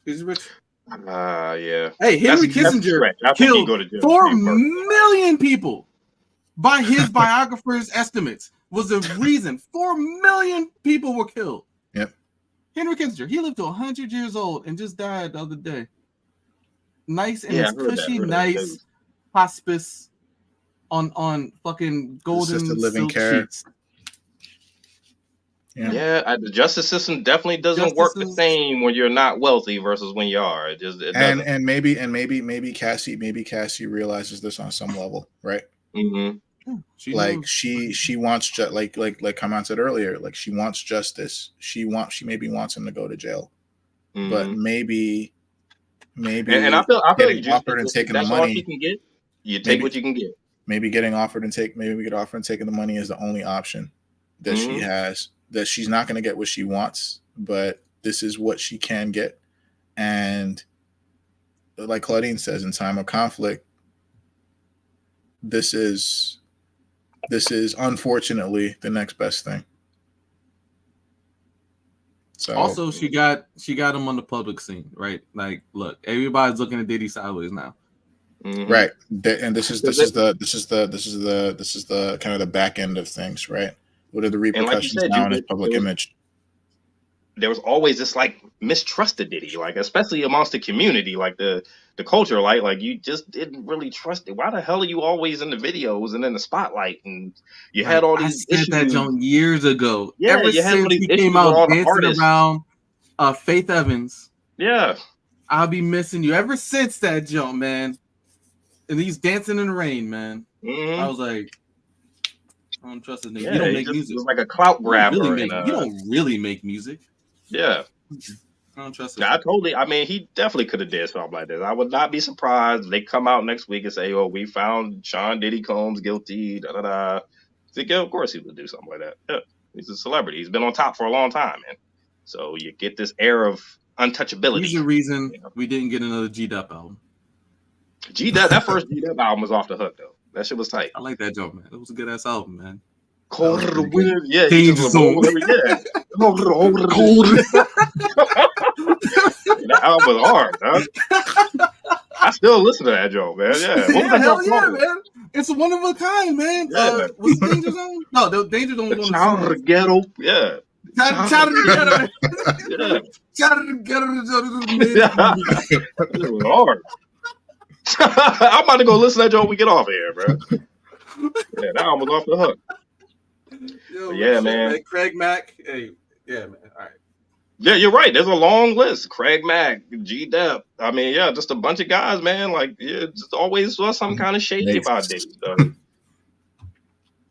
He's rich. Yeah. Hey, Henry Kissinger killed 4 million people by his biographer's estimates. Was the reason 4 million people were killed. Yep. Henry Kissinger, he lived to 100 years old and just died the other day. Nice and it's cushy, nice hospice on fucking golden silk sheets. Yeah, the justice system definitely doesn't work the same when you're not wealthy versus when you are. It doesn't. And maybe Cassie realizes this on some level, right? Mm-hmm. She wants like Kaman said earlier, like she wants justice. She maybe wants him to go to jail, but maybe and I feel getting offered and taking the money. All you can get. You take what you can get. Maybe getting offered and taking the money is the only option that she has. That she's not going to get what she wants, but this is what she can get. And like Claudine says, in time of conflict, this is unfortunately the next best thing. So also she got him on the public scene, right? Like, look, everybody's looking at Diddy sideways now. Mm-hmm. Right. And this is the kind of the back end of things, right? What are the repercussions now in his public image? There was always this like mistrust of Diddy, like especially amongst the community, like the culture, like you just didn't really trust it. Why the hell are you always in the videos and in the spotlight? And you had all these issues. I said that John years ago. Yeah, ever since he came out dancing around Faith Evans. Yeah, I'll be missing you. Ever since that jump, man. And he's dancing in the rain, man. Mm-hmm. I was like, I don't trust this nigga. Yeah, he don't make music. It was like a clout grabber. He don't really make music. Yeah. I don't trust him. I mean, he definitely could have did something like this. I would not be surprised if they come out next week and say, "Oh, we found Sean Diddy Combs guilty." Da da da. Yeah, of course he would do something like that. Yeah. He's a celebrity. He's been on top for a long time, man. So you get this air of untouchability. He's the reason we didn't get another G-Dep album. That first G-Dep album was off the hook, though. That shit was tight. I like that joke, man. It was a good ass album, man. Cold to the wind, yeah. Danger Zone. That album was hard, huh? I still listen to that joke, man. Yeah, hell yeah, man. It's one of a kind, man. Yeah. Was it Danger Zone? No, the Danger Zone was on the ghetto. Yeah. Shout out to the ghetto. Shout out to the ghetto. It was hard. I'm about to go listen to that joke when we get off here, bro. Yeah, that album was off the hook. Yo, yeah, man. Craig Mack. Hey, yeah, man. All right. Yeah, you're right. There's a long list. Craig Mack, G-Dep. I mean, yeah, just a bunch of guys, man. Like, yeah, just always was some kind of shady about Diddy. So.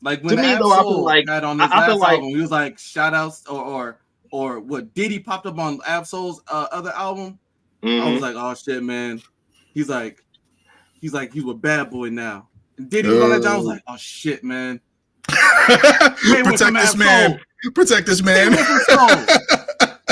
Like when I feel like had on his last album, he was like shout outs or what Diddy popped up on Absol's other album. Mm-hmm. I was like, oh shit, man. He's like he's with Bad Boy now. And Diddy was on that job. I was like, oh shit, man. Protect this man. Protect this man.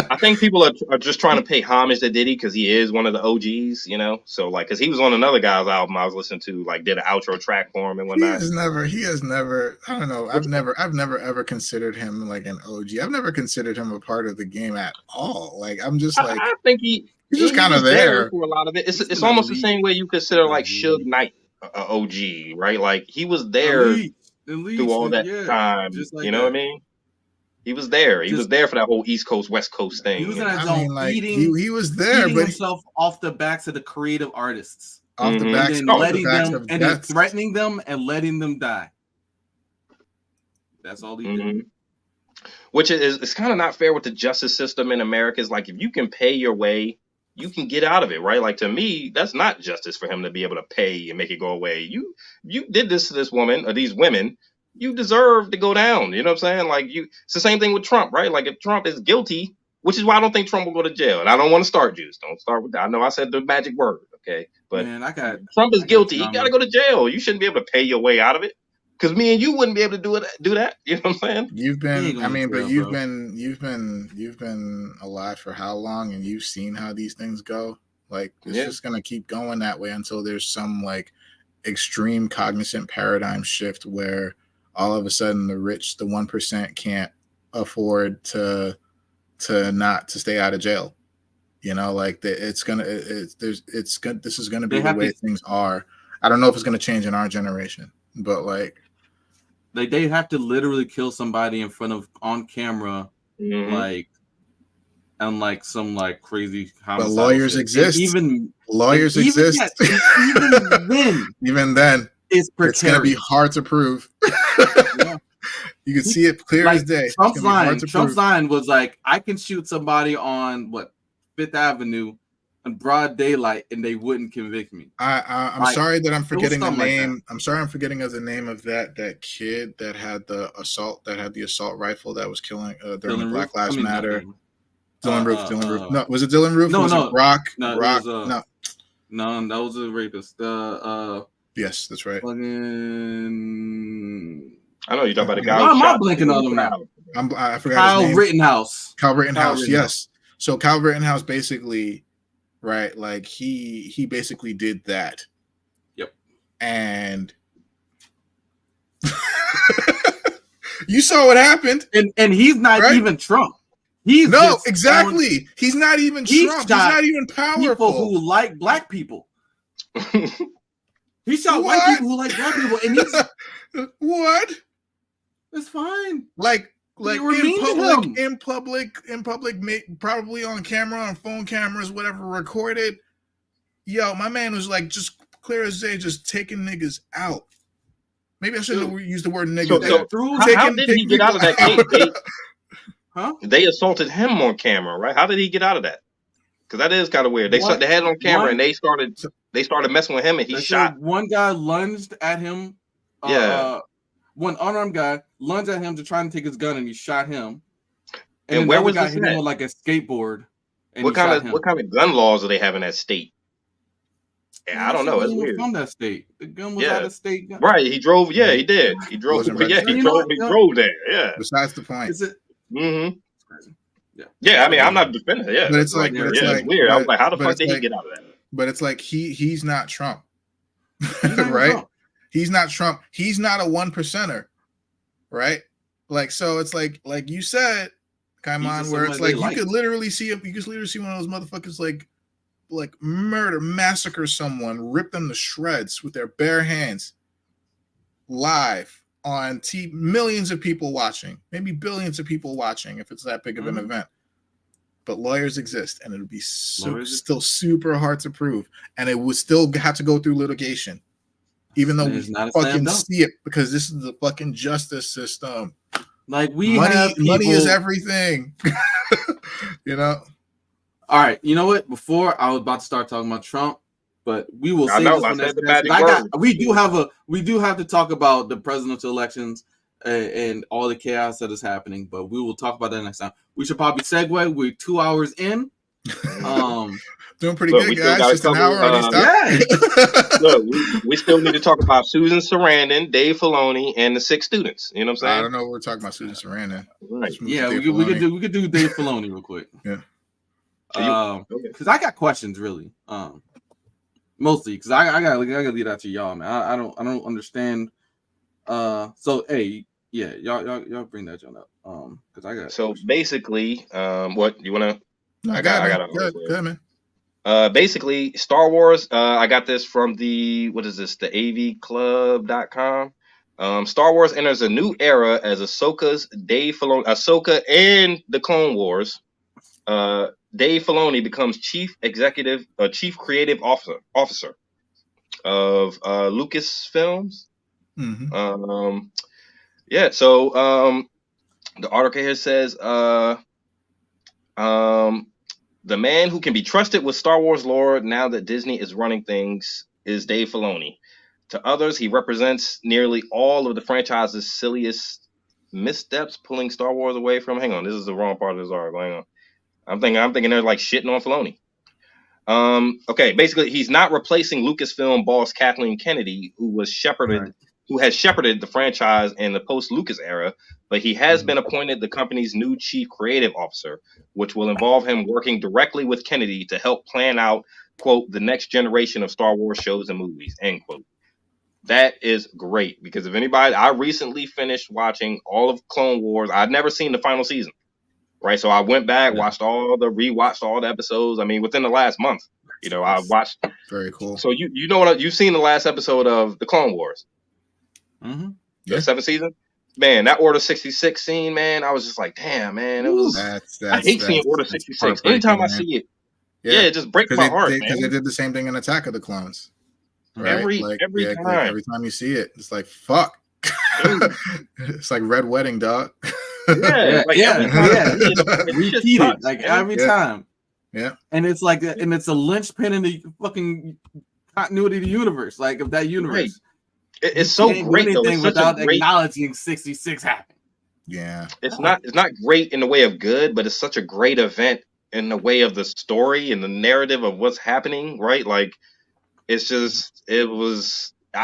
I think people are just trying to pay homage to Diddy because he is one of the OGs, you know. So like, because he was on another guy's album I was listening to, like did an outro track for him and whatnot. He has never. I don't know. I've never ever considered him like an OG. I've never considered him a part of the game at all. Like I'm just like I think he's just kind of there for a lot of it. It's almost the same way you consider like Suge Knight OG, right? Like he was there through all that time. Like you know what I mean? He was there. He was there for that whole East Coast, West Coast thing. He was in that zone he was there, but himself off the backs of the creative artists. Off the backs, and letting them and then threatening them and letting them die. That's all he did. Which is it's kind of not fair with the justice system in America. Is like if you can pay your way, you can get out of it, right? Like to me, that's not justice for him to be able to pay and make it go away. You did this to this woman or these women. You deserve to go down. You know what I'm saying? Like it's the same thing with Trump, right? Like if Trump is guilty, which is why I don't think Trump will go to jail. And I don't want to start juice. Don't start with that. I know I said the magic word, okay? But Trump is guilty. He got to go to jail. You shouldn't be able to pay your way out of it. Because me and you wouldn't be able to do that. You know what I'm saying? You've been alive for how long, and you've seen how these things go. Like it's just gonna keep going that way until there's some like extreme cognizant paradigm shift where all of a sudden the rich, the 1%, can't afford to stay out of jail. You know, like this is gonna be the way things are. I don't know if it's gonna change in our generation, but like they have to literally kill somebody in front of on camera, like, and like some like crazy homicide. But lawyers exist. Even then, it's gonna be hard to prove. Yeah. You can see it clear as day. Trump's line was like, I can shoot somebody on Fifth Avenue in broad daylight and they wouldn't convict me. I'm sorry that I'm forgetting the name. I'm sorry I'm forgetting of the name of that kid that had the assault rifle that was killing during the Black Lives Matter. Dylan Roof. No, was it Dylan Roof? Was it Brock? No, Brock? No, that was a rapist. Yes, that's right. I know you're talking about a guy. Why am I blinking on him now? I forgot his name. Kyle Rittenhouse. Yes. So Kyle Rittenhouse basically, right? Like he basically did that. Yep. And you saw what happened. And he's not even Trump. He's exactly. He's not even Trump. He's not even powerful. People who like black people. He shot white people who like black people, and he's what? It's fine. Like in public, probably on camera, on phone cameras, whatever, recorded. Yo, my man was like just clear as day, just taking niggas out. Maybe I shouldn't use the word nigga. How did he get out of that case? They assaulted him on camera, right? How did he get out of that? Because that is kind of weird. They had it on camera and they started messing with him and he shot. One guy lunged at him. One unarmed guy lunged at him to try and take his gun and he shot him. And where was guy this hit him with like a skateboard? And what kind of gun laws do they have in that state? Yeah, I don't know. It's weird. From that state, the gun was out of state. Gun. Right? He drove. Yeah, he did. He drove. Yeah, he drove there. Yeah. Besides the point. Is it? Mm-hmm. Yeah. Yeah. I mean, I'm not defending. Yeah, but it's like, it's weird. I was like, how the fuck did he get out of that? But it's like he's not Trump, right? Trump. He's not Trump. He's not a 1%er, right? Like, so it's like you said, Kaiman, where it's like you could literally see one of those motherfuckers like murder, massacre someone, rip them to shreds with their bare hands, live on TV, millions of people watching, maybe billions of people watching if it's that big of an event. But lawyers exist, and it'll be still super hard to prove, and it would still have to go through litigation, even though we fucking see it, because this is the fucking justice system. Like money is everything, you know. All right, you know what? Before I was about to start talking about Trump, but we will save this one. We do have to talk about the presidential elections and all the chaos that is happening, but we will talk about that next time. We should probably segue. We're 2 hours in. Doing pretty good, guys. Just an hour on this time. Look, we still need to talk about Susan Sarandon, Dave Filoni, and the 6 students. You know what I'm saying? I don't know what we're talking about Susan Sarandon. Right. Yeah, we could do Dave Filoni real quick. Yeah. Because I got questions really. Mostly because I gotta leave that to y'all, man. I don't understand. So hey, yeah, y'all bring that John up. Because I got. So basically, what you wanna? I got it. Good, man. Basically, Star Wars. I got this from the avclub.com. Star Wars enters a new era as Ahsoka and the Clone Wars. Dave Filoni becomes chief creative officer of Lucasfilms. Mm-hmm. So the article here says the man who can be trusted with Star Wars lore now that Disney is running things is Dave Filoni. To others, he represents nearly all of the franchise's silliest missteps, pulling Star Wars away from. Hang on, this is the wrong part of this article. Hang on. I'm thinking they're like shitting on Filoni. Okay, basically, he's not replacing Lucasfilm boss Kathleen Kennedy, who has shepherded the franchise in the post-Lucas era, but he has been appointed the company's new chief creative officer, which will involve him working directly with Kennedy to help plan out, quote, the next generation of Star Wars shows and movies, end quote. That is great because if anybody, I recently finished watching all of Clone Wars. I'd never seen the final season, right? So I went back, rewatched all the episodes. I mean, within the last month, I watched. Very cool. So you know what? You've seen the last episode of the Clone Wars, Mm-hmm. the 7th season. Man, that Order 66 scene, man, I was just like, damn, man, it was. I hate seeing Order 66. Anytime I see it, it just breaks my heart, man. Because they did the same thing in Attack of the Clones. Right? Every time. Every time you see it, it's like fuck. It's like Red Wedding, dog. Repeated like every time. Yeah, and it's like, and it's a linchpin in the fucking continuity of the universe, like of that universe. Right. It's so great though. It's without acknowledging 66 happened. Yeah, it's not great in the way of good, but it's such a great event in the way of the story and the narrative of what's happening. Right, like. I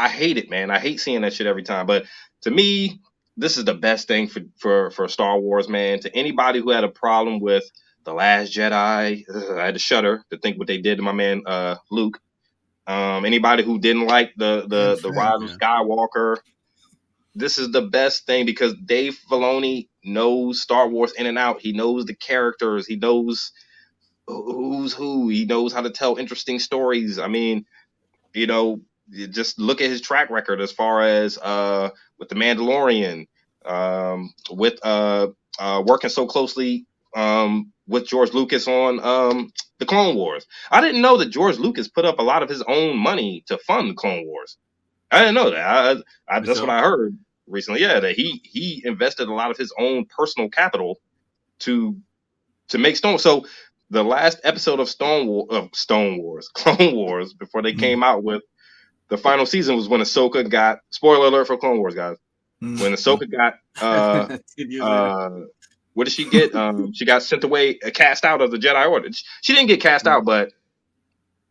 hate it, man. I hate seeing that shit every time. But to me, this is the best thing for Star Wars, man. To anybody who had a problem with The Last Jedi, I had to shudder to think what they did to my man Luke. Anybody who didn't like the Rise of Skywalker, this is the best thing because Dave Filoni knows Star Wars in and out. He knows the characters. He knows who's who. He knows how to tell interesting stories. I mean, just look at his track record as far as with The Mandalorian, with working so closely with George Lucas on the Clone Wars. I didn't know that George Lucas put up a lot of his own money to fund the Clone Wars. I didn't know that. That's what I heard recently. Yeah, that he invested a lot of his own personal capital to make Stone. So the last episode of Clone Wars, before they came out with the final season, was when Ahsoka got, spoiler alert for Clone Wars, guys. When Ahsoka got, what did she get? She got sent away, cast out of the Jedi Order. She didn't get cast out, but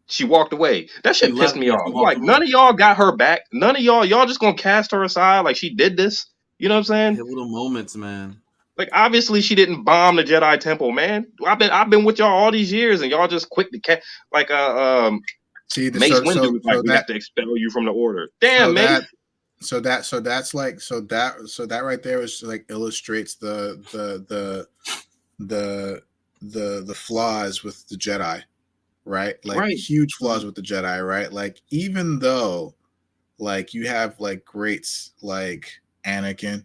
she walked away. That shit pissed me off. Like, none of y'all got her back. None of y'all just gonna cast her aside like she did this. You know what I'm saying? Little moments, man. Like, obviously she didn't bomb the Jedi Temple, man. I've been with y'all all these years, and y'all just quick to like see the Mace Windu was like, we have to expel you from the Order. Damn, man. So that right there is like illustrates the flaws with the Jedi, right? Like huge flaws with the Jedi, right? Like even though like you have like greats like Anakin,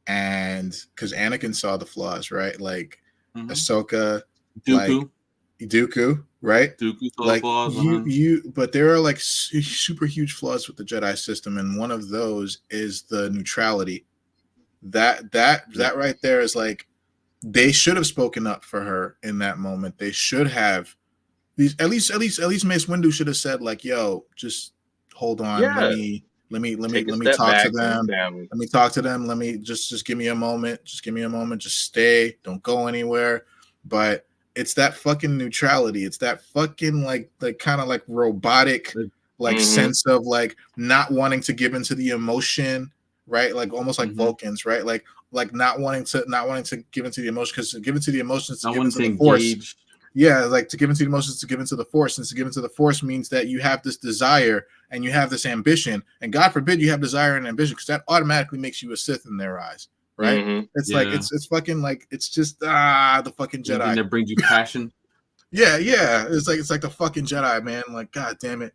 and because Anakin saw the flaws, right? Like Ahsoka, Dooku, right? Dooku saw like flaws. But there are like super huge flaws with the Jedi system, and one of those is the neutrality. That right there is like they should have spoken up for her in that moment. They should have. At least Mace Windu should have said like, "Yo, just hold on, let me talk to them. Let me talk to them. Let me just give me a moment. Just give me a moment. Just stay. Don't go anywhere." But it's that fucking neutrality. It's that fucking like kind of like robotic like sense of like not wanting to give into the emotion, right? Like almost like Vulcans, right? Like not wanting to give into the emotion, because to give into the emotions to give into the Force. Yeah, like to give into the emotions, to give into the Force, and to give into the Force means that you have this desire and you have this ambition, and God forbid you have desire and ambition, because that automatically makes you a Sith in their eyes, right? It's like it's fucking like it's just the fucking Jedi. Anything that brings you passion. Yeah, it's like the fucking Jedi, man. Like, God damn it,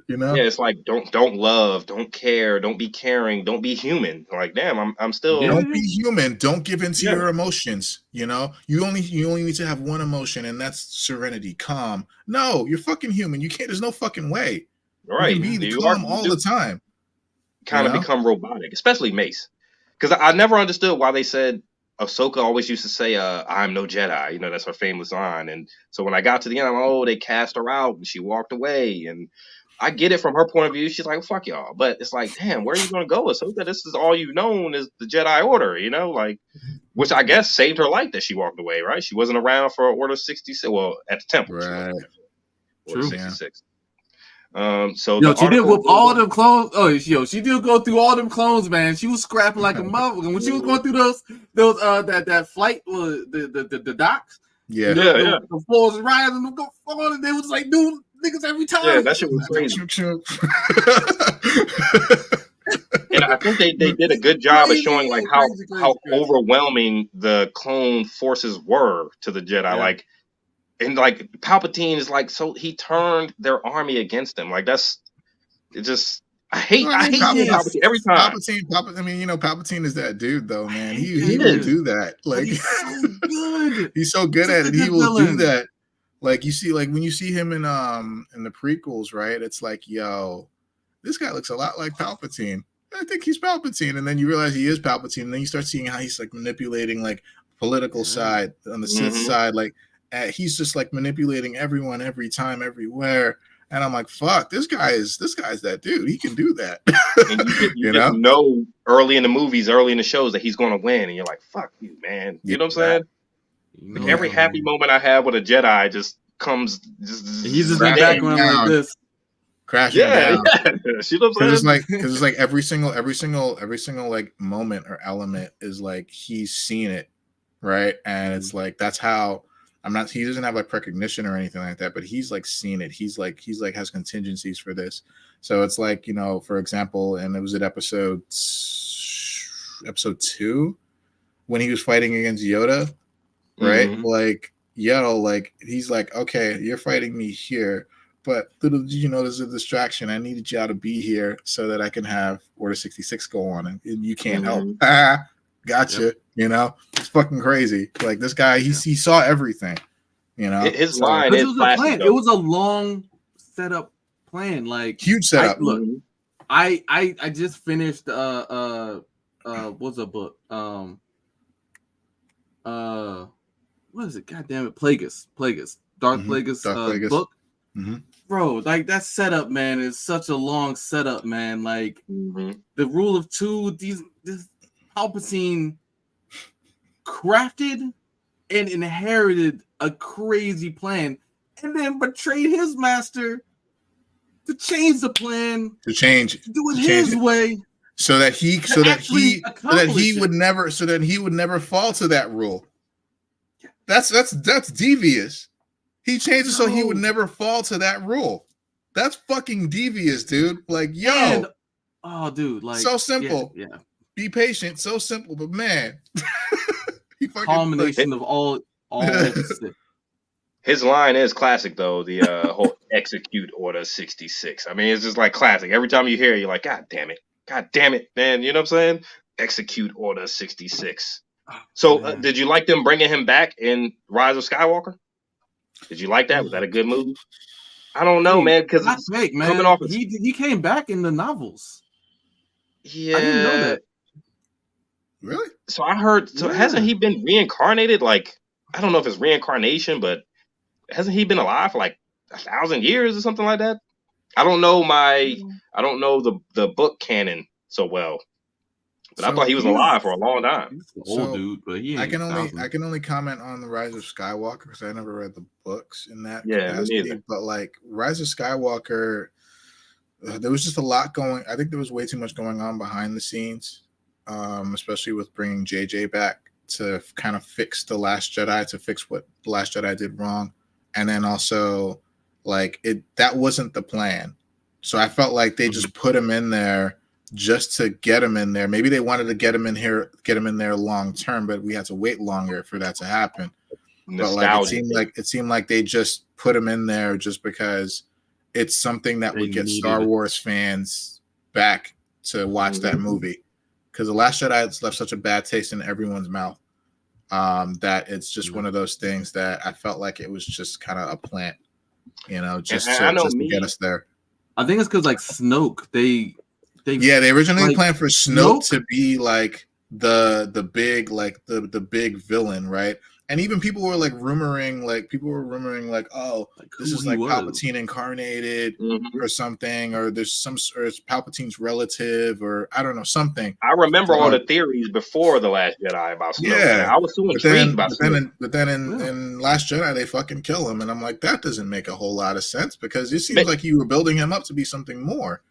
you know? Yeah, it's like don't love, don't care, don't be caring, don't be human. Like, damn, I'm still don't be human. Don't give into your emotions. You know, you only need to have one emotion, and that's serenity, calm. No, you're fucking human. You can't. There's no fucking way. Right, you can be calm all the time. Kind of become robotic, especially Mace, because I never understood why they said. Ahsoka always used to say, "I'm no Jedi." You know, that's her famous line. And so when I got to the end, I'm like, oh, they cast her out and she walked away. And I get it from her point of view. She's like, fuck y'all. But it's like, damn, where are you going to go, Ahsoka? This is all you've known is the Jedi Order, you know, like, which I guess saved her life that she walked away, right? She wasn't around for Order 66. Well, at the temple. Right. Order 66. So she did whoop all them clones. Oh, she did go through all them clones, man. She was scrapping like a motherfucker when she was going through those that flight, the docks. Yeah. The floors rising, the falling, and they was like, dude, niggas every time. Yeah, that shit was crazy. And I think they did a good job of showing like how overwhelming the clone forces were to the Jedi. Like, and like Palpatine is like, so he turned their army against him. Like that's it. Just I hate Palpatine every time. Palpatine. I mean, Palpatine is that dude though, man. He will do that. Like he's so good. He's so good at it. He will do that. Like you see, like when you see him in the prequels, right? It's like, yo, this guy looks a lot like Palpatine. I think he's Palpatine, and then you realize he is Palpatine, and then you start seeing how he's like manipulating like political side on the Sith side, like he's just like manipulating everyone, every time, everywhere. And I'm like, fuck, this guy's that dude. He can do that. And you know early in the movies, early in the shows that he's going to win, and you're like, fuck you, man. You know what I'm saying? Like every happy moment I have with a Jedi just comes. He's just in the background like this. Crashing down. You know what I'm saying? Because it's like every single like moment or element is like he's seen it, right? And it's like that's how he doesn't have like precognition or anything like that, but he's like seen it. He's like has contingencies for this. So it's like, for example, and it was at episode 2 when he was fighting against Yoda, right? Like Yoda, like he's like, okay, you're fighting me here. But little did you know there's a distraction. I needed y'all to be here so that I can have Order 66 go on, and you can't help. Gotcha. Yep. It's fucking crazy. Like this guy, he saw everything. His line is classic. It was a long setup plan, like huge setup. Look, I just finished what's a book? What is it? God damn it, Plagueis, Darth Plagueis book. Bro, like that setup, man, is such a long setup, man. Like the rule of two, this Palpatine crafted and inherited a crazy plan, and then betrayed his master to change the plan, to do it his way, so that he would never fall to that rule. That's devious. He changed it so he would never fall to that rule. That's fucking devious, dude. Like, yo. Dude, like so simple. Yeah. Be patient. So simple, but man. Culmination of all His line is classic though, the whole execute Order 66. I mean, it's just like classic. Every time you hear it, you're like, God damn it, man. You know what I'm saying? Execute Order 66. So did you like them bringing him back in Rise of Skywalker? Did you like that? Was that a good movie? I don't know, man, because it's coming off. He came back in the novels. Yeah, I didn't know that. Really? So I heard. So hasn't he been reincarnated? Like, I don't know if it's reincarnation, but hasn't he been alive for like 1,000 years or something like that? I don't know the book canon so well. But I thought he was alive for a long time. He's an old dude, but I can only comment on the Rise of Skywalker because I never read the books in that capacity. But like Rise of Skywalker, there was just a lot going. I think there was way too much going on behind the scenes, especially with bringing JJ back to kind of fix the Last Jedi, to fix what the Last Jedi did wrong, and then also like that wasn't the plan. So I felt like they just put him in there just to get him in there. Maybe they wanted to get him in there long term, but we had to wait longer for that to happen. Nostalgia. But like it seemed like they just put him in there just because it's something that would get Star Wars fans back to watch that movie. Because The Last Jedi has left such a bad taste in everyone's mouth that it's just one of those things that I felt like it was just kind of a plant, just to get us there. I think it's because like Snoke, they originally planned for Snoke to be like the big villain, right? And even people were rumoring, this is like Palpatine incarnated or something, or there's or it's Palpatine's relative, or I don't know, something. I remember all the theories before The Last Jedi about Snoke. Yeah, I was so intrigued about Snoke. But then in Last Jedi, they fucking kill him, and I'm like, that doesn't make a whole lot of sense because it seems like you were building him up to be something more.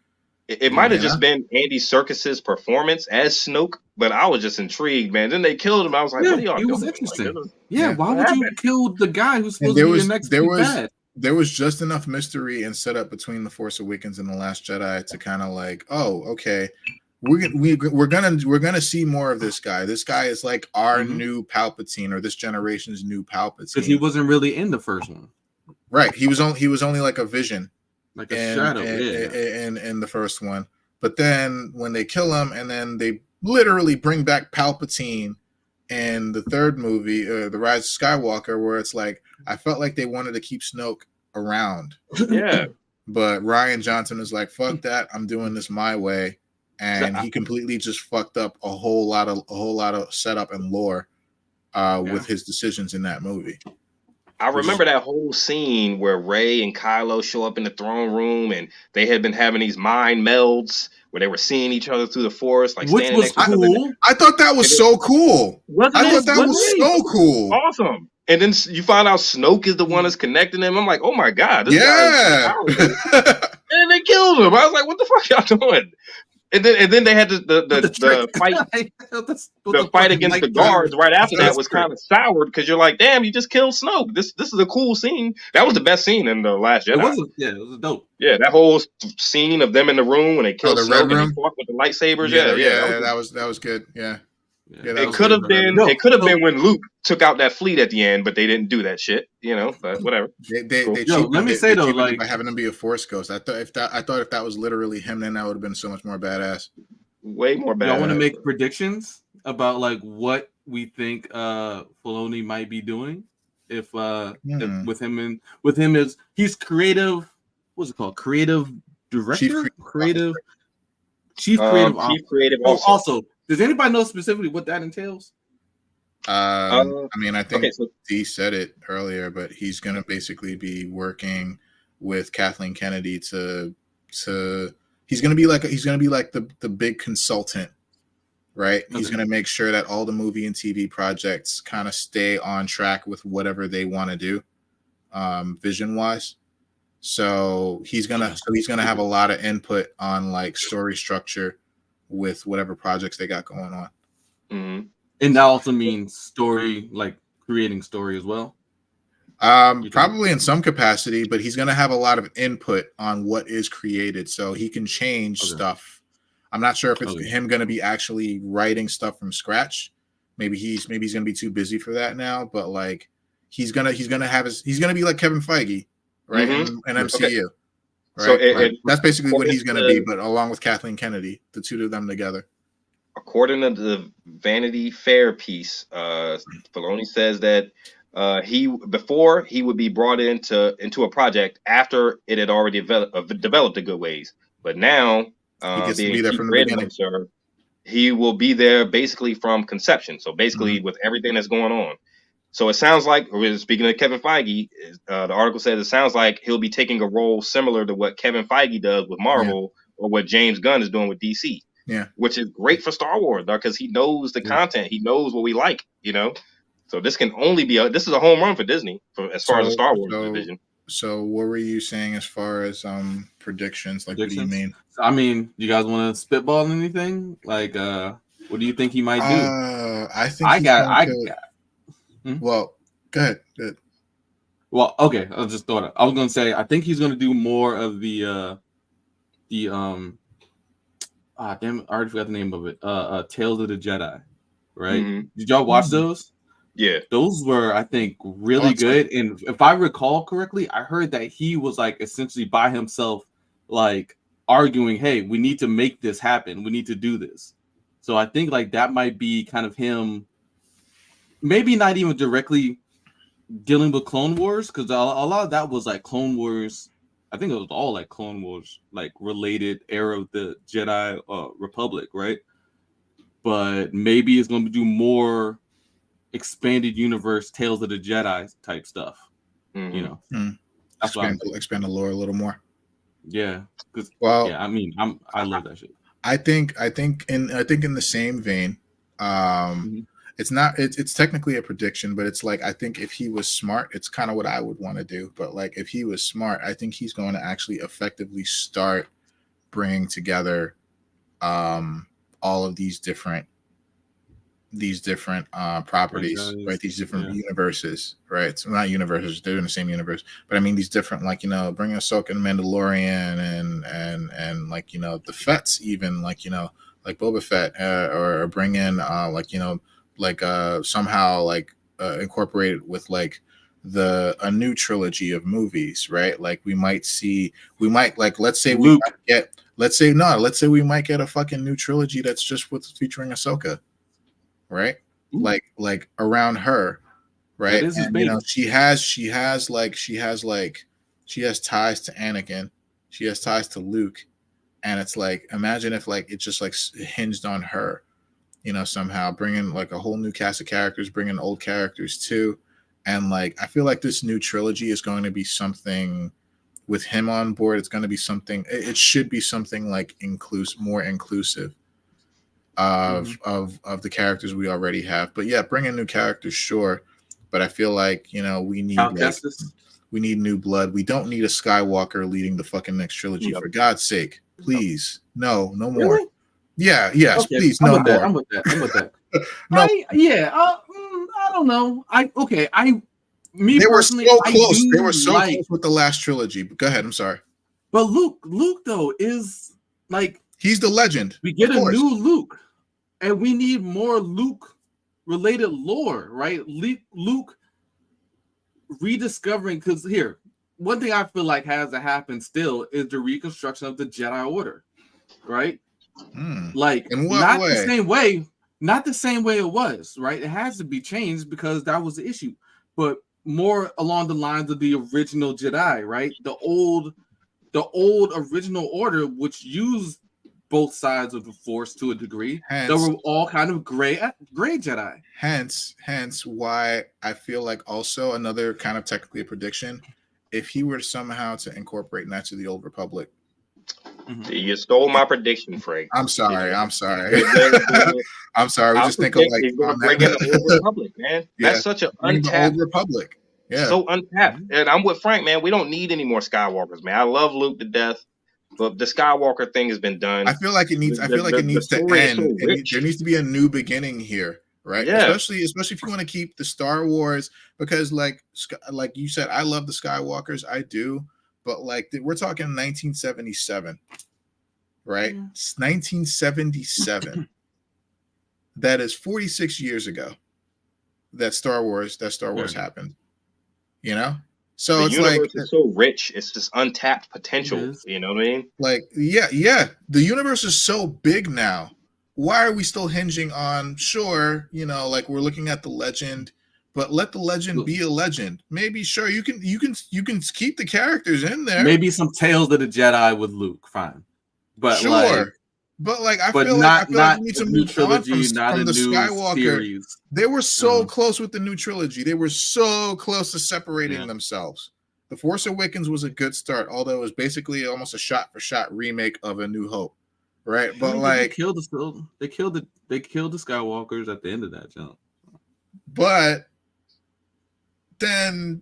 It might have just been Andy Serkis's performance as Snoke, but I was just intrigued, man. Then they killed him. I was like, "What are y'all doing?" It was interesting. Like, why would you kill the guy who's supposed to be your next big bad? There was just enough mystery and setup between The Force Awakens and The Last Jedi to kind of like, oh, okay, we're gonna see more of this guy. This guy is like our new Palpatine, or this generation's new Palpatine. Because he wasn't really in the first one, right? He was only like a vision. Like a shadow, in the first one. But then when they kill him, and then they literally bring back Palpatine in the third movie, The Rise of Skywalker, where it's like, I felt like they wanted to keep Snoke around. Yeah. But Rian Johnson is like, fuck that, I'm doing this my way. And he completely just fucked up a whole lot of setup and lore with his decisions in that movie. I remember that whole scene where Rey and Kylo show up in the throne room, and they had been having these mind melds where they were seeing each other through the forest, like which standing was next to each other. I thought that was so cool. I thought that was so cool. Awesome. And then you find out Snoke is the one that's connecting them. I'm like, oh my god, this guy is and they killed him. I was like, what the fuck y'all doing? And then they had the fight. The fight against the guards right after that was kind of soured, because you're like, damn, you just killed Snoke. This is a cool scene. That was the best scene in The Last Jedi. It was dope. Yeah, that whole scene of them in the room when they killed Snoke and they fought with the lightsabers. Yeah, that was good. Yeah. It could have been. It could have been when Luke took out that fleet at the end, but they didn't do that shit. But whatever. Let me say though, like, by having him be a Force ghost, I thought if that was literally him, then that would have been so much more badass. Way more badass. Y'all want to make predictions about like what we think Filoni might be doing if with him is he's creative. What's it called? Creative director. Chief creative officer. Also. Does anybody know specifically what that entails? I mean, I think Dee said it earlier, but he's going to basically be working with Kathleen Kennedy to he's going to be like the big consultant, right? Okay. He's going to make sure that all the movie and TV projects kind of stay on track with whatever they want to do, vision wise. So he's gonna have a lot of input on like story structure with whatever projects they got going on. Mm-hmm. And that also means story, like creating story as well. Probably in some capacity, but he's going to have a lot of input on what is created, so he can change stuff. I'm not sure if it's him going to be actually writing stuff from scratch. Maybe he's going to be too busy for that now, but like he's going to be like Kevin Feige, right? In MCU. Okay. Right? So that's basically what he's going to be, but along with Kathleen Kennedy, the two of them together. According to the Vanity Fair piece, Filoni says that he would be brought into a project after it had already developed a good ways, but now he gets to be there from the beginning. He will be there basically from conception. So basically with everything that's going on. So it sounds like, speaking of Kevin Feige, the article says it sounds like he'll be taking a role similar to what Kevin Feige does with Marvel or what James Gunn is doing with DC. Yeah, which is great for Star Wars, because he knows the content, he knows what we like, So this can only be this is a home run for Disney as far as the Star Wars division. So what were you saying as far as predictions? Like, what do you mean? I mean, you guys want to spitball anything? Like, what do you think he might do? I think Well, go ahead. Good. Well, okay. I just thought I was gonna say I think he's gonna do more of the damn it, I already forgot the name of it. Tales of the Jedi, right? Mm-hmm. Did y'all watch those? Yeah, those were, I think, really good. And if I recall correctly, I heard that he was like essentially by himself, like arguing, "Hey, we need to make this happen. We need to do this." So I think like that might be kind of him. Maybe not even directly dealing with Clone Wars, because a lot of that was like Clone Wars. I think it was all like Clone Wars, like related era of the Jedi Republic, right? But maybe it's going to do more expanded universe Tales of the Jedi type stuff. That's expand the lore a little more. Yeah, because I mean, I love that shit. I think in the same vein, it's technically a prediction, but it's like, I think if he was smart, it's kind of what I would want to do. But like, if he was smart, I think he's going to actually effectively start bringing together all of these different properties, right? These different universes, right? So not universes, they're in the same universe, but I mean these different, like, you know, bringing Ahsoka and Mandalorian and like, you know, the Fets, even, like, you know, like Boba Fett, or bring in like, you know, like somehow like incorporated with like a new trilogy of movies, right? Like we might like, let's say we might get we might get a fucking new trilogy that's just with featuring Ahsoka, right? Ooh. Like around her, right? And, you know, she has ties to Anakin, she has ties to Luke, and it's like, imagine if like it just like hinged on her, you know, somehow bringing like a whole new cast of characters, bringing old characters too. And like, I feel like this new trilogy is going to be something with him on board. It's going to be something, it should be something like more inclusive of the characters we already have. But yeah, bring in new characters, sure. But I feel like, you know, we need new blood. We don't need a Skywalker leading the fucking next trilogy, for God's sake. Please. No more. Really? Yeah, yes, okay. Please, no more. I'm with that. No. I don't know. They were so close. They were so close with the last trilogy. But go ahead. I'm sorry. But Luke though is like, he's the legend. We get a new Luke, and we need more Luke related lore, right? Luke rediscovering, because here, one thing I feel like has to happen still is the reconstruction of the Jedi Order, right? Like, in what way? Not the same way it was, right? It has to be changed because that was the issue, but more along the lines of the original Jedi, right? The old original order, which used both sides of the Force to a degree. They were all kind of gray Jedi. Hence why I feel like also another kind of technically a prediction, if he were somehow to incorporate Knights of the Old Republic. You stole my prediction, Frank. I'm sorry. I'm sorry. We just think of like bring in the Old Republic, man. Yeah. That's such an untapped Old Republic. Yeah, so untapped. And I'm with Frank, man. We don't need any more Skywalkers, man. I love Luke to death, but the Skywalker thing has been done. I feel like it needs. it needs to end. There needs to be a new beginning here, right? Yeah. Especially if you want to keep the Star Wars, because like you said, I love the Skywalkers. I do. But like we're talking 1977, right? 1977. That is 46 years ago that Star Wars happened. You know? So it's like it's so rich, it's just untapped potential. You know what I mean? Like, yeah. The universe is so big now. Why are we still hinging on, sure, you know, like we're looking at the legend, but let the legend be a legend. Maybe sure you can keep the characters in there. Maybe some Tales of the Jedi with Luke, fine. But sure. I feel like we need to move on from the Skywalker series. They were so close with the new trilogy. They were so close to separating themselves. The Force Awakens was a good start, although it was basically almost a shot-for-shot remake of A New Hope, right? But like they killed the Skywalkers at the end of that jump. But then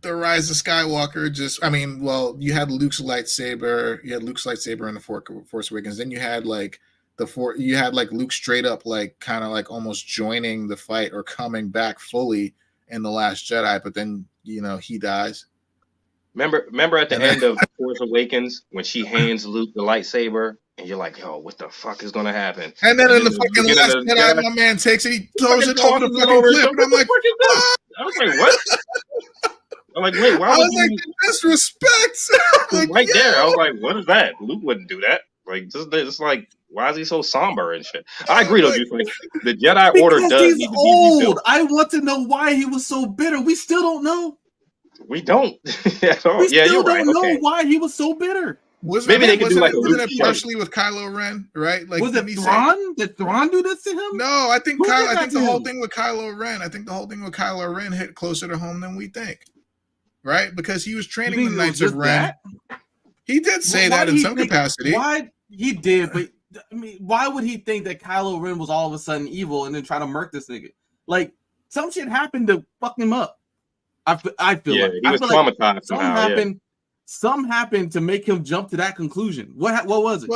the Rise of Skywalker you had Luke's lightsaber. You had Luke's lightsaber in the Force Awakens. Then you had like Luke straight up like kind of like almost joining the fight or coming back fully in The Last Jedi. But then, you know, he dies. Remember at the end of The Force Awakens when she hands Luke the lightsaber and you're like, yo, what the fuck is gonna happen? And then in the fucking Last Jedi, my man takes it, he throws it over the fucking cliff, and I'm like, I was like, what? I'm like, wait, why? I was like, disrespect. Right there, I was like, what is that? Luke wouldn't do that. Like, it's like, why is he so somber and shit? I agree, though. Like, the Jedi Order does need to be rebuilt. I want to know why he was so bitter. We still don't know. We don't. We still don't know why he was so bitter. Maybe they could do like a Luke partially with Kylo Ren, right? Like, was it Thrawn? Did Thrawn do this to him? No, I think the whole thing with Kylo Ren hit closer to home than we think. Right? Because he was training the Knights of Ren. He did say that in some capacity. Why he did, but I mean, why would he think that Kylo Ren was all of a sudden evil and then try to murk this nigga? Like, some shit happened to fuck him up. I feel like he was traumatized. Something happened. Something happened to make him jump to that conclusion. What was it?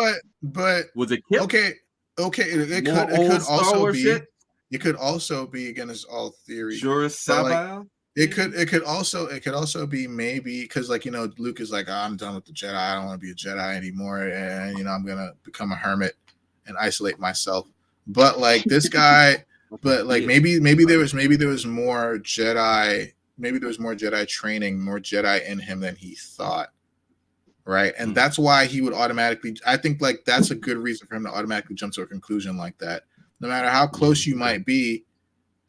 But was it Kip? Okay. It could also be. Shit? It could also be, again, it's all theory. Sure, like, it could also be maybe because, like, you know, Luke is like, I'm done with the Jedi. I don't want to be a Jedi anymore, and, you know, I'm gonna become a hermit and isolate myself. But like this guy, but like maybe there was more Jedi. Maybe there was more Jedi training, more Jedi in him than he thought. Right. And that's why he would automatically, I think, like, that's a good reason for him to automatically jump to a conclusion like that. No matter how close you might be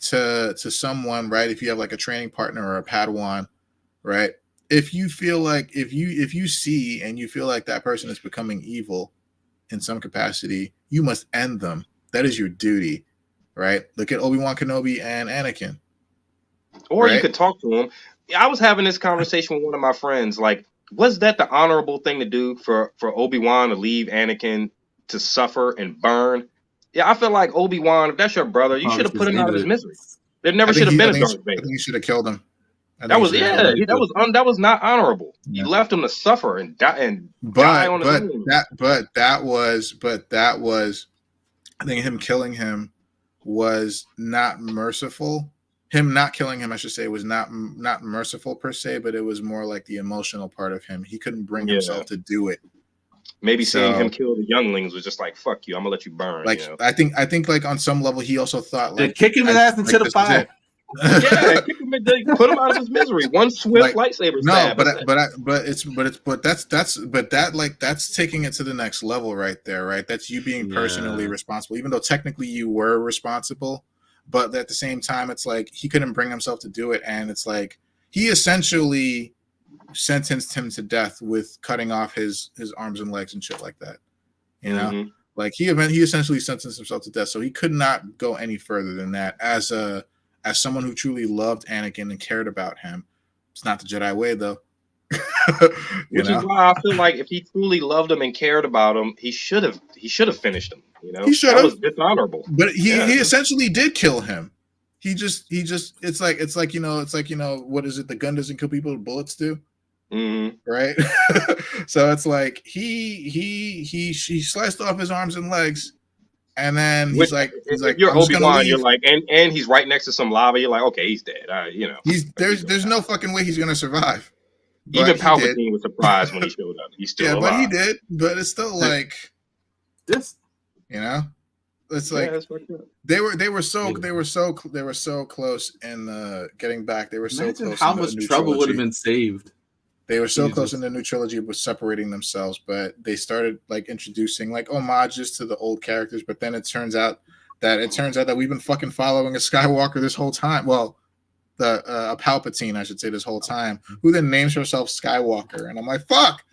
to someone, right? If you have like a training partner or a Padawan, right? If you feel like, if you see and you feel like that person is becoming evil in some capacity, you must end them. That is your duty, right? Look at Obi-Wan Kenobi and Anakin. Or you could talk to him. I was having this conversation with one of my friends. Like, was that the honorable thing to do for Obi-Wan to leave Anakin to suffer and burn? Yeah, I feel like Obi-Wan, if that's your brother, you should have put him out of his misery. There never should have been a Darth Vader. I think you should have killed him. That was not honorable. Yeah. You left him to suffer and die on his own. But that was I think him killing him was not merciful. Him not killing him, I should say, was not merciful per se, but it was more like the emotional part of him. He couldn't bring himself to do it. Maybe seeing him kill the younglings was just like, fuck you, I'm gonna let you burn. Like, you know? I think like on some level he also thought like kick him his ass into the fire. Yeah, kick him, put him out of his misery. One swift lightsaber stab. That's taking it to the next level right there, right? That's you being personally responsible, even though technically you were responsible. But at the same time, it's like he couldn't bring himself to do it, and it's like he essentially sentenced him to death with cutting off his arms and legs and shit like that. You know, like he essentially sentenced himself to death, so he could not go any further than that. As someone who truly loved Anakin and cared about him, it's not the Jedi way, though. Which is why I feel like if he truly loved him and cared about him, he should have finished him. You know, he should have. That was dishonorable. But he essentially did kill him. He just it's like you know what is it? The gun doesn't kill people, the bullets do. Mm-hmm. Right. So it's like he sliced off his arms and legs, and then he's like you're Obi-Wan, you're like, and he's right next to some lava. You're like, okay, he's dead. You know, there's no fucking way he's gonna survive. Even Palpatine was surprised when he showed up. He's still alive. But he did. But it's still like this. You know, it's like they were so close in getting back. They were so close. How much trouble would have been saved? They were so close in the new trilogy with separating themselves, but they started like introducing like homages to the old characters. But then it turns out that we've been fucking following a Skywalker this whole time. Well, a Palpatine, I should say, this whole time, who then names herself Skywalker, and I'm like, fuck,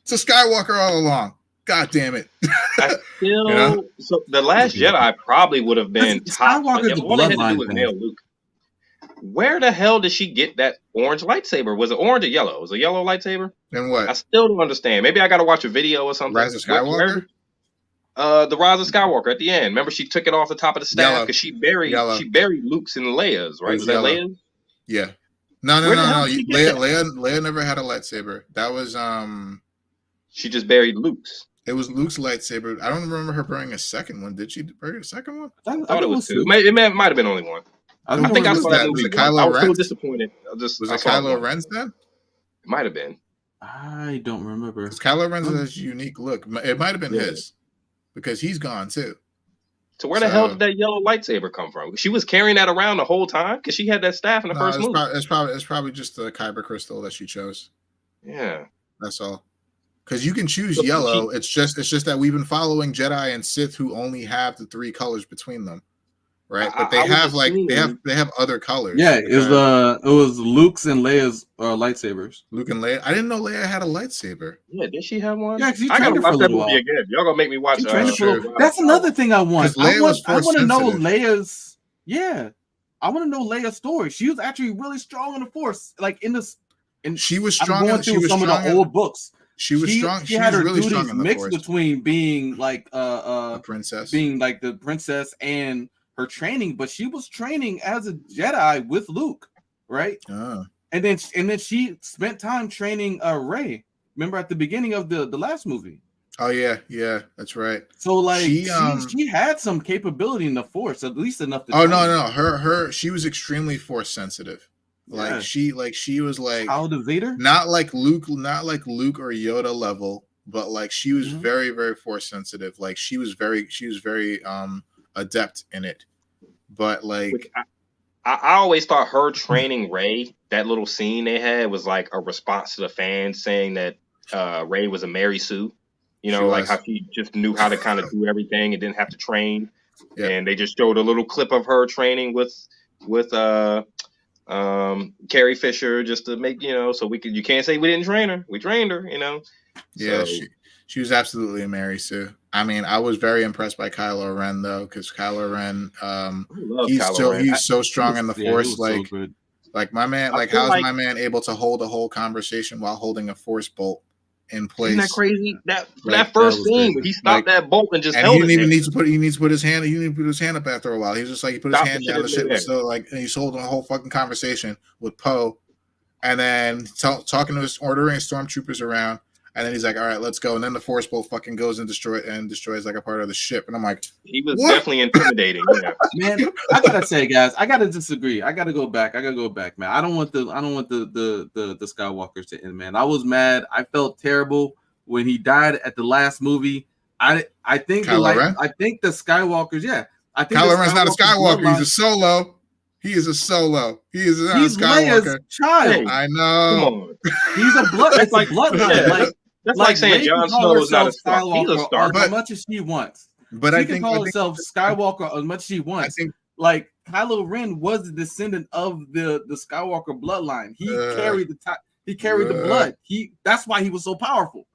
it's a Skywalker all along. God damn it! So the Last Jedi probably would have been top. Skywalker's All they had to do was nail Luke. Where the hell did she get that orange lightsaber? Was it orange or yellow? Was it a yellow lightsaber? Then what? I still don't understand. Maybe I got to watch a video or something. Rise of Skywalker. The Rise of Skywalker at the end. Remember, she took it off the top of the staff because she buried Luke's and Leia's. Right? Was that Leia's? Yeah. No. Leia never had a lightsaber. That was She just buried Luke's. It was Luke's lightsaber. I don't remember her burying a second one. Did she bury a second one? I thought it was two. It might have been only one. I think I saw that movie. I was so disappointed. Was it Kylo Ren's then? It might have been. I don't remember. Because Kylo Ren's has a unique look. It might have been his because he's gone too. So where the hell did that yellow lightsaber come from? She was carrying that around the whole time because she had that staff in the first movie. It's probably just the kyber crystal that she chose. Yeah, that's all. Because you can choose yellow. It's just that we've been following Jedi and Sith who only have the three colors between them, right? But they have other colors. Yeah, it was Luke's and Leia's lightsabers. Luke and Leia. I didn't know Leia had a lightsaber. Yeah, did she have one? Yeah, I gotta watch that movie again. Y'all gonna make me watch. That's another thing I want. I want to know Leia's. Yeah, I want to know Leia's story. She was actually really strong in the Force, like in this. And she was strong. Going through some of the old books. She was strong. She had her really duties strong in the mixed Force. between being like a princess, being like the princess, and her training. But she was training as a Jedi with Luke, right? Oh. And then she spent time training Rey Remember at the beginning of the last movie. Oh yeah, that's right. So like she had some capability in the Force, at least enough to. Oh no, she was extremely Force sensitive. Yeah. She was like Child of Vader, not like Luke or Yoda level, but like she was very, very Force sensitive. Like she was very adept in it. But like I always thought her training Rey, that little scene they had was like a response to the fans saying that Rey was a Mary Sue. You know, like how she just knew how to kind of do everything and didn't have to train. Yep. And they just showed a little clip of her training with Carrie Fisher just to make, you know, so you can't say we didn't train her. We trained her, you know. Yeah, so, she was absolutely a Mary Sue. I mean, I was very impressed by Kylo Ren though, because Kylo Ren, he's so strong in the Force. Like my man, like how's my man able to hold a whole conversation while holding a Force bolt in place? Isn't that crazy? That first scene where he stopped that bolt and just held it. He didn't even need to put. He needs to put his hand. He didn't put his hand up after a while. He was just like he put his hand down. The shit was still like, and he's holding a whole fucking conversation with Poe, and then talking to his ordering stormtroopers around. And then he's like, all right, let's go. And then the Force bolt fucking goes and destroys like a part of the ship. And I'm like, he was definitely intimidating. Yeah. Man, I gotta say, guys, I gotta disagree. I gotta go back, man. I don't want the Skywalkers to end, man. I was mad. I felt terrible when he died at the last movie. I think the Skywalkers, yeah. I think Kylo Ren's not a Skywalker. He's a Solo. He is a Solo. He's not a Skywalker. Leia's child. I know. He's a bloodline. Yeah. That's like saying Jon Snow is not a Skywalker. He's a Stark. As much as she wants. But she can call herself Skywalker as much as she wants. Like Kylo Ren was a descendant of the Skywalker bloodline. He carried the blood. That's why he was so powerful.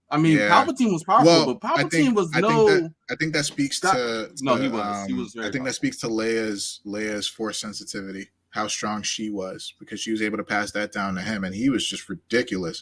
I mean, Palpatine was powerful, but Palpatine I think that speaks to he was. I think that speaks to Leia's Force sensitivity, how strong she was, because she was able to pass that down to him, and he was just ridiculous.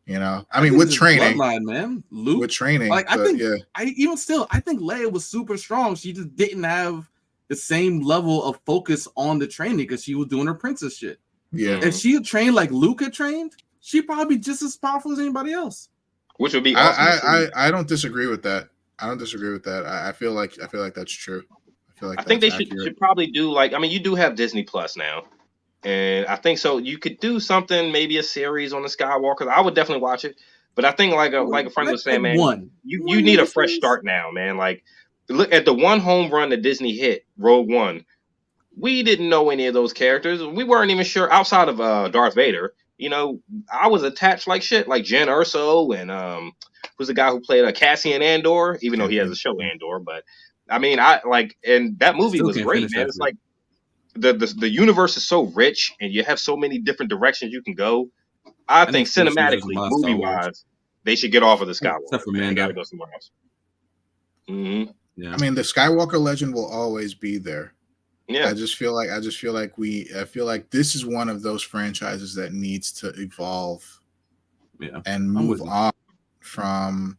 You know, I mean, with training, man, Luke, with training, like I think Leia was super strong. She just didn't have the same level of focus on the training because she was doing her princess shit. Yeah, if she had trained like Luke had trained, she'd probably be just as powerful as anybody else. Which would be awesome. I don't disagree with that. I feel like that's true. I think they should probably do like, I mean, you do have Disney Plus now. And I think so. You could do something, maybe a series on the Skywalkers. I would definitely watch it. But I think like a friend was saying, man, you need a fresh start now, man. Like look at the one home run that Disney hit, Rogue One. We didn't know any of those characters. We weren't even sure outside of Darth Vader. You know, I was attached like shit, like Jen Erso and who's the guy who played Cassian Andor, even though he has a show Andor. But I mean, and that movie was great, man. It's like the universe is so rich and you have so many different directions you can go. I think cinematically, movie wise, they should get off of the Skywalker. They got to go somewhere else. Mm-hmm. Yeah. I mean, the Skywalker legend will always be there. Yeah. I feel like this is one of those franchises that needs to evolve and move on from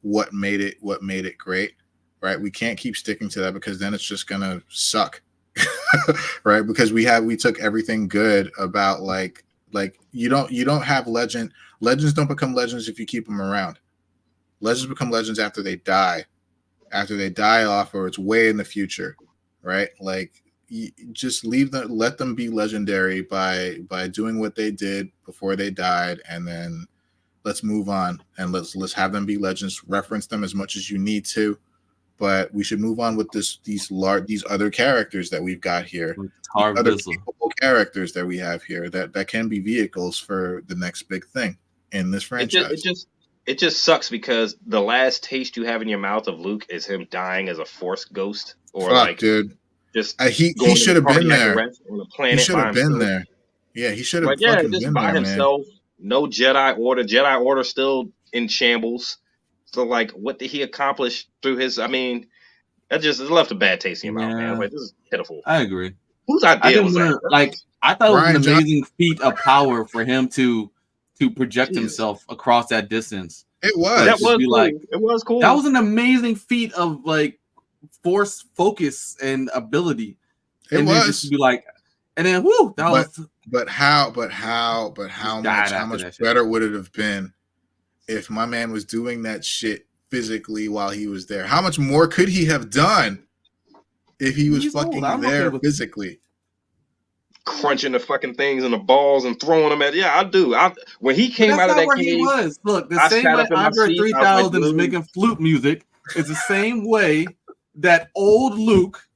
what made it great. Right. We can't keep sticking to that because then it's just gonna suck. Right, because we took everything good about like you don't have legends don't become legends if you keep them around. Legends become legends after they die off, or it's way in the future, right? Like you just let them be legendary by doing what they did before they died, and then let's move on and let's have them be legends. Reference them as much as you need to. But we should move on with these other characters that we've got here, other capable characters that we have here that can be vehicles for the next big thing in this franchise. It just sucks because the last taste you have in your mouth of Luke is him dying as a Force ghost, or dude, just he should have been there. On the planet, he should have been there. Yeah, he should have fucking been by there, himself. Man. No Jedi Order. Jedi Order still in shambles. So, like, what did he accomplish through his? I mean, it left a bad taste in your mouth, man. Like, this is pitiful. I agree. Whose idea was that? Like, I thought it was an amazing feat of power for him to project himself across that distance. It was. That was cool. It was cool. That was an amazing feat of like Force focus and ability. It was. Just to be like, and then whoo, that was. But how much better would it have been if my man was doing that shit physically while he was there. How much more could he have done if he was fucking there physically? Crunching the fucking things and the balls and throwing them at I do. When he came out of that cave, he was. Look, the same way Andre 3000 is making flute music is the same way that old Luke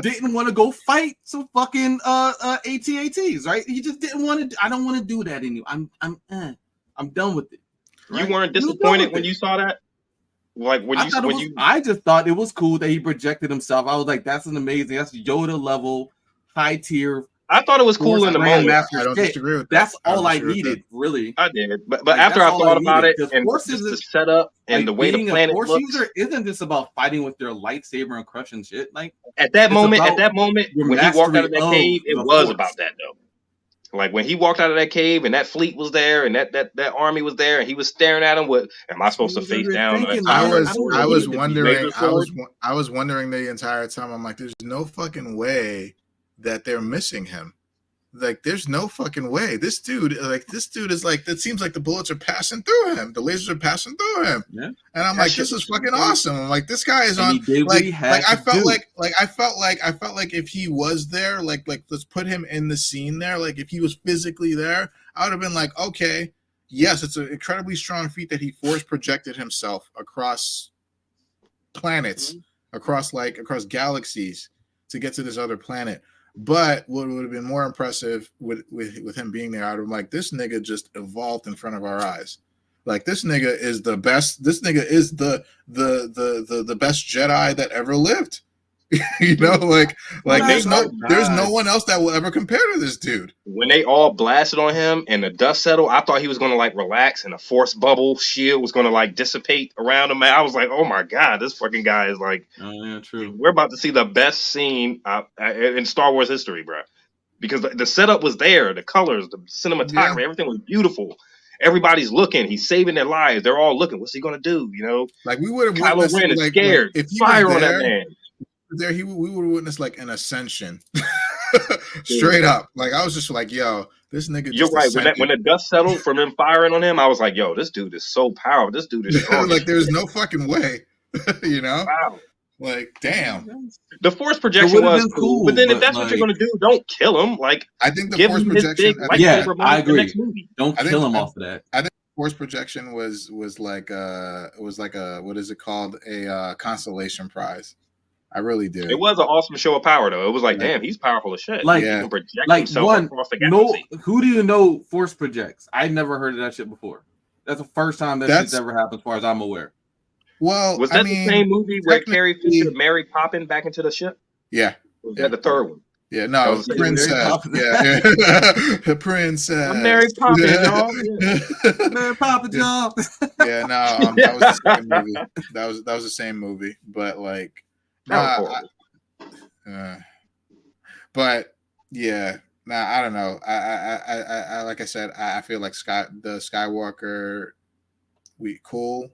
didn't want to go fight some fucking AT-ATs, right? He just didn't want to. I don't want to do that anymore. I'm done with it. Right? You weren't disappointed when you saw that? Like I just thought it was cool that he projected himself. I was like, that's an amazing, that's Yoda level, high tier. I thought it was cool in the moment. I don't disagree with that. That's all I needed, really. I did, but like, after I thought about it and just the setup and the way the planet looks, Force user isn't just about fighting with their lightsaber and crushing shit. Like at that moment, when he walked out of that cave, it was about that though. Like when he walked out of that cave and that fleet was there and that army was there and he was staring at him. What am I supposed to face down? I was wondering the entire time. I'm like, there's no fucking way that they're missing him. Like, there's no fucking way. This dude is like, it seems like the bullets are passing through him. The lasers are passing through him. Yeah. And I'm like, this is fucking awesome. I'm like, this guy is on. I felt like if he was there, like let's put him in the scene there. Like if he was physically there, I would have been like, okay, yes, it's an incredibly strong feat that he force projected himself across planets, across galaxies to get to this other planet. But what would have been more impressive with him being there, I'd have been like, this nigga just evolved in front of our eyes. Like this nigga is the best. This nigga is the best Jedi that ever lived. You know, like there's no one else that will ever compare to this dude. When they all blasted on him and the dust settled, I thought he was gonna like relax and a force bubble shield was gonna like dissipate around him. I was like, oh my god, this fucking guy is like, oh yeah, true. We're about to see the best scene in Star Wars history, bro. Because the setup was there, the colors, the cinematography, everything was beautiful. Everybody's looking. He's saving their lives. They're all looking. What's he gonna do? You know, like we would have Kylo Ren is scared. If fire on that man. There, we would have witnessed like an ascension, straight up. Like I was just like, "Yo, this nigga." You're right. When the dust settled from him firing on him, I was like, "Yo, this dude is so powerful. This dude is strong." Like, there's no fucking way, you know? Wow. Like, damn. The force projection was cool, but then if that's what you're gonna do, don't kill him. Like, I think the force projection. I agree. Don't kill him off of that. I think force projection was like a what is it called, a consolation prize. I really did. It was an awesome show of power, though. It was like, damn, he's powerful as shit. Like, he can project himself across the galaxy. Who do you know force projects? I never heard of that shit before. That's the first time shit's ever happened, as far as I'm aware. Well, was that the same movie where Carrie Fisher Mary popping back into the ship? Yeah. Or was that the third one? Yeah, no, it was Princess. Yeah. Princess. I'm Mary Poppins, y'all. Mary Poppins, y'all. Yeah, no, that was the same movie. That was the same movie, but like. But yeah, I don't know. I like I said, I feel like the Skywalker, cool.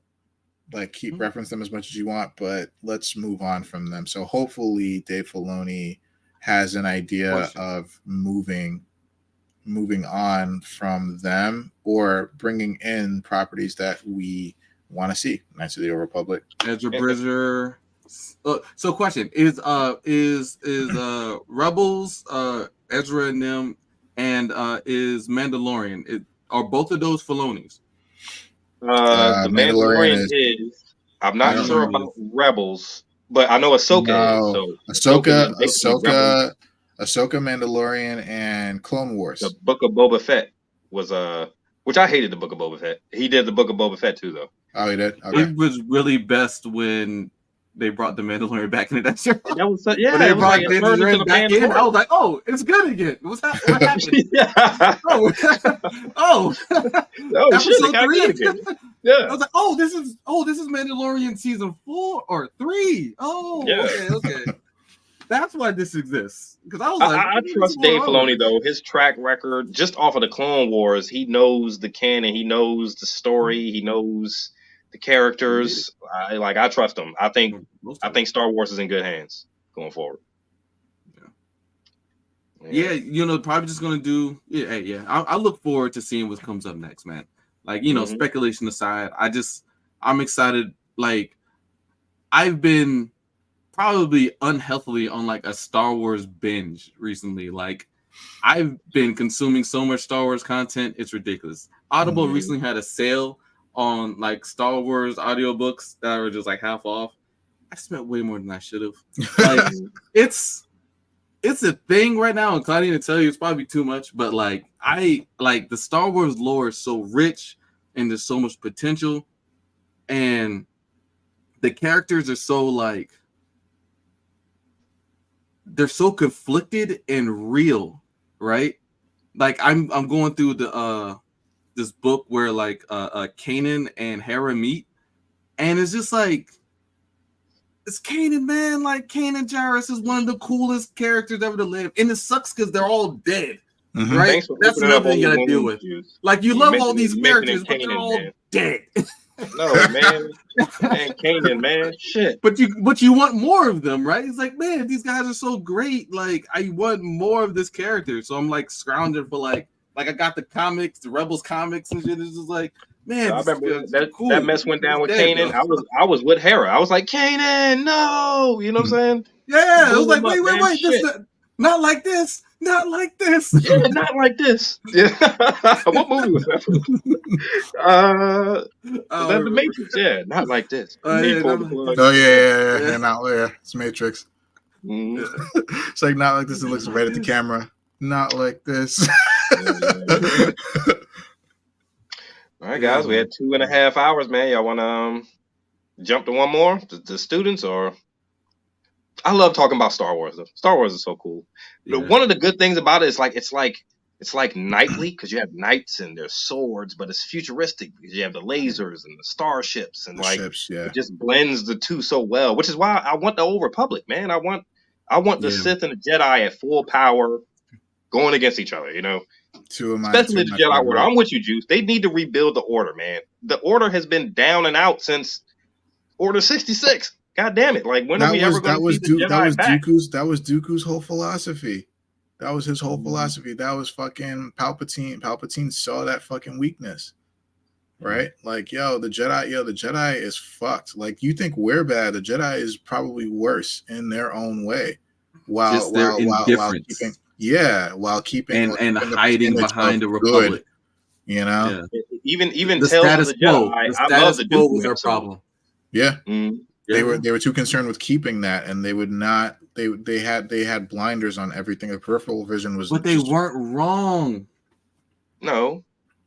Like keep reference them as much as you want, but let's move on from them. So hopefully Dave Filoni has an idea of moving on from them or bringing in properties that we want to see. Knights of the Old Republic, Ezra Bridger. So question is Rebels, Ezra and them, and is Mandalorian? Are both of those Filoni's? The Mandalorian is. I'm not sure about Rebels, but I know Ahsoka is. So Ahsoka, Mandalorian, and Clone Wars. The Book of Boba Fett was which I hated the Book of Boba Fett. He did the Book of Boba Fett too, though. Oh, he did. Okay. It was really best when they brought the Mandalorian back into that show. That was when they brought Mandalorian back in. I was like, "Oh, it's good again." What happened? Yeah. Oh, episode 3 again. Yeah. I was like, "Oh, this is Mandalorian season 4 or 3." Oh, yeah. Okay. That's why this exists. Because I was like, I trust Dave Filoni though. His track record, just off of the Clone Wars, he knows the canon, he knows the story, he knows the characters. I trust him. I think Star Wars is in good hands going forward. Yeah, probably just gonna do. Yeah. I look forward to seeing what comes up next, man. Like, you know, speculation aside, I'm excited. Like, I've been probably unhealthily on like a Star Wars binge recently. Like, I've been consuming so much Star Wars content, it's ridiculous. Audible recently had a sale on like Star Wars audiobooks that were just like half off. I spent way more than I should have. Like, it's a thing right now, and Claudia, to tell you, it's probably too much, but like, I like the Star Wars lore is so rich and there's so much potential, and the characters are so like, they're so conflicted and real, right? Like, I'm going through the this book where like Kanan and Hera meet, and it's just like, it's Kanan, man. Like, Kanan Jarrus is one of the coolest characters ever to live, and it sucks because they're all dead, right? That's another thing you gotta deal with. Like, you love all these characters, but they're all dead. No, man, Kanan, man, shit. But you want more of them, right? It's like, man, these guys are so great. Like, I want more of this character, so I'm like scrounging for like I got the comics, the Rebels comics and shit. It's just like, man, so I remember that mess went down with Kanan. I was with Hera. I was like, Kanan, no, you know what I'm saying? Yeah, it was like, wait, this not like this. Not like this. Yeah, not like this. Yeah. What movie was that? That the Matrix? Yeah, not like this. Yeah, not there. It's Matrix. It's like, not like this. It looks right at the camera. Not like this. All right, guys, we had 2.5 hours, man. Y'all want to jump to one more? The students, or? I love talking about Star Wars. Star Wars is so cool. Yeah. One of the good things about it is like it's like knightly, because you have knights and there's swords, but it's futuristic because you have the lasers and the starships and it just blends the two so well. Which is why I want the Old Republic, man. I want the Sith and the Jedi at full power going against each other. You know, especially the Jedi Order. I'm with you, Juice. They need to rebuild the Order, man. The Order has been down and out since Order 66. God damn it! Like, when are we ever going to see the Jedi back? That was Dooku's whole philosophy. That was his whole philosophy. That was fucking Palpatine. Palpatine saw that fucking weakness, right? Like, the Jedi is fucked. Like, you think we're bad? The Jedi is probably worse in their own way. While keeping and hiding behind the Republic. You know, even the status quo. The status quo was their problem. Yeah. They were too concerned with keeping that, and they would not. They had blinders on everything. A peripheral vision was. But they weren't wrong. No,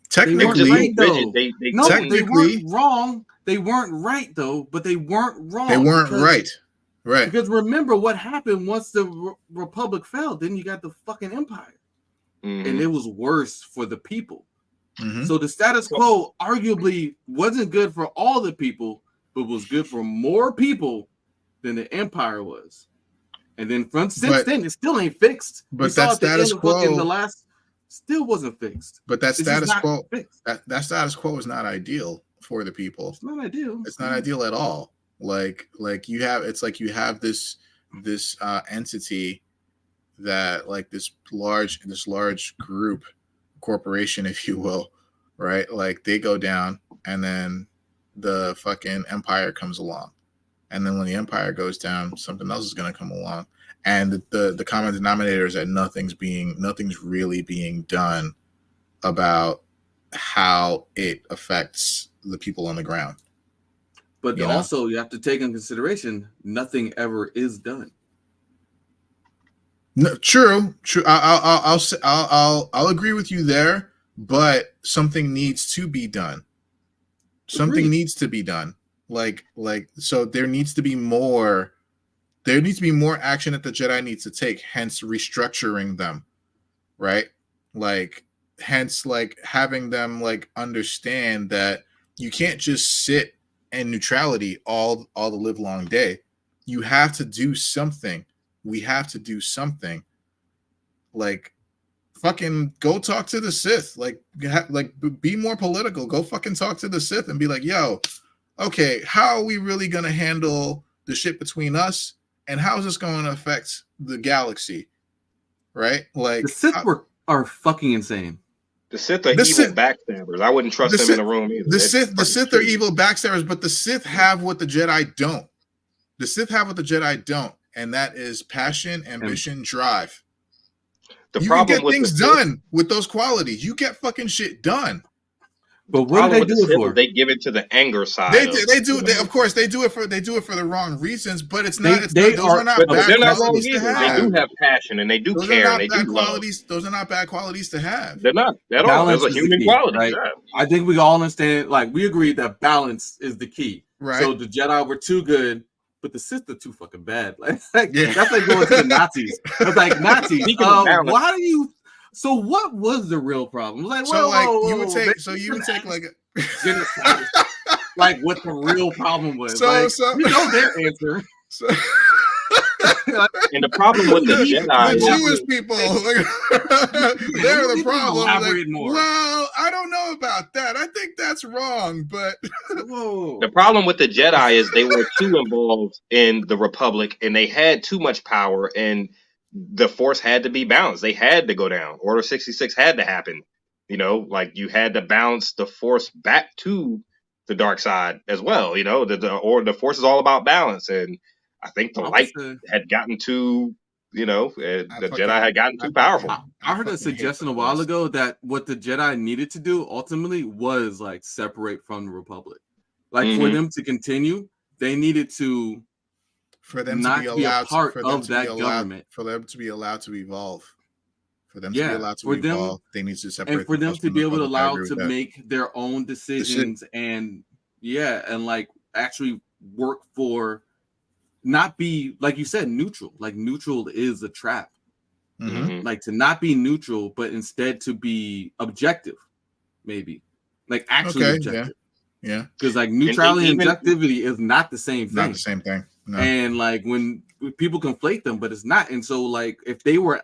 technically, they weren't wrong. They weren't right though, but they weren't wrong. They weren't right. Because remember what happened once the Republic fell. Then you got the fucking Empire, and it was worse for the people. So the status quo arguably wasn't good for all the people, but was good for more people than the Empire was. And then since then, it still ain't fixed. But that status quo in the last still wasn't fixed. But that status quo, that status quo is not ideal for the people. It's not ideal. It's not ideal at all. Like you have this entity that, like, this large group, corporation, if you will, right? Like, they go down, and then the fucking Empire comes along, and then when the Empire goes down, something else is going to come along, and the common denominator is that nothing's really being done about how it affects the people on the ground. But also, you have to take in consideration, nothing ever is done. No, true. I'll agree with you there, but something needs to be done. Something needs to be done. Like, so there needs to be more. There needs to be more action that the Jedi needs to take. Hence, restructuring them, right? Like, hence, like, having them, like, understand that you can't just sit in neutrality all the live long day. You have to do something. We have to do something. Like, fucking go talk to the Sith. Like be more political. Go fucking talk to the Sith and be like, yo, okay, how are we really gonna handle the shit between us, and how is this going to affect the galaxy? Right? Like, the Sith are fucking insane. The Sith are evil backstabbers. I wouldn't trust them in a room either. The Sith are evil backstabbers, but the Sith have what the Jedi don't. The Sith have what the Jedi don't, and that is passion, ambition, drive. You can get things done with those qualities. You get fucking shit done. But what do they do it for? They give it to the anger side. They do. Of course, they do it for the wrong reasons. But it's not. Those are not bad qualities to have. They do have passion and they do care. And they do love. Those are not bad qualities to have. They're not at all. There's a human quality. Right? Yeah. I think we all understand. Like we agree that balance is the key. Right. So the Jedi were too good, but the Sith are too fucking bad. That's like going to the Nazis. It's like Nazis. Why do you? So what was the real problem? Like, you would take like genocide. Like what the real problem was. So you know their answer. And the problem with the Jedi, the Jewish people, they're the problem. Elaborate more. Well, I don't know about that. I think that's wrong, but the problem with the Jedi is they were too involved in the Republic, and they had too much power, and the Force had to be balanced. They had to go down. Order 66 had to happen. You know, like you had to balance the Force back to the dark side as well. You know, the Force is all about balance, and I think the light had gotten too, the Jedi had gotten too powerful. I heard a suggestion a while ago that what the Jedi needed to do ultimately was like separate from the Republic. Like for them to continue, they needed to for them not to be allowed part of that government. For them to be allowed to evolve. For them to be allowed to evolve, they need to separate. And for them to be able to allow to make their own decisions and like actually work for not be, like you said, neutral. Like neutral is a trap. Mm-hmm. Like to not be neutral, but instead to be objective, maybe. Like actually objective. Yeah. Because like neutrality and objectivity is not the same thing. Not the same thing. No. And like when people conflate them, but it's not. And so like if they were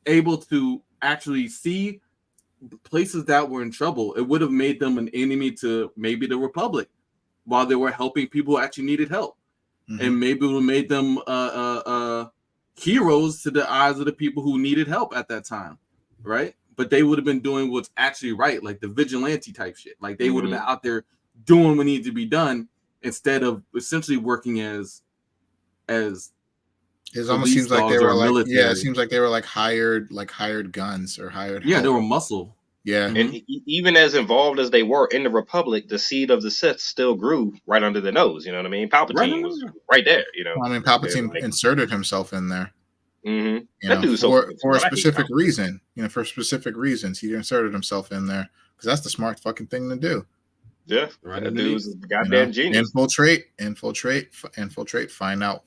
able to actually see places that were in trouble, it would have made them an enemy to maybe the Republic while they were helping people who actually needed help. Mm-hmm. And maybe it would have made them heroes to the eyes of the people who needed help at that time, right? But they would have been doing what's actually right, like the vigilante type shit. Like they would have been out there doing what needed to be done instead of essentially working as it almost seems like they were like military. Yeah, it seems like they were like hired guns or hired they were muscle. Yeah. And even as involved as they were in the Republic, the seed of the Sith still grew right under their nose. You know what I mean? Palpatine was right there. You know, I mean, Palpatine inserted himself in there. Mm-hmm. For a specific reason. You know, for specific reasons, he inserted himself in there because that's the smart fucking thing to do. Yeah, that dude's a goddamn genius. Infiltrate. Find out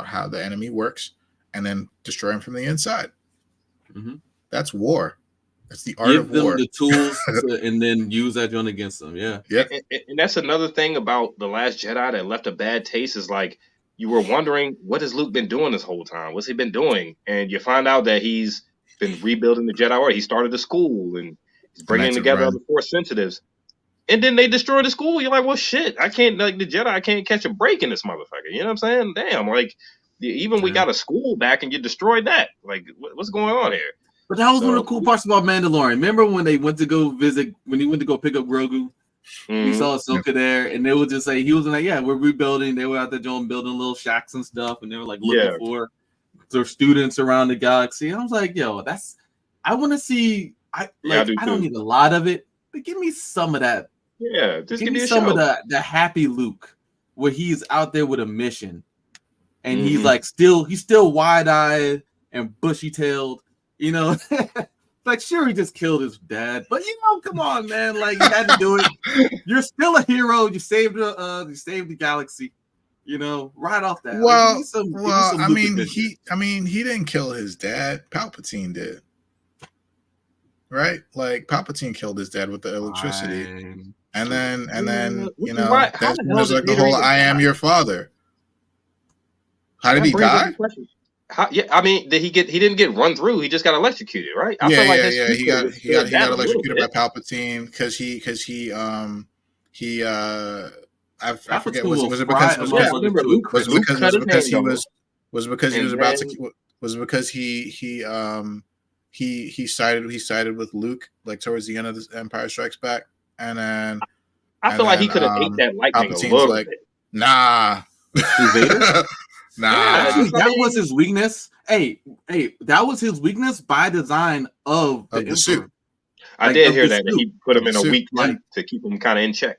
how the enemy works, and then destroy him from the inside. Mm-hmm. That's war. That's the art of war. Give them the tools and then use that one against them. Yeah. And that's another thing about The Last Jedi that left a bad taste is like you were wondering, what has Luke been doing this whole time? What's he been doing? And you find out that he's been rebuilding the Jedi Order. He started the school and he's bringing together other Force sensitives. And then they destroy the school. You're like, well, shit, I can't, like the Jedi, I can't catch a break in this motherfucker. You know what I'm saying? Damn, like even we got a school back and you destroyed that. Like, what's going on here? But that was one of the cool parts about Mandalorian. Remember when they went to go visit, when he went to go pick up Grogu? He saw Ahsoka there, and they would just say, he was like, yeah, we're rebuilding. They were out there building little shacks and stuff, and they were like looking for their students around the galaxy. And I was like, yo, I want to see, I don't need a lot of it, but give me some of that. Yeah, just give me some of the happy Luke where he's out there with a mission, and he's like he's still wide-eyed and bushy-tailed. You know, like sure he just killed his dad, but come on, man, like you had to do it. You're still a hero. You saved the galaxy. You know, right off that. He didn't kill his dad. Palpatine did, right? Like Palpatine killed his dad with the electricity, and then there's like the whole "I am your father." How did he die? I mean, he didn't get run through. He just got electrocuted, right? He got electrocuted by Palpatine because I forget was it because he he sided with Luke like towards the end of this Empire Strikes Back, and then I feel like he could have ate that lightning a Palpatine's little like, bit. nah, Vader? nah. Actually, that was his weakness. Hey, that was his weakness by design of the suit. I did hear that he put him in a weak like to keep him kind of in check.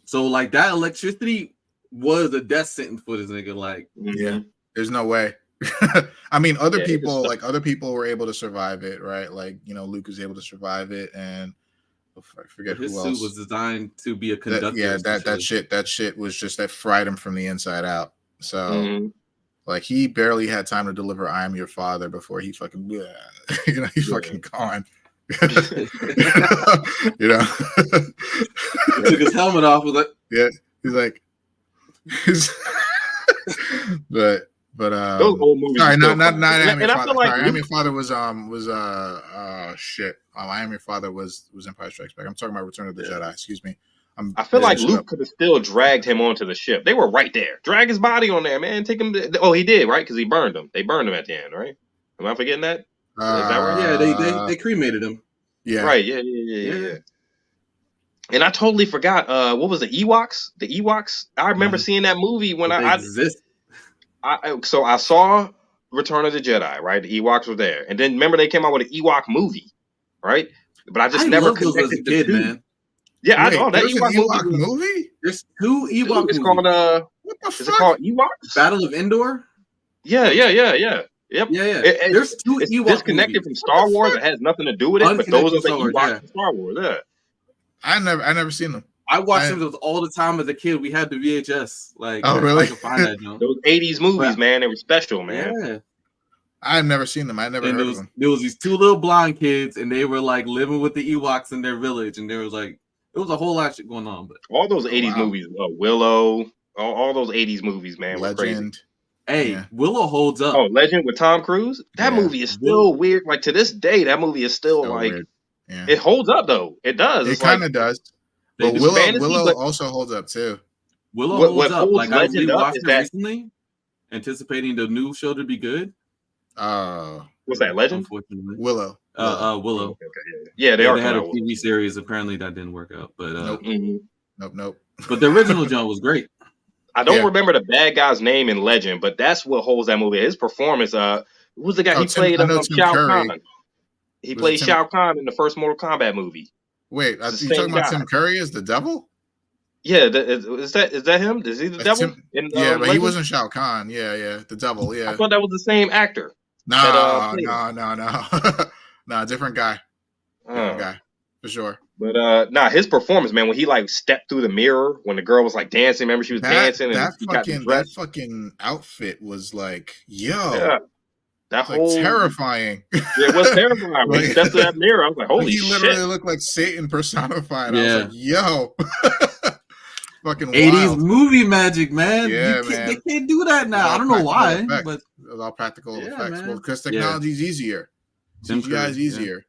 So like that electricity was a death sentence for this nigga. Like, yeah, there's no way. I mean, other people were able to survive it, right? Like, you know, Luke was able to survive it, and I forget who else. His suit was designed to be a conductor. That shit was just that fried him from the inside out. So, like, he barely had time to deliver "I am your father" before he fucking, he's fucking gone. You know, he took his helmet off. Was like, yeah, he's like, but those old movies. Sorry, not I Am Your Father. Like I Am Your Father was shit. I Am Your Father was Empire Strikes Back. I'm talking about Return of the Jedi. Excuse me. I feel like Luke could have still dragged him onto the ship. They were right there. Drag his body on there, man. Take him. He did, right? Because he burned him. They burned him at the end, right? Am I forgetting that? Is that right? Yeah, they cremated him. Yeah. Right. Yeah. And I totally forgot. What was the Ewoks? The Ewoks. I remember seeing that movie when I exist. So I saw Return of the Jedi, right? The Ewoks were there, and then remember they came out with an Ewok movie, right? But I just never connected the two. Man. Yeah, I know that Ewok movie. There's two Ewok movies. It's called what the fuck? Is it called Ewoks? Battle of Endor. Yeah. Yep. Yeah. There's two it's Ewok disconnected movies from Star Wars. It has nothing to do with it. But those are the Ewoks from Star Wars. Yeah. I never seen them. I watched them all the time as a kid. We had the VHS. Like, oh really? I could find that, those 80s movies, man, they were special, man. Yeah. I've never seen them. I never heard of them. There was these two little blind kids, and they were like living with the Ewoks in their village, and there was like it was a whole lot of shit going on. But all those 80s movies, Willow, all those 80s movies, man, were Legend. crazy. Hey, Willow holds up. Oh, Legend with Tom Cruise. That movie is still weird. Like to this day, that movie is still like weird. Yeah. It holds up though. It does. It kind of does. But Willow also holds up too. Willow holds up. Like I rewatched it recently, anticipating the new show to be good. What's that? Legend? Unfortunately, Willow. Willow. Okay, yeah. They had a TV series. Apparently, that didn't work out. But nope. But the original John was great. I don't remember the bad guy's name in Legend, but that's what holds that movie. His performance. Who's the guy? He played Shao Kahn. He played Shao Kahn in the first Mortal Kombat movie. Wait, are you talking about Tim Curry as the devil? Yeah, is that him? Is he the devil? But he wasn't Shao Kahn. Yeah, the devil. Yeah, I thought that was the same actor. No, different guy. Different guy for sure. But his performance, man, when he like stepped through the mirror when the girl was like dancing, remember she was dancing, and that fucking outfit was like, yo. Yeah. That whole terrifying. It was terrifying. When he stepped to that mirror, I was like, "Holy shit!" He literally looked like Satan personified. Yeah. I was like, "Yo, fucking 80s movie magic, man. Yeah, man. They can't do that now. I don't know why, but it was all practical effects. Man. Well, because technology's easier. CGI is easier.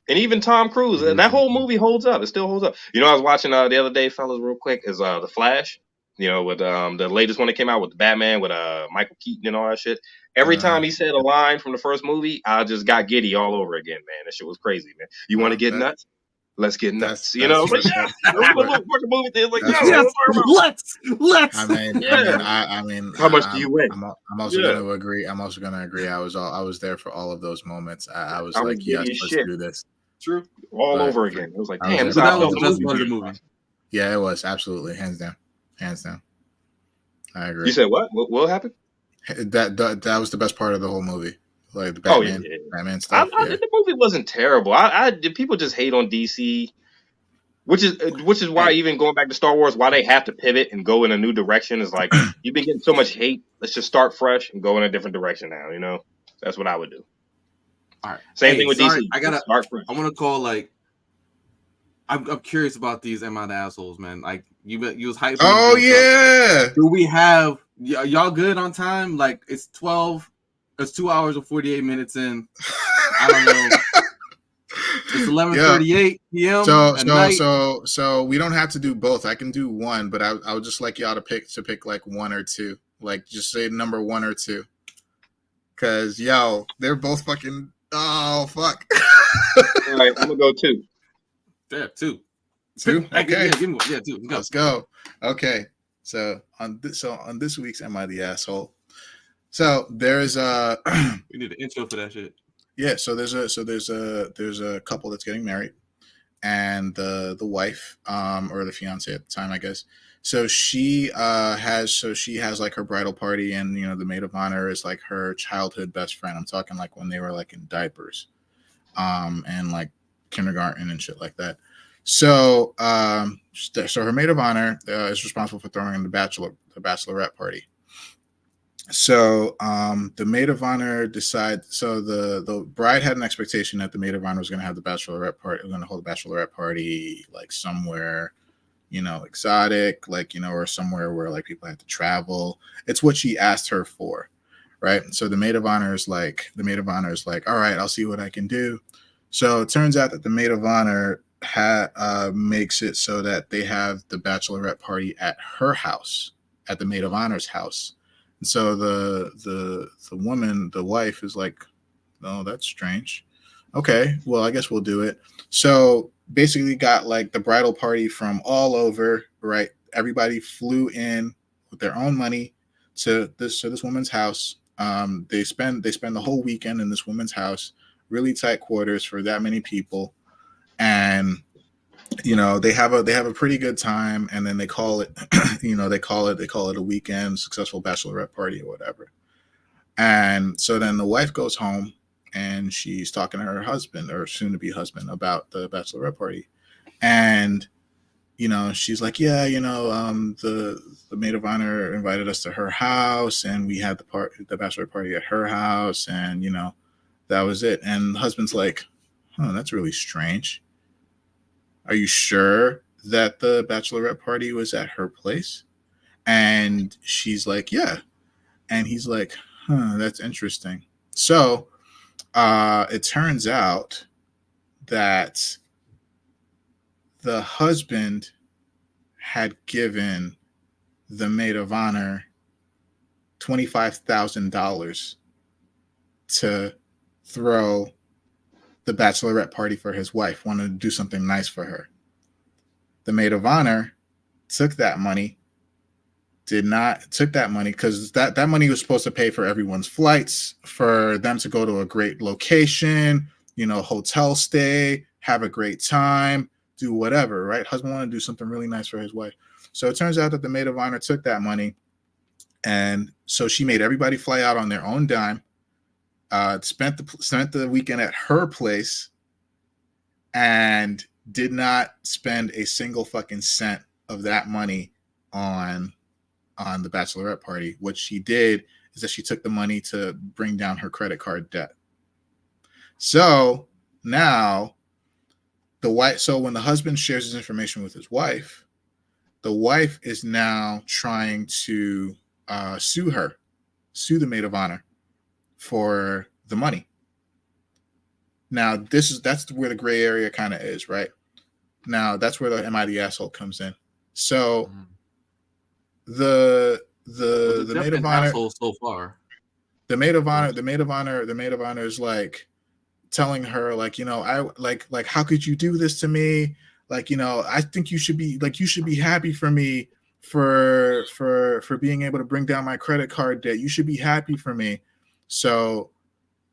And even Tom Cruise, that whole movie holds up. It still holds up. You know, I was watching the other day, fellas, real quick, is The Flash. You know, with the latest one that came out with the Batman with Michael Keaton and all that shit. Every time he said a line from the first movie, I just got giddy all over again, man. That shit was crazy, man. You want to get nuts? Let's get nuts. You know, like, movie thing. Like, let's. I mean, how much do you win? I'm also going to agree. I was there for all of those moments. I was like, yes, let's do this. True. All over again. It was like, damn, so that was the best part of the movie. Yeah, it was absolutely hands down. I agree. You said what? What happened? That was the best part of the whole movie, like the Batman stuff. The movie wasn't terrible. People just hate on DC, which is why even going back to Star Wars, why they have to pivot and go in a new direction is like you've been getting so much hate. Let's just start fresh and go in a different direction now. You know, that's what I would do. All right, same thing with DC. Start fresh. I want to call I'm curious about these Am I the Assholes, man. Like you was hyping. Oh yeah. Do we have y'all good on time? Like it's 2 hours and 48 minutes in. I don't know. It's 11:38 p.m. So we don't have to do both. I can do one, but I would just like y'all to pick like one or two. Like just say number one or two. Cause they're both fucking Oh fuck! All right, I'm gonna go 2. Yeah, 2. 2. Okay. Yeah, give me one. Yeah, 2. Let's go. Okay. So on this week's Am I the Asshole? So there's we need an intro for that shit. Yeah. So there's a couple that's getting married, and the wife or the fiance at the time, I guess. So she has like her bridal party, and the maid of honor is like her childhood best friend. I'm talking like when they were like in diapers, and like kindergarten and shit like that. So so her maid of honor is responsible for throwing the bachelorette party. So the maid of honor decides. So the bride had an expectation that the maid of honor was going to have the bachelorette party. Going to hold a bachelorette party like somewhere, exotic, like or somewhere where like people had to travel. It's what she asked her for, right? So the maid of honor is like, all right, I'll see what I can do. So it turns out that the maid of honor makes it so that they have the bachelorette party at her house, at the maid of honor's house. And so the woman, the wife, is like, oh, that's strange. Okay, well, I guess we'll do it. So basically got like the bridal party from all over, right? Everybody flew in with their own money to this woman's house. They spend the whole weekend in this woman's house, really tight quarters for that many people, and they have a pretty good time, and then they call it they call it a weekend successful bachelorette party or whatever. And so then the wife goes home and she's talking to her husband, or soon to be husband, about the bachelorette party. And she's like, yeah, the maid of honor invited us to her house, and we had the bachelorette party at her house, and that was it. And the husband's like, that's really strange. Are you sure that the bachelorette party was at her place? And she's like, yeah. And he's like, that's interesting. So it turns out that the husband had given the maid of honor $25,000 to throw the bachelorette party for his wife, wanted to do something nice for her. The maid of honor took that money, because that money was supposed to pay for everyone's flights, for them to go to a great location, hotel stay, have a great time, do whatever, right? Husband wanted to do something really nice for his wife. So it turns out that the maid of honor took that money, and so she made everybody fly out on their own dime, spent the weekend at her place, and did not spend a single fucking cent of that money on the bachelorette party. What she did is that she took the money to bring down her credit card debt. So now when the husband shares his information with his wife, the wife is now trying to sue the maid of honor for the money. Now that's where the gray area kind of is, right? Now that's where the Am I the Asshole comes in. So the maid of honor so far. The maid of honor is like telling her, like, I like how could you do this to me? Like, I think you should be happy for me for being able to bring down my credit card debt. You should be happy for me. So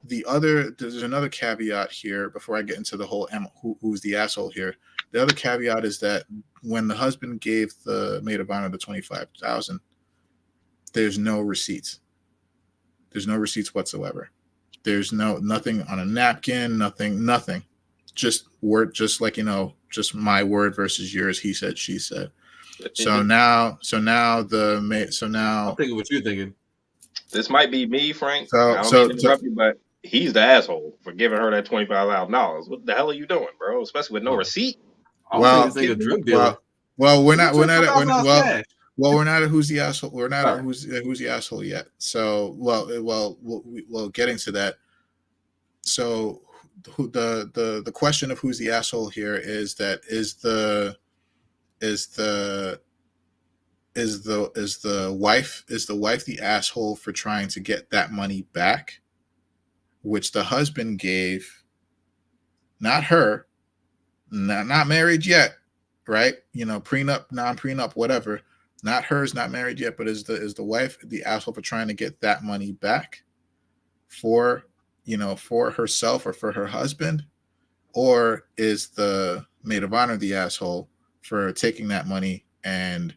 there's another caveat here before I get into the whole who's the asshole here. The other caveat is that when the husband gave the maid of honor the $25,000, there's no receipts. There's no receipts whatsoever. There's nothing on a napkin, nothing. Just word, just my word versus yours. He said, she said. So now I'm thinking what you're thinking. This might be me, Frank. I don't mean to interrupt you, but he's the asshole for giving her that $25,000. What the hell are you doing, bro? Especially with no receipt. Well, a drug dealer. Well, we're not at who's the asshole. We're not at who's the asshole yet. So, well, getting to that. So, the question of who's the asshole here is that is the wife the asshole for trying to get that money back, which the husband gave, not her, not married yet, right? You know, prenup, non-prenup, whatever. Not hers, not married yet, but is the wife the asshole for trying to get that money back for, you know, for herself or for her husband? Or is the maid of honor the asshole for taking that money and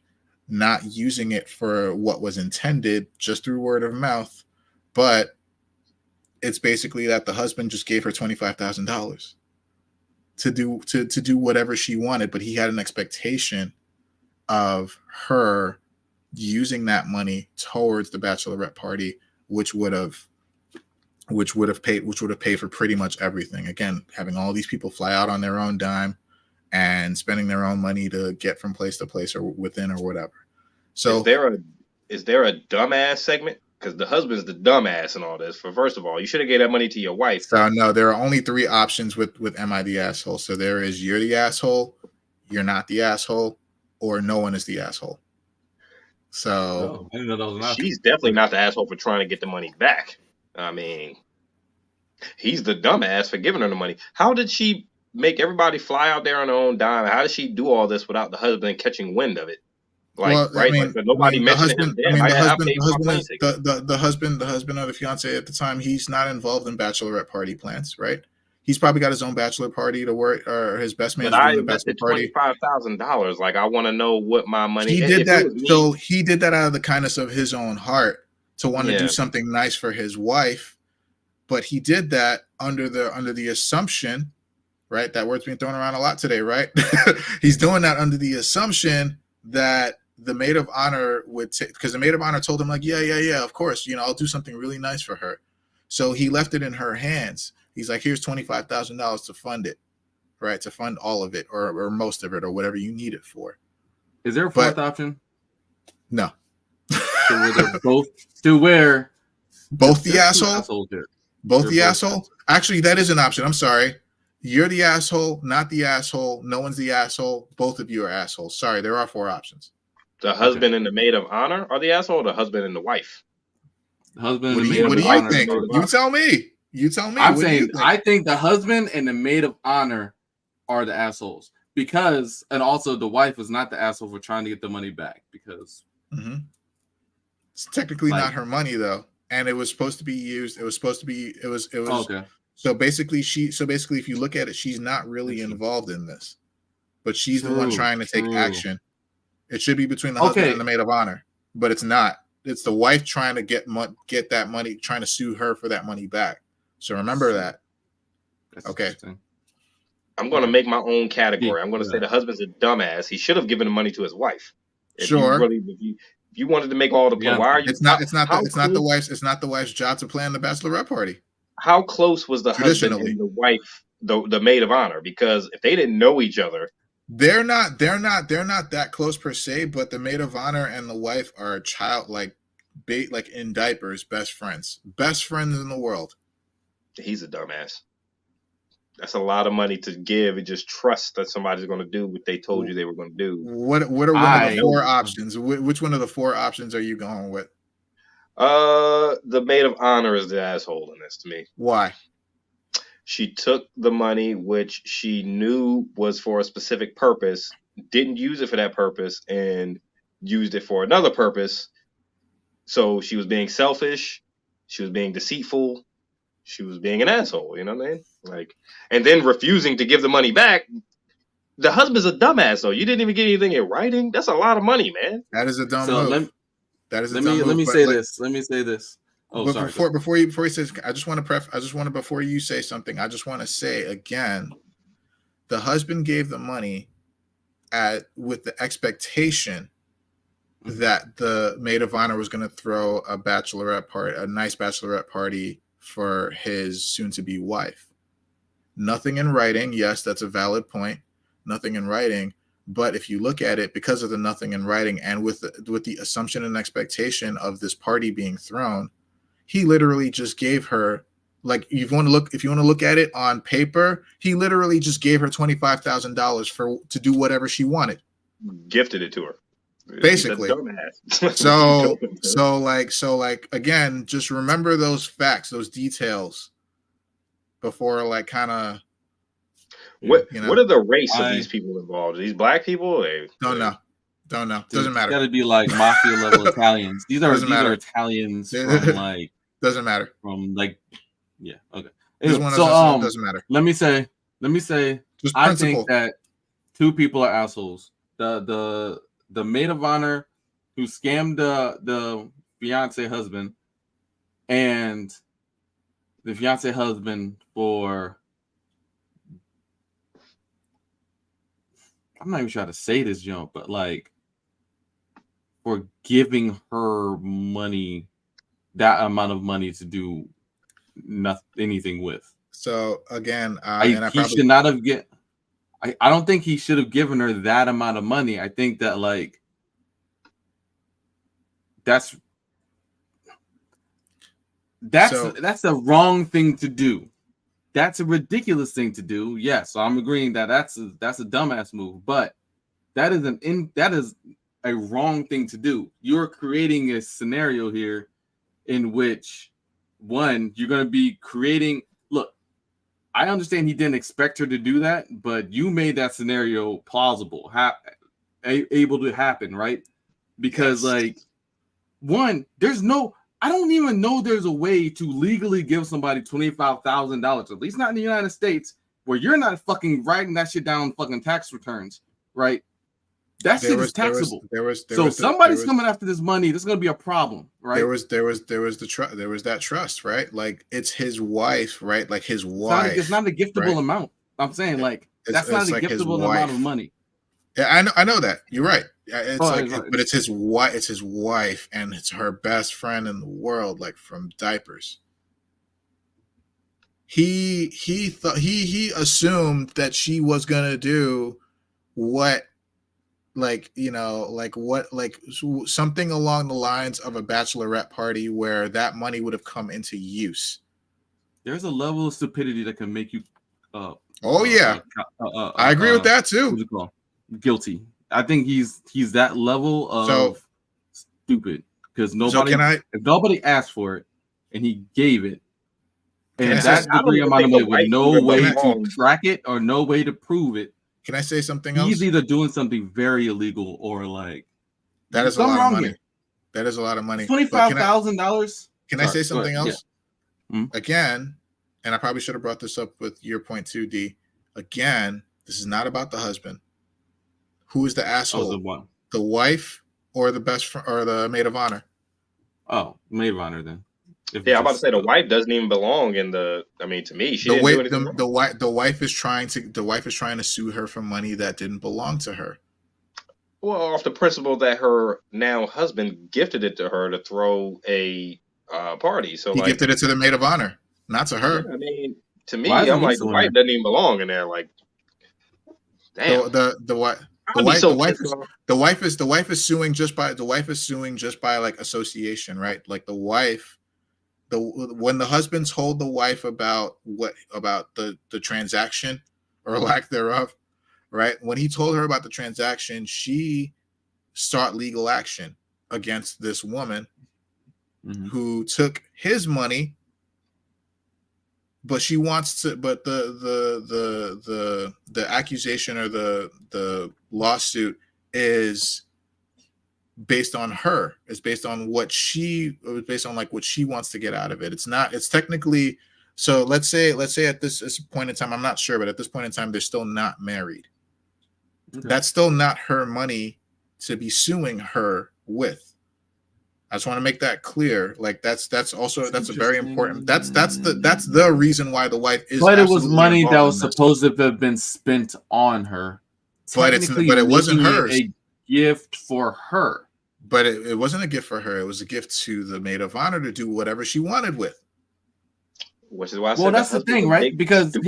not using it for what was intended just through word of mouth, but it's basically that the husband just gave her $25,000 to do whatever she wanted, but he had an expectation of her using that money towards the bachelorette party, which would have paid for pretty much everything. Again, having all these people fly out on their own dime and spending their own money to get from place to place or within or whatever. So is there a dumbass segment? Because the husband's the dumbass in all this. For first of all, you should have gave that money to your wife. So no, there are only 3 options with am I the asshole? So there is you're the asshole, you're not the asshole, or no one is the asshole. So I didn't know that was an option. She's definitely not the asshole for trying to get the money back. I mean, he's the dumbass for giving her the money. How did she make everybody fly out there on her own dime? How did she do all this without the husband catching wind of it? Like, well, right? Nobody mentioned him. The husband or the fiance at the time, he's not involved in bachelorette party plans, right? He's probably got his own bachelor party to work, or his best man's doing the bachelor party. $25,000. Like, I want to know what my money. He did that. So he did that out of the kindness of his own heart to want to do something nice for his wife, but he did that under the assumption, right? That word's being thrown around a lot today, right? He's doing that under the assumption that the maid of honor would take, because the maid of honor told him, like, yeah, of course, you know, I'll do something really nice for her. So he left it in her hands. He's like, here's $25,000 to fund it, right? To fund all of it or most of it or whatever you need it for. Is there a fourth option? No. So where they're both to where both the asshole? Both the asshole? Actually, that is an option. I'm sorry. You're the asshole, not the asshole. No one's the asshole. Both of you are assholes. Sorry, there are 4 options. The husband and the maid of honor are the asshole, or the husband and the wife? The husband and the maid of honor. What do you think? You tell me. You tell me. I'm saying I think the husband and the maid of honor are the assholes because, and also the wife was not the asshole for trying to get the money back because it's technically not her money though, and it was supposed to be used. It was okay. So basically, if you look at it, she's not really involved in this, but she's the one trying to take action. It should be between the husband and the maid of honor, but it's not. It's the wife trying to get that money, trying to sue her for that money back. So remember that. That's okay. I'm going to make my own category. I'm going to say the husband's a dumbass. He should have given the money to his wife. If you wanted to make all the play, why are you? It's not the wife's job to plan the bachelorette party. How close was the husband and the wife, the maid of honor? Because if they didn't know each other, they're not that close per se. But the maid of honor and the wife are like in diapers, best friends in the world. He's a dumbass. That's a lot of money to give and just trust that somebody's going to do what they told you they were going to do. What are one of the 4 options? Which one of the 4 options are you going with? The maid of honor is the asshole in this to me. Why? She took the money, which she knew was for a specific purpose, didn't use it for that purpose, and used it for another purpose. So she was being selfish. She was being deceitful. She was being an asshole. You know what I mean? Like, and then refusing to give the money back. The husband's a dumbass, though. You didn't even get anything in writing. That's a lot of money, man. That is a dumb move. Let me say this. Oh, but sorry. Before he says, before you say something, I just want to say again, the husband gave the money with the expectation that the maid of honor was going to throw a nice bachelorette party for his soon-to-be wife. Nothing in writing. Yes, that's a valid point. Nothing in writing. But if you look at it, because of the nothing in writing and with the assumption and expectation of this party being thrown, he literally just gave her, like, if you want to look at it on paper, he literally just gave her $25,000 to do whatever she wanted. Gifted it to her. Basically. So again, just remember those facts, those details like kind of. What are the race of these people involved? Are these black people? Don't know. Doesn't matter. It's got to be like mafia level Italians. These are Italians from like. Doesn't matter. From like, yeah, okay. Anyway, doesn't matter. Let me say. I think that two people are assholes. The maid of honor who scammed the fiance husband, and the fiance husband for. I'm not even sure how to say this, jump, but like for giving her money, that amount of money to do anything with. So again, he should not have I don't think he should have given her that amount of money. I think that like that's the wrong thing to do. That's a ridiculous thing to do. Yes, so I'm agreeing that that's a dumbass move, but that is a wrong thing to do. You're creating a scenario here in which one, you're going to be creating. Look, I understand he didn't expect her to do that, but you made that scenario plausible, able to happen, right? Because like one, I don't even know there's a way to legally give somebody $25,000, at least not in the United States, where you're not fucking writing that shit down on fucking tax returns, right? That shit is taxable. So somebody's coming after this money. This is gonna be a problem, right? There was that trust, right? Like it's his wife, right? Like his wife. It's not a giftable amount. I'm saying like that's not a giftable amount of money. Yeah, I know that. You're right. But it's his wife. It's his wife, and it's her best friend in the world, like from diapers. He thought he assumed that she was gonna do what, like, you know, like what, like something along the lines of a bachelorette party where that money would have come into use. There's a level of stupidity that can make you. I agree with that too. What's it called? Guilty. I think he's that level of stupid because if nobody asked for it and he gave it, and that degree amount of money with no way to track it or no way to prove it. Can I say something else? He's either doing something very illegal or like that is a lot of money. Here. That is a lot of money. $25,000. Can I say something else? Yeah. Mm-hmm. Again, and I probably should have brought this up with your point too, D. Again, this is not about the husband. Who is the asshole? The wife or the best friend or the maid of honor? Oh, maid of honor then. I'm about to say the wife doesn't even belong in the. I mean, to me, she didn't do anything wrong. The wife is trying to sue her for money that didn't belong to her. Well, off the principle that her now husband gifted it to her to throw a party. So he gifted it to the maid of honor, not to her. Yeah, I mean, to me, I'm like the wife doesn't even belong in there. Like, damn. The wife is suing just by like association, right? Like the wife. When the husband told the wife about the transaction or lack thereof, right? When he told her about the transaction, she sought legal action against this woman who took his money, but she wants to. But the accusation or the lawsuit is based on her. It's based on what she wants to get out of it. It's technically. So let's say at this point in time, I'm not sure, but at this point in time, they're still not married. Okay. That's still not her money to be suing her with. I just want to make that clear. Like that's a very important. That's the reason why the wife is. But it was money that was supposed to have been spent on her. But it wasn't hers. A gift for her. But it wasn't a gift for her. It was a gift to the maid of honor to do whatever she wanted with. Which is why I said well, that's the thing, right? Because he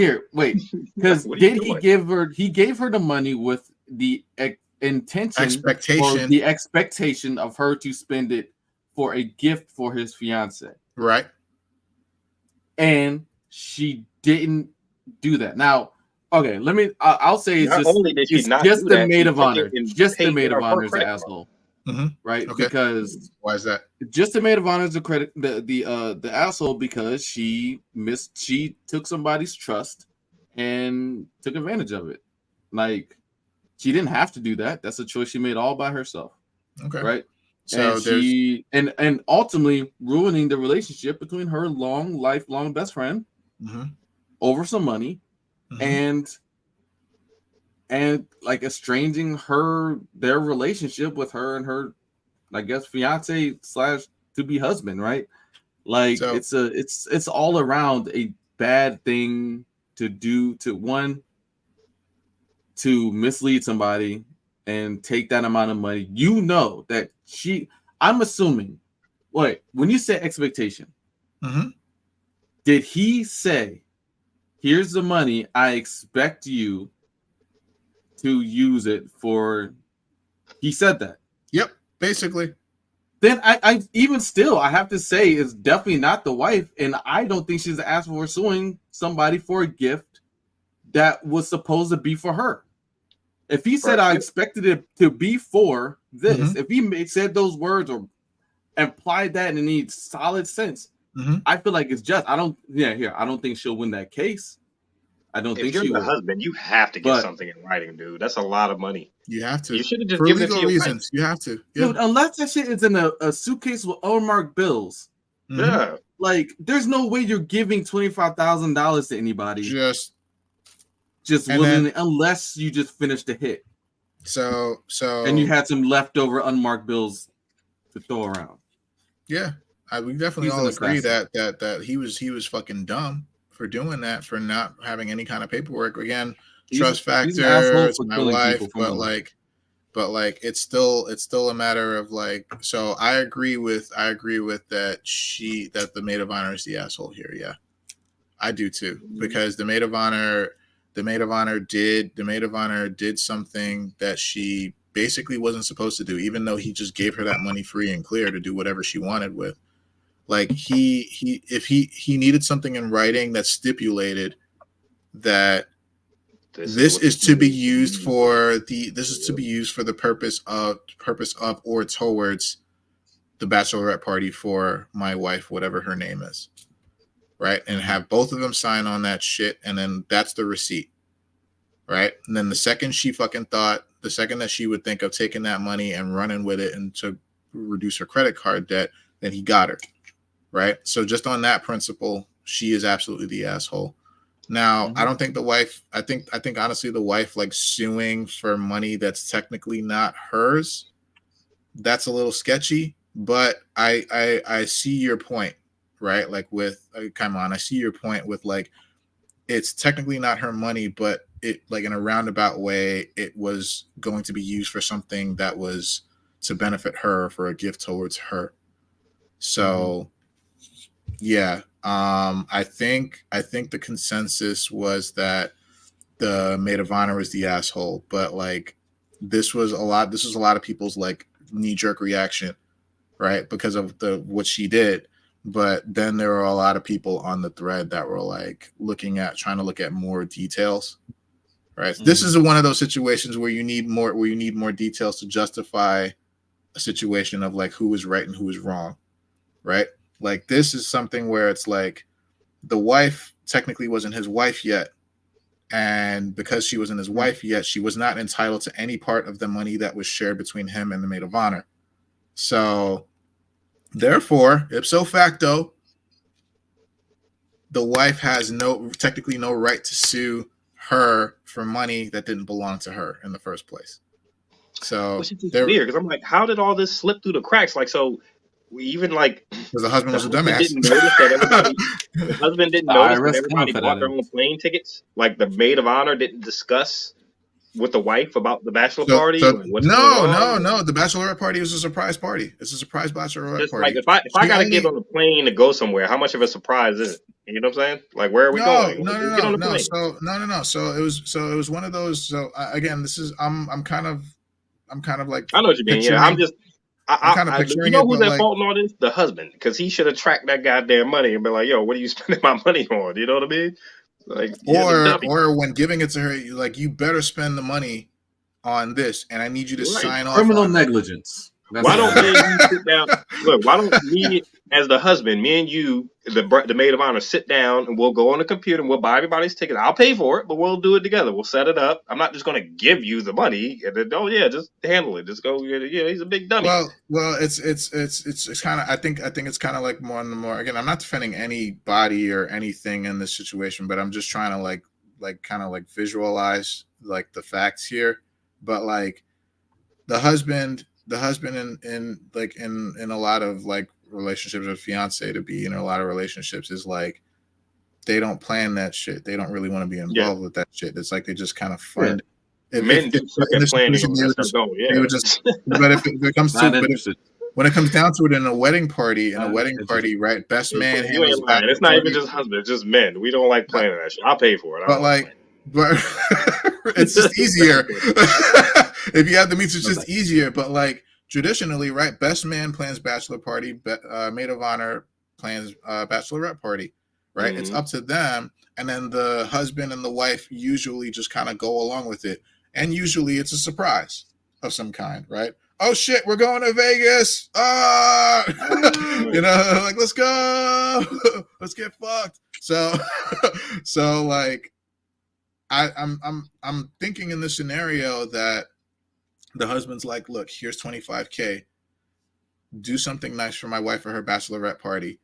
gave her the money with the expectation of her to spend it for a gift for his fiance. Right. And she didn't do that. Now, okay, I'll say it's just the maid of honor. Just the maid of honor is an asshole. right? Okay. Because why is that? Just the maid of honor is the asshole because she took somebody's trust and took advantage of it. Like, she didn't have to do that. That's a choice she made all by herself. Okay. Right. So and ultimately ruining the relationship between her lifelong best friend over some money and like estranging their relationship with her and her, I guess, fiance / to be husband, right? Like, so, it's all around a bad thing to do, to mislead somebody and take that amount of money. You know that I'm assuming, wait, when you say expectation, did he say, here's the money, I expect you to use it for, he said that? Yep, basically. Then I even still, I have to say, it's definitely not the wife, and I don't think she's asked for suing somebody for a gift that was supposed to be for her. If he said, I expected it to be for this, if he said those words or implied that in any solid sense, I feel like it's just, I don't think she'll win that case. I don't think she will. If you're the husband, you have to get something in writing, dude. That's a lot of money. You have to. You should have just for given it to legal your reasons. friends. You have to. Yeah. Dude, unless that shit is in a suitcase with unmarked bills. Yeah. Like, there's no way you're giving $25,000 to anybody. Just willingly, unless you just finished the hit. So and you had some leftover unmarked bills to throw around. Yeah, we definitely all agree that he was fucking dumb for doing that, for not having any kind of paperwork. Again, trust factor. It's my wife, but like it's still a matter of like. So I agree with that the maid of honor is the asshole here. Yeah, I do too, because the maid of honor did something that she basically wasn't supposed to do, even though he just gave her that money free and clear to do whatever she wanted with. Like, if he needed something in writing that stipulated that this is to be used for the purpose of or towards the bachelorette party for my wife, whatever her name is. Right. And have both of them sign on that shit. And then that's the receipt. Right. And then the second that she would think of taking that money and running with it and to reduce her credit card debt, then he got her. Right. So just on that principle, she is absolutely the asshole. Now, I don't think the wife, I think honestly, the wife, like, suing for money that's technically not hers, that's a little sketchy, but I see your point. Right, like with I see your point with, like, it's technically not her money, but it, like, in a roundabout way, it was going to be used for something that was to benefit her, for a gift towards her. So, yeah, I think the consensus was that the maid of honor is the asshole, but like this was a lot of people's like knee-jerk reaction, right, because of what she did. But then there were a lot of people on the thread that were like trying to look at more details, right? This is one of those situations where you need more details to justify a situation of like who is right and who is wrong, right? Like, this is something where it's like the wife technically wasn't his wife yet, and because she wasn't his wife yet, she was not entitled to any part of the money that was shared between him and the maid of honor. So therefore, ipso facto, the wife has technically no right to sue her for money that didn't belong to her in the first place. So which is weird, because I'm like, how did all this slip through the cracks? Like, so we even like, because the husband was a dumbass. The husband didn't notice that everybody bought their own plane tickets. Like, the maid of honor didn't discuss with the wife about the bachelor party. No. The bachelorette party was a surprise party. It's a surprise bachelorette party. Like, if I gotta get on a plane to go somewhere, how much of a surprise is it? You know what I'm saying? Like, where are we going? No. So it was one of those. So again, this is I'm kind of like, I know what you mean. Yeah, I'm kind of picturing. You know who's at fault in all this? The husband, because he should have tracked that goddamn money and be like, "Yo, what are you spending my money on?" You know what I mean? Like, or when giving it to her, like, you better spend the money on this, and I need you to sign off. Criminal negligence. Why don't me and you sit down? Look, why don't me as the husband, me and you, the maid of honor, sit down and we'll go on the computer and we'll buy everybody's ticket. I'll pay for it, but we'll do it together. We'll set it up. I'm not just going to give you the money and then just handle it. Just go. Yeah, he's a big dummy. Well, it's kind of. I think it's kind of like more and more. Again, I'm not defending anybody or anything in this situation, but I'm just trying to like kind of like visualize like the facts here. But like the husband in a lot of like relationships or fiance to be in a lot of relationships is like they don't plan that shit. They don't really want to be involved with that shit. It's like they just kind of fund it. Men do suck at planning. When it comes down to it in a wedding party, right? Best man. It's not even just husband. It's just men. We don't like planning that shit. I'll pay for it. But it's just easier. If you have the means, it's just easier. But like traditionally, right? Best man plans bachelor party. Maid of honor plans bachelorette party. Right? Mm-hmm. It's up to them, and then the husband and the wife usually just kind of go along with it. And usually, it's a surprise of some kind, right? Oh shit, we're going to Vegas. Like let's go. Let's get fucked. So like I'm thinking in this scenario that the husband's like, look, here's $25K. Do something nice for my wife for her bachelorette party.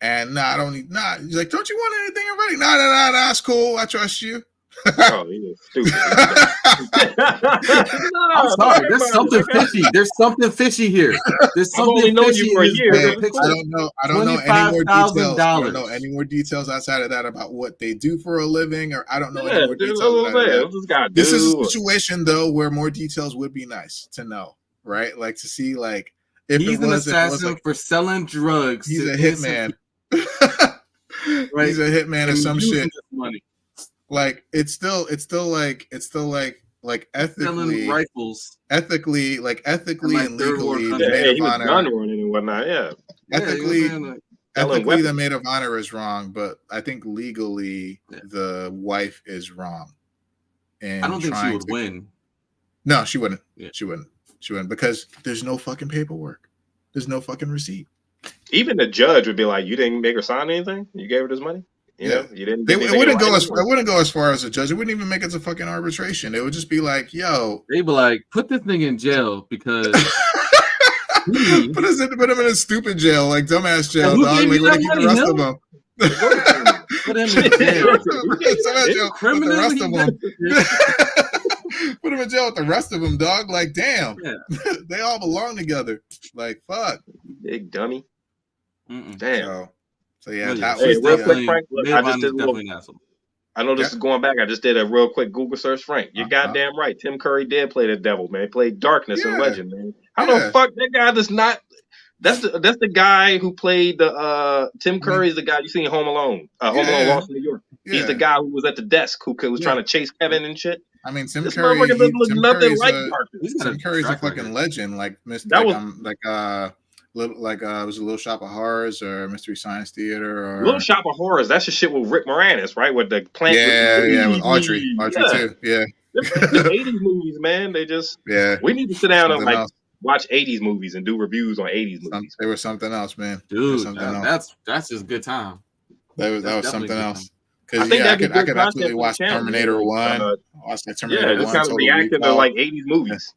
And he's like, don't you want anything already? Nah, that's cool. I trust you. Oh, you're stupid. I'm sorry. There's something fishy. There's something fishy here. There's something I've only known you for a year. I don't know any more details. I don't know any more details outside of that about what they do for a living, or I don't know any more details. This is a situation though where more details would be nice to know, right? Like to see like if he's an assassin for selling drugs. He's a hitman. Right? He's a hitman or some shit. Money. Like it's still like ethically rifles. Ethically and legally, the maid of honor gun running and whatnot. Yeah. Ethically, the maid of honor is wrong, but I think legally the wife is wrong. And I don't think she would win. No, she wouldn't. Yeah. She wouldn't because there's no fucking paperwork. There's no fucking receipt. Even the judge would be like, "You didn't make her sign anything. You gave her this money." You know, you didn't. It wouldn't go as far as a judge. It wouldn't even make it to fucking arbitration. It would just be like, "Yo," they'd be like, "Put this thing in jail because put him in a stupid jail, like dumbass jail, dog. Like where to keep the rest of them." Put him in jail. Criminal. The rest of them. Put him in jail with the rest of them, dog. Like, damn, they all belong together. Like, fuck, big dummy. Damn. So yeah, real quick, Frank. I just did I know this is going back. I just did a real quick Google search, Frank. You're goddamn right. Tim Curry did play the devil, man. He played Darkness in Legend, man. How the fuck that guy does not? That's the guy who played the Tim Curry is the guy you see in Home Alone. Home Alone Lost in New York. He's the guy who was at the desk who was trying to chase Kevin and shit. I mean, Tim Curry's a fucking legend. Like it was a Little Shop of Horrors or Mystery Science Theater or Little Shop of Horrors. That's the shit with Rick Moranis, right? With the plant. With Audrey too. Yeah. The 80s movies, man. They just we need to sit down and like watch 80s movies and do reviews on 80s movies. They were something else, man. Dude, that's just good time. That was something else. Because I could absolutely watch Terminator 1. Watch that Terminator 1. Just kind of reacting to like 80s movies.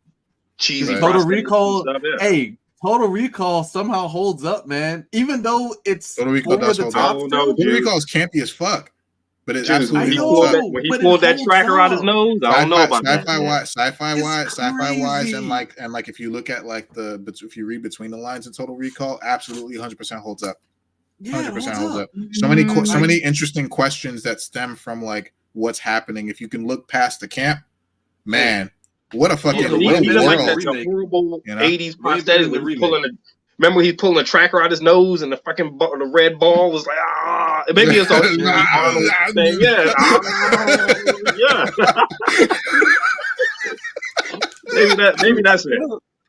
Cheesy. Total Recall. Hey. Total Recall somehow holds up, man. Even though it's Total Recall does hold up. Total Recall is campy as fuck, but it absolutely holds up. When he pulled that tracker out his nose, I don't know about that. Sci-fi wise, and like if you look at if you read between the lines in Total Recall, absolutely 100% holds up. 100% holds up. So many interesting questions that stem from like what's happening. If you can look past the camp, man. What a fucking world! Like that horrible 80s prosthetic. Remember he's pulling a tracker out his nose, and the fucking the red ball was like Maybe it's all thing. Maybe that's it.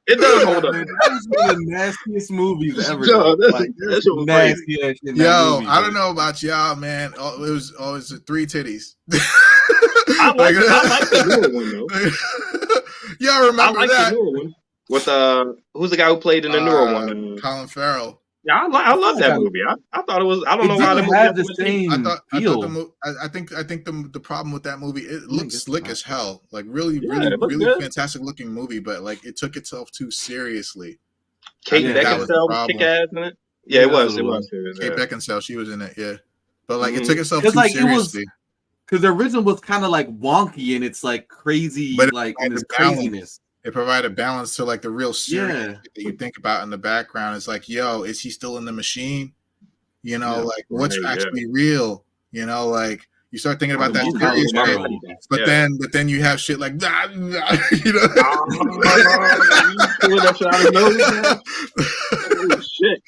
It does hold up. That's one of the nastiest movies ever. That's nasty. Yo, I don't know about y'all, man. It was always 3 titties. I like the newer one though. Y'all remember that? With who's the guy who played in the newer one? Colin Farrell. Yeah, I love that movie. I thought it was. I don't know why the movie had the same feel. I think the problem with that movie, it looks slick as hell, like really fantastic looking movie, but like it took itself too seriously. Kate Beckinsale was kick ass in it. Yeah, it was. Kate Beckinsale, she was in it. Yeah, but like it took itself too seriously. Because the original was kind of like wonky and it's like crazy, but like in its craziness. It provided balance to like the real serious that you think about in the background. It's like, yo, is he still in the machine? You know, like what's actually real? You know, like you start thinking about that serious shit, but then you have shit like that. You know, shit.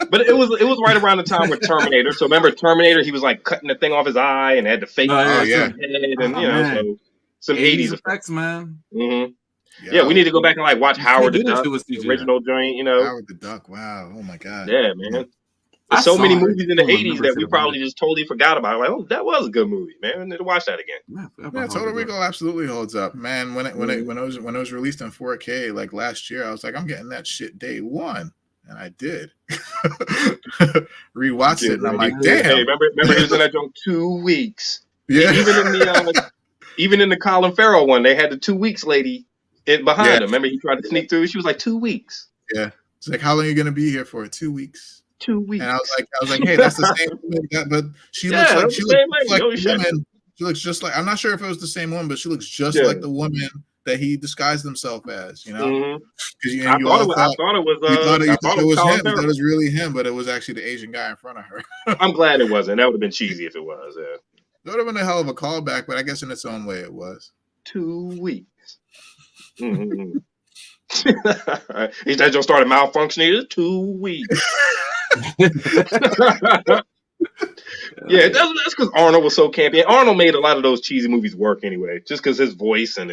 But it was right around the time with Terminator. So remember Terminator? He was like cutting the thing off his eye and had the fake head, and you know, so some 80s effects, man. Mm-hmm. Yeah, we need to go back and like watch Howard the Duck, the original joint. You know, Howard the Duck. Wow, oh my god. Yeah, man. There's so many movies in the 80s that we probably just totally forgot about. Like, oh, that was a good movie, man. We need to watch that again. Yeah, Total Recall absolutely holds up, man. When it was released in 4K like last year, I was like, I'm getting that shit day one. And I did. Rewatched it, and I'm like, damn. Hey, remember he was in that joint 2 weeks. Yeah. Even in the Colin Farrell one, they had the 2 weeks lady behind him. Remember he tried to sneak through? She was like 2 weeks. Yeah. It's like, how long are you gonna be here for? 2 weeks. 2 weeks. And I was like, hey, that's the same woman, but she looks like the woman. She looks just like, I'm not sure if it was the same one, but she looks just like the woman that he disguised himself as, you know. Because I thought it was him. That was really him, but it was actually the Asian guy in front of her. I'm glad it wasn't. That would have been cheesy if it was. Yeah. That would have been a hell of a callback, but I guess in its own way it was. 2 weeks. Mm-hmm. That just started malfunctioning. 2 weeks. Yeah, that's because Arnold was so campy. And Arnold made a lot of those cheesy movies work anyway, just because his voice and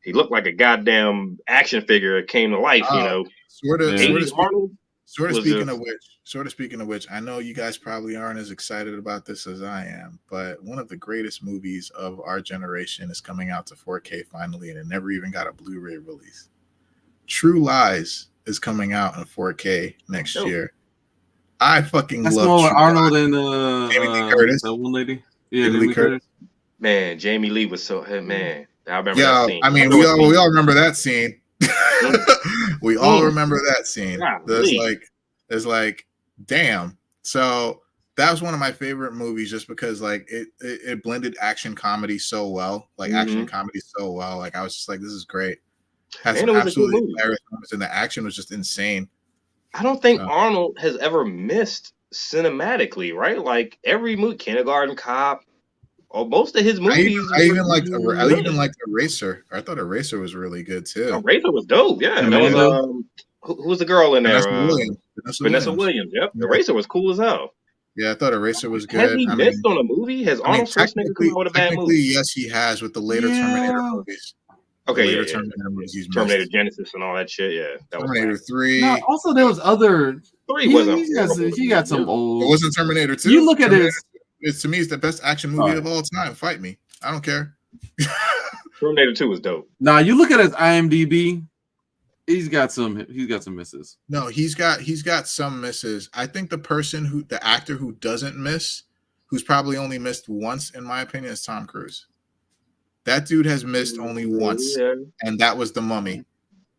he looked like a goddamn action figure that came to life, you know. Sort of speaking of which, I know you guys probably aren't as excited about this as I am, but one of the greatest movies of our generation is coming out to 4K finally, and it never even got a Blu-ray release. True Lies is coming out in 4K next year. I fucking love Arnold and Jamie Lee Curtis. That one lady. Yeah, Jamie Lee Curtis. Man, Jamie Lee was so man. I remember that scene. I mean, we all remember that scene. We all remember that scene. It's like, damn. So that was one of my favorite movies, just because like it blended action comedy so well, action comedy so well. Like I was just like, this is great. Has some absolutely hilarious moments, and the action was just insane. I don't think Arnold has ever missed cinematically, right? Like every movie, Kindergarten Cop, or most of his movies. I even liked Eraser. I thought Eraser was really good too. Eraser was dope. Yeah, that was who was the girl in there? Vanessa Williams. Yep, Eraser was cool as hell. Yeah, I thought Eraser was good. Has he missed on a movie? Has Arnold Schwarzenegger come out with a bad movie? Yes, he has with the later Terminator movies. Okay, Terminator Genesis and all that shit. Yeah, that Terminator was 3. No, also, there was other. 3 wasn't. He got some old. It wasn't Terminator 2. You look at it. It's to me, it's the best action movie of all time. Fight me. I don't care. Terminator 2 was dope. Nah, you look at his IMDb. He's got some misses. No, he's got some misses. I think the actor who doesn't miss, who's probably only missed once, in my opinion, is Tom Cruise. That dude has missed only once, and that was The Mummy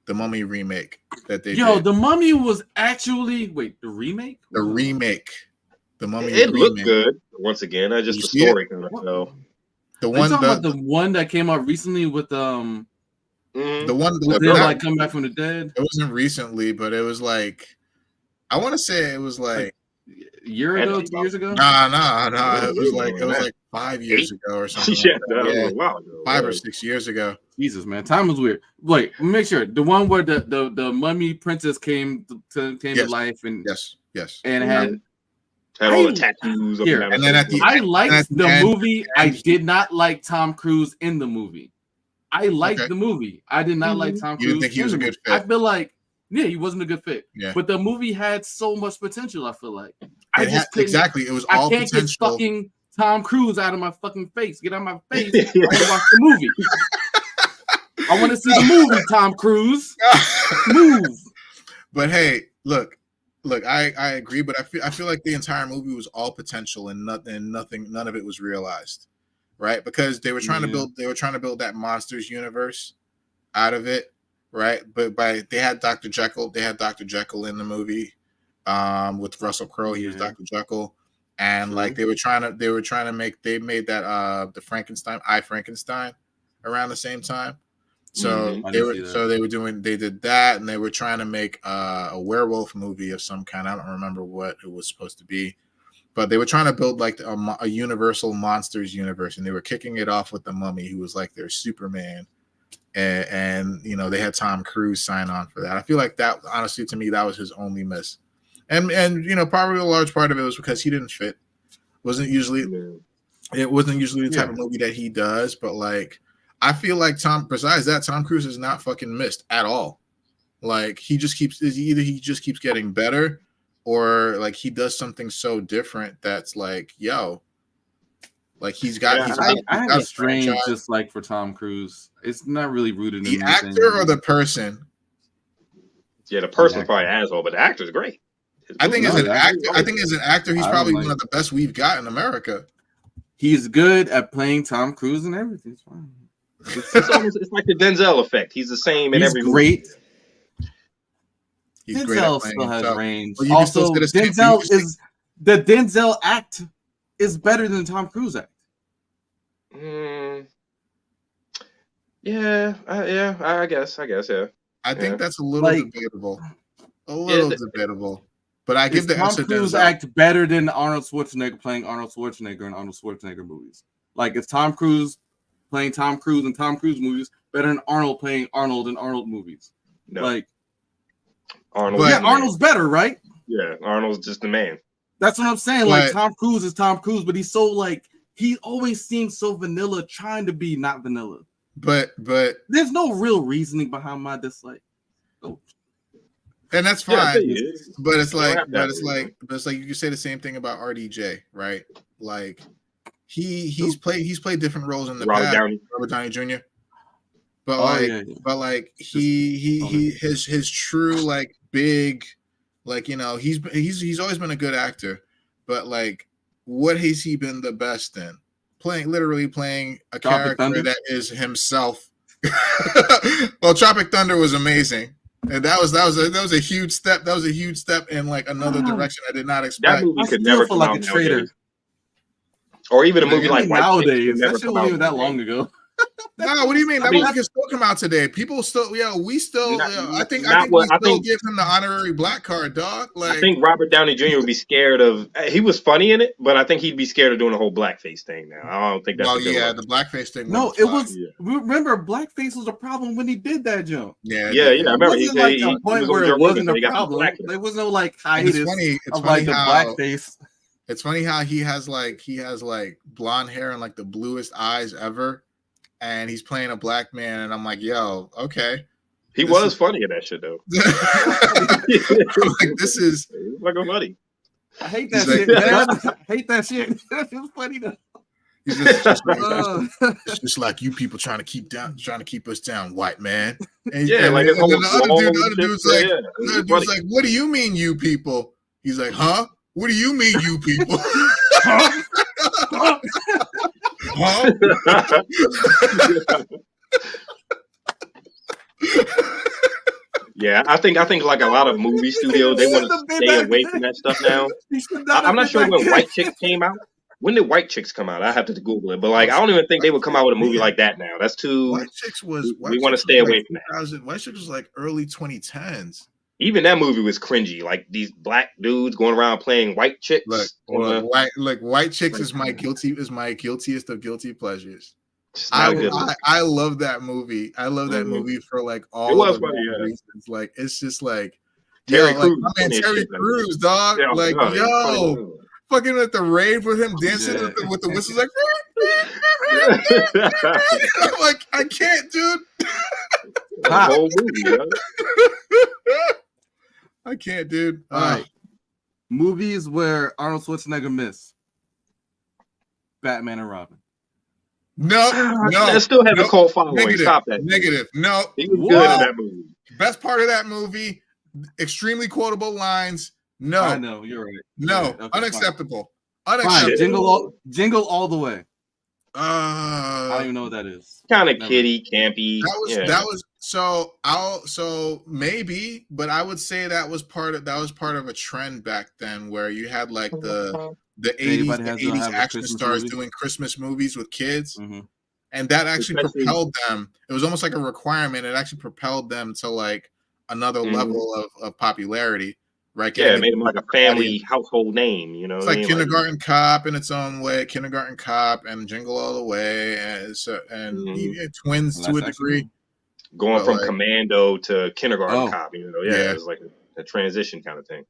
remake that they did. The Mummy was actually the remake. The remake, The Mummy. It looked good. Once again, the story kind of fell. The one that came out recently with the one that come back from the dead. It wasn't recently, but it was like, I want to say it was like a year ago, 2 years ago. Nah. It was like 5 years ago or something. A while ago. 5 or 6 years ago. Jesus, man, time was weird. Wait, make sure the one where the mummy princess came to life and yes, and had all the tattoos. And then I liked the movie. I did not like Tom Cruise in the movie. I liked the movie. I did not like Tom Cruise. You didn't think he was a good fit? I feel like he wasn't a good fit. Yeah. But the movie had so much potential. I feel like exactly. It was all potential. I can't get fucking Tom Cruise out of my fucking face. Get out of my face. I watch the movie. I want to see the movie, Tom Cruise. Move. But hey, look, I agree, but I feel like the entire movie was all potential and none of it was realized, right? Because they were trying to build that monsters universe out of it, right? But they had Dr. Jekyll in the movie, with Russell Crowe. He was Dr. Jekyll, and like they made that the Frankenstein, Frankenstein, around the same time. So they did that, and they were trying to make a werewolf movie of some kind. I don't remember what it was supposed to be, but they were trying to build like a universal monsters universe, and they were kicking it off with the Mummy, who was like their Superman, and you know they had Tom Cruise sign on for that. I feel like that, honestly, to me, that was his only miss, and you know probably a large part of it was because he didn't fit. It wasn't usually the type of movie that he does, but like. I feel like besides that, Tom Cruise is not fucking missed at all. Like he just keeps getting better, or like he does something so different that's like, yo, like I have a strange dislike for Tom Cruise. It's not really rooted in the actor or the person. Yeah, the person's probably an asshole, but the actor's great. I think as an actor, he's probably one of the best we've got in America. He's good at playing Tom Cruise and everything. It's fine. It's like the Denzel effect. He's the same in every movie. He's Denzel still has range. Also, the Denzel act is better than Tom Cruise act. I guess, yeah. I think that's a little debatable. Debatable. But I give the Tom Cruise act better than Arnold Schwarzenegger playing Arnold Schwarzenegger in Arnold Schwarzenegger movies. Like, is Tom Cruise playing Tom Cruise in Tom Cruise movies better than Arnold playing Arnold in Arnold movies? No. Like, Arnold's better, right? Yeah, Arnold's just the man. That's what I'm saying. Like, Tom Cruise is Tom Cruise, but he's so like he always seems so vanilla, trying to be not vanilla. But there's no real reasoning behind my dislike. Oh. And that's fine. But it's like you can say the same thing about RDJ, right? Like he's played different roles in the past. Robert Downey Jr. But his true like big, like, you know, he's always been a good actor, but like what has he been the best in? Literally playing a character that is himself. Well, Tropic Thunder was amazing. And that was a huge step. That was a huge step in like another direction I did not expect. That movie could never come out nowadays. Or even a movie like nowadays. That shit wasn't even that long ago. No, what do you mean? That movie can still come out today. People still, I think we still give him the honorary black card, dog. Like, I think Robert Downey Jr. would be scared of. He was funny in it, but I think he'd be scared of doing the whole blackface thing now. I don't think that's. Well, the blackface thing. No, it was. Yeah. Remember, blackface was a problem when he did that jump. Yeah. I remember. It wasn't like a point where it wasn't a problem. There was no like hiatus of like the blackface. It's funny how he has like blonde hair and like the bluest eyes ever. And he's playing a black man, and I'm like, yo, okay. He was funny in that shit, though. Like, this is fucking funny. I hate that shit, man. I hate that shit. It's funny though. It's just like you people trying to keep us down, white man. And the other dude's like, what do you mean, you people? He's like, huh? What do you mean, you people? Huh? Yeah, I think like a lot of movie studios, they want to stay away from that stuff now. I'm not sure when White Chicks came out. When did White Chicks come out? I have to Google it, but like I don't even think they would come out with a movie like that now. That's too. White Chicks was. We want to stay away from that. White Chicks was like early 2010s. Even that movie was cringy. Like these black dudes going around playing white chicks. White Chicks is my guiltiest of guilty pleasures. I love that movie. I love that movie for like all of the reasons. Like it's just like Terry Crews, dog. Yeah, like fucking at the rave with him dancing with the whistles like. I'm like, I can't, dude. The whole movie, I can't, dude. All right. Movies where Arnold Schwarzenegger missed. Batman and Robin. That still has a cult following. Negative, Stop that. Negative. No. He was good in that movie. Best part of that movie, extremely quotable lines. No. I know, you're right. No. Okay, unacceptable. Fine. Unacceptable. Jingle all the way. I don't even know what that is. Kind of kiddie, campy. That was so maybe, but I would say that was part of a trend back then where you had like the 80s action stars doing Christmas movies with kids. Mm-hmm. And that actually propelled them. It was almost like a requirement. It actually propelled them to like another level of popularity. Right? Yeah, it made him like a family household name, you know. It's like Kindergarten Cop in its own way, Kindergarten Cop and Jingle All the Way, and Twins to a degree. Going from Commando to Kindergarten Cop, you know, it was like a transition kind of thing.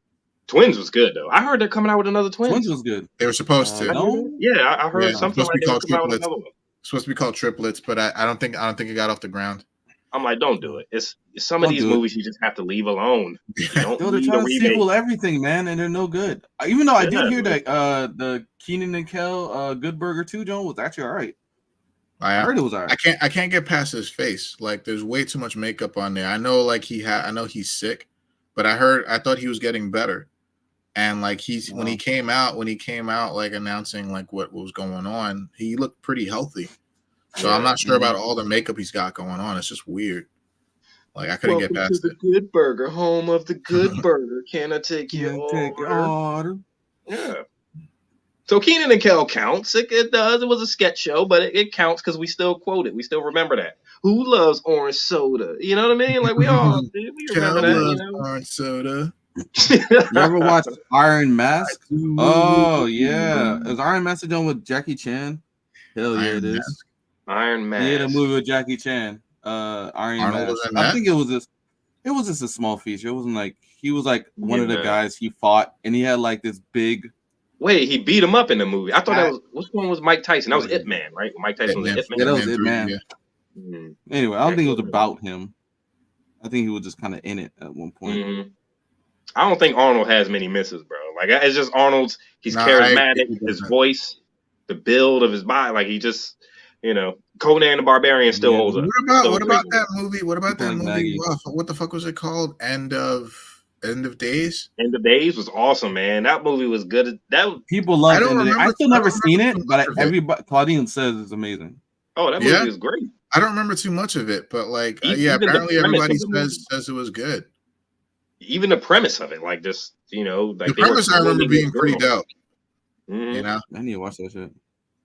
Twins was good though. I heard they're coming out with another Twins. Twins was good. They were supposed to. Yeah, I heard something like they were coming out with another one. It's supposed to be called Triplets, but I don't think it got off the ground. I'm like, don't do it. It's some of these movies you just have to leave alone. They're trying to sequel everything, man, and they're no good. Even though I did hear that the Keenan and Kel Good Burger 2 Joan was actually all right. I heard it was all right. I can't get past his face. Like there's way too much makeup on there. I know I know he's sick, but I thought he was getting better. And like when he came out like announcing like what was going on, he looked pretty healthy. So I'm not sure about all the makeup he's got going on. It's just weird. Like I couldn't get past it. Good Burger, home of the Good Burger. Can I take your order? Yeah. So Keenan and Kel counts. It does. It was a sketch show, but it counts because we still quote it. We still remember that. Who loves orange soda? You know what I mean? Like we all did. We remember that. You know? Orange soda. You ever watch Iron Mask? Oh yeah, is Iron Mask done with Jackie Chan? Hell yeah, it is. Iron Mask. Yeah, the movie with Jackie Chan. Iron Mask. I think it was just a small feature. It wasn't like he was like one of the guys he fought, and he had like this big. Wait, he beat him up in the movie. I thought that was which one was Mike Tyson? That was Ip Man, right? Mike Tyson was Ip Man. Yeah, that was Ip Man. Yeah. Mm-hmm. Anyway, I don't think it was about him. I think he was just kind of in it at one point. Mm-hmm. I don't think Arnold has many misses, bro. Like it's just Arnold's. He's charismatic. His voice, the build of his body, like he just, you know, Conan the Barbarian still holds up. What about that movie? What about that movie? What the fuck was it called? End of Days. End of Days was awesome, man. That movie was good. People love it. I still never seen it, but everybody Claudine says it's amazing. Oh, that movie is great. I don't remember too much of it, but like, apparently everybody says it was good. Even the premise of it, like just, you know, like the premise I remember being pretty dope. Mm-hmm. You know, I need to watch that shit.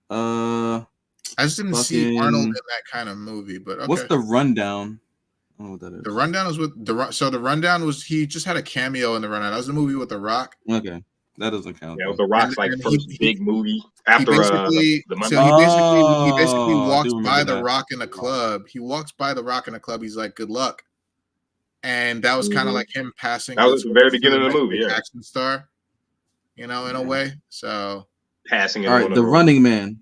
I just didn't see Arnold in that kind of movie. But okay. What's The Rundown? I don't know what that is. The Rundown was with The Rundown was he just had a cameo in The Rundown. That was the movie with The Rock. Okay, that doesn't count. Yeah, The Rock's like first big movie after the Monday. So he basically walks by The Rock in a club. He walks by The Rock in a club. He's like, "Good luck." And that was kind of like him passing. That was the very beginning of the movie, action star, you know, in a way. So passing. All right, The Running Man.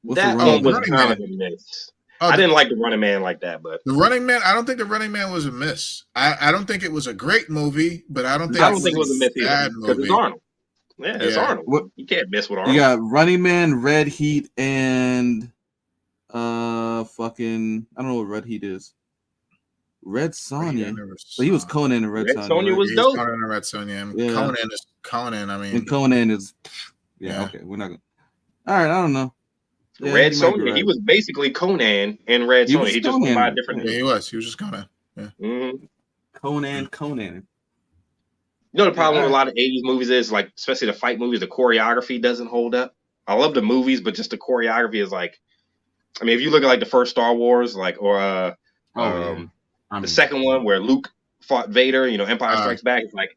That one was kind of a miss. I didn't like The Running Man like that, but The Running Man. I don't think The Running Man was a miss. I don't think it was a great movie, but I don't think it was a miss either because it's Arnold. Yeah, it's Arnold. You can't miss with Arnold. You got Running Man, Red Heat, and fucking I don't know what Red Heat is. Red Sonja. So he was Conan in Red Sonja. Sonja was dope. Conan and Red Sonja. And Conan is Conan. I mean, and Conan is. Yeah. Okay. We're not gonna. All right. I don't know. Yeah, Red Sonja. He was basically Conan in Red Sonja. He just went by a different name. He was just Conan. Yeah. Mm-hmm. Conan. You know the problem with a lot of 80s movies is like, especially the fight movies, the choreography doesn't hold up. I love the movies, but just the choreography is like, I mean, if you look at like the first Star Wars, like the second one where Luke fought Vader, you know, Empire Strikes Back, it's like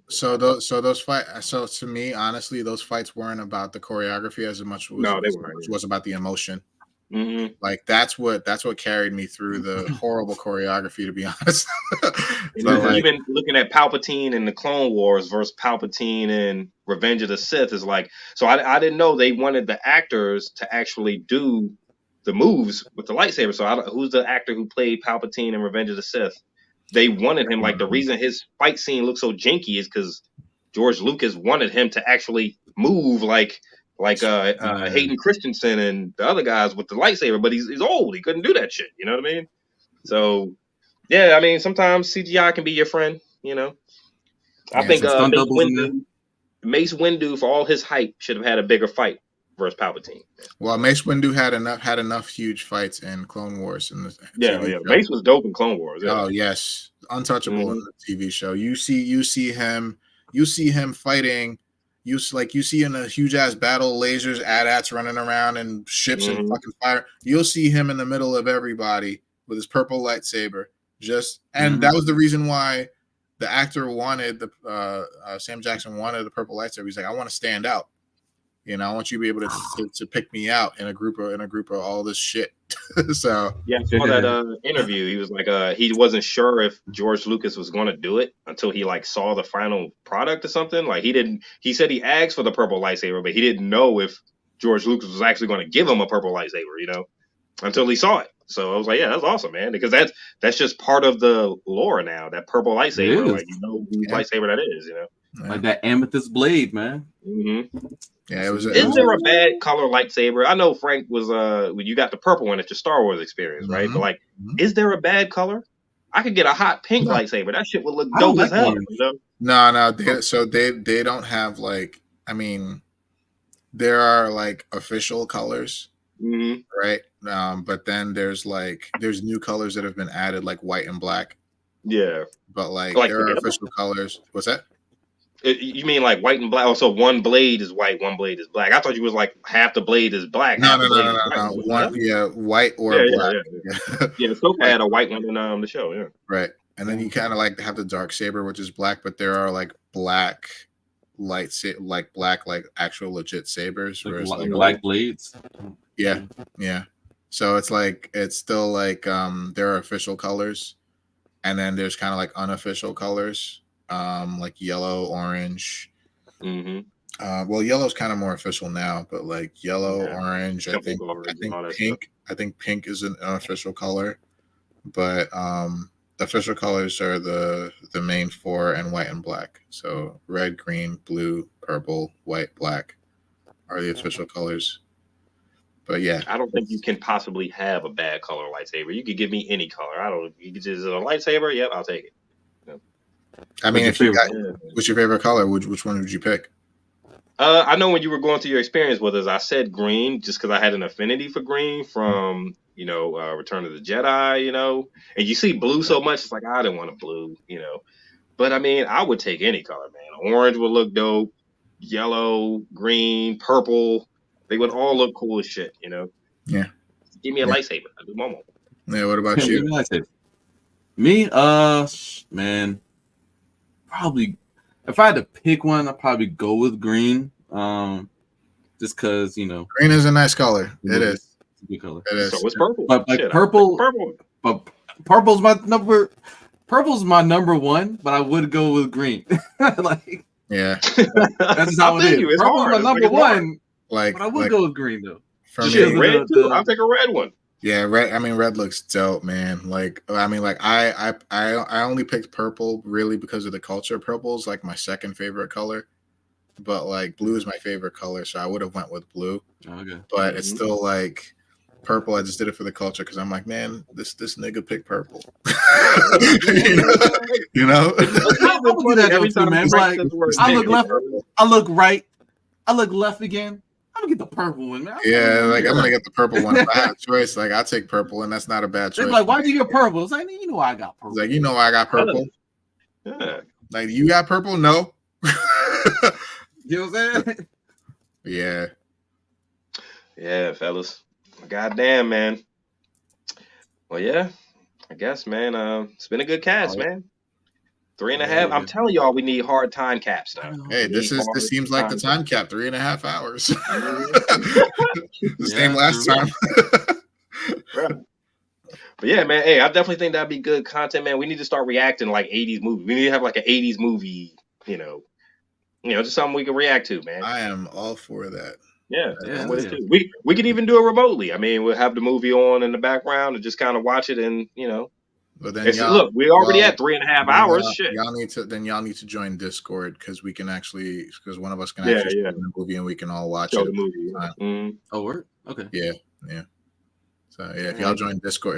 so those fights. So to me, honestly, those fights weren't about the choreography as much as it was about the emotion. Mm-hmm. Like that's what carried me through the horrible choreography, to be honest. Even looking at Palpatine in the Clone Wars versus Palpatine in Revenge of the Sith is like, so I didn't know they wanted the actors to actually do the moves with the lightsaber. So who's the actor who played Palpatine in Revenge of the Sith? They wanted him, like the reason his fight scene looks so janky is because George Lucas wanted him to actually move like like Hayden Christensen and the other guys with the lightsaber, but he's old. He couldn't do that shit. You know what I mean? So yeah, I mean sometimes CGI can be your friend. You know, I think Mace Windu for all his hype should have had a bigger fight versus Palpatine. Well, Mace Windu had enough huge fights in Clone Wars in the TV show. Mace was dope in Clone Wars. Yeah. Oh yes, untouchable in the TV show. You see him fighting. You see in a huge ass battle, lasers, AT-ATs running around and ships and fucking fire. You'll see him in the middle of everybody with his purple lightsaber. That was the reason why the actor wanted Sam Jackson wanted the purple lightsaber. He's like, I want to stand out. You know, I want you to be able to pick me out in a group of all this shit. So yeah, I saw that interview. He was like, he wasn't sure if George Lucas was going to do it until he like saw the final product or something. Like he said he asked for the purple lightsaber, but he didn't know if George Lucas was actually going to give him a purple lightsaber, you know, until he saw it. So I was like, yeah, that's awesome, man, because that's just part of the lore now. That purple lightsaber, like you know whose lightsaber that is, you know, like that amethyst blade, man. Mm-hmm. Yeah, is there a bad color lightsaber? I know Frank was when you got the purple one at your Star Wars experience, right? But like, is there a bad color? I could get a hot pink lightsaber. That shit would look dope as hell. You know? No. They don't have like. I mean, there are like official colors, right? But then there's new colors that have been added, like white and black. Yeah, but like there are official colors. What's that? You mean like white and black? Oh, so one blade is white, one blade is black. I thought you was like half the blade is black. No. White or black. Yeah, the Soap had a white one in the show. Yeah, right. And then you kind of like have the dark saber, which is black, but there are like black like actual legit sabers, whereas like black blades. Yeah. So it's still like there are official colors, and then there's kind of like unofficial colors. Like yellow, orange. Well, yellow's kind of more official now, but like yellow, orange. I think pink. I think pink is an unofficial color, but official colors are the main four and white and black. So red, green, blue, purple, white, black are the official colors. But yeah, I don't think you can possibly have a bad color lightsaber. You could give me any color. You could just a lightsaber. Yep, I'll take it. I mean, what's your favorite color? Which one would you pick? I know when you were going through your experience with us, I said green just because I had an affinity for green from, Return of the Jedi, and you see blue so much, it's like, I didn't want a blue, but I mean, I would take any color, man. Orange would look dope, yellow, green, purple, they would all look cool as shit, Yeah. Give me a lightsaber. I do Momo. Yeah, what about you? Me, man, probably if I had to pick one, I'd probably go with green. Just because green is a nice color. It is. It's a good color. It is. So it's purple. But like purple. But purple's my number. Purple's my number one. But I would go with green. Yeah. That's just how it is. Purple's my number one. But I would go with green though. For me, red too. I'll take a red one. Yeah, red. I mean, red looks dope, man. I only picked purple really because of the culture. Purple's like my second favorite color, but like blue is my favorite color, so I would have went with blue. Okay, but it's still like purple. I just did it for the culture because I'm like, man, this nigga picked purple. you know. Every time, man. Like, I look left, I look right, I look left again. I'm gonna get the purple one, man. I'm gonna get the purple one. If I had a choice, like I'll take purple, and that's not a bad choice. They're like, why'd you get purple? It's like, I got purple. It's like, I got purple. Yeah. Like, you got purple? No. You know what I'm saying? Yeah. Yeah, fellas. Goddamn, man. Well, yeah. I guess, man. It's been a good cast, man. 3.5. I'm telling y'all, we need hard time caps now. Hey, this seems like the time cap. 3.5 hours. The same last time. Right. But yeah, man. Hey, I definitely think that'd be good content, man. We need to start reacting like 80s movies. We need to have like an 80s movie, just something we can react to, man. I am all for that. Yeah. We could even do it remotely. I mean, we'll have the movie on in the background and just kind of watch it and, But then look, we already at 3.5 hours. Shit. Y'all need to join Discord because one of us can actually see the movie and we can all watch it. The movie. Oh, word? Okay. Yeah. So if y'all join Discord,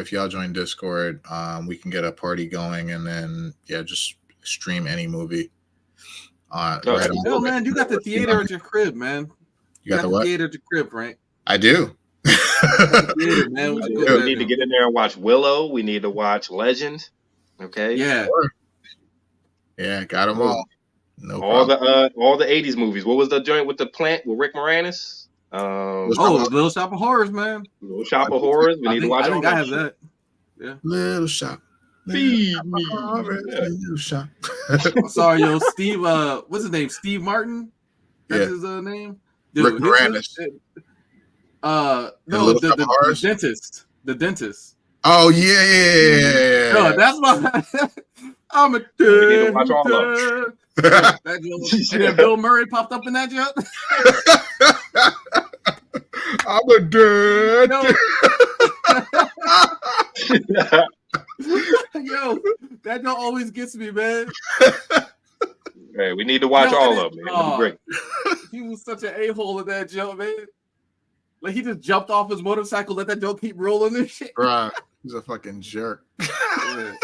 we can get a party going and then just stream any movie. No, man, you got the theater at your crib, man. You got the what? Theater at your crib, right? I do. Theater, man. We need to get in there and watch Willow. We need to watch Legend. Okay. Yeah. Yeah, got them all. No all the 80s movies. What was the joint with the plant with Rick Moranis? Little Shop of Horrors, man. Little Shop of Horrors. We need to watch. I think I have that. Yeah. Little Shop. Feed me. Little Shop. Sorry, yo, Steve. What's his name? Steve Martin. That's his name. Dude, Rick Moranis. No, the dentist. The dentist. Oh yeah. No, that's my. I'm a. We need to watch all of them. And then Bill Murray popped up in that joke. I'm a dude. Yo, that joke always gets me, man. Hey, we need to watch all of them. Man. Great. He was such an a-hole in that joke, man. Like he just jumped off his motorcycle, let that joke keep rolling and shit. Right. He's a fucking jerk. Yeah.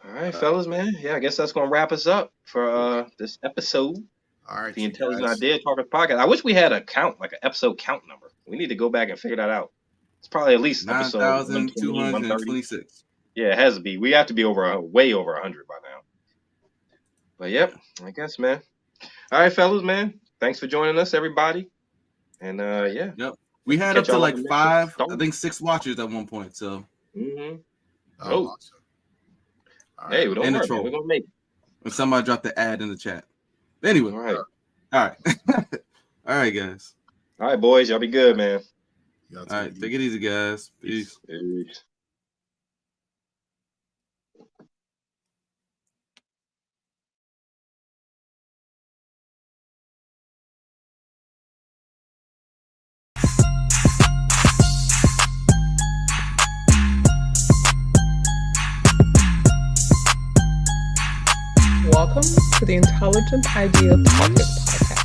All right, fellas, man. Yeah, I guess that's gonna wrap us up for this episode. All right, the Intelligent Idea Talkers podcast. I wish we had a count, like an episode count number. We need to go back and figure that out. It's probably at least 9,226. Yeah, it has to be. We have to be way over 100 by now. But yep, I guess, man. All right, fellas, man. Thanks for joining us, everybody. And Yep. We had up to like 5, I think 6 watchers at one point. So. Awesome. Hey, we don't worry, we're gonna make it. And somebody dropped the ad in the chat. Anyway, all right, all right, guys. All right, boys, y'all be good, man. All right, take it easy, guys. Peace. Welcome to the Intelligent Idea Talkers podcast.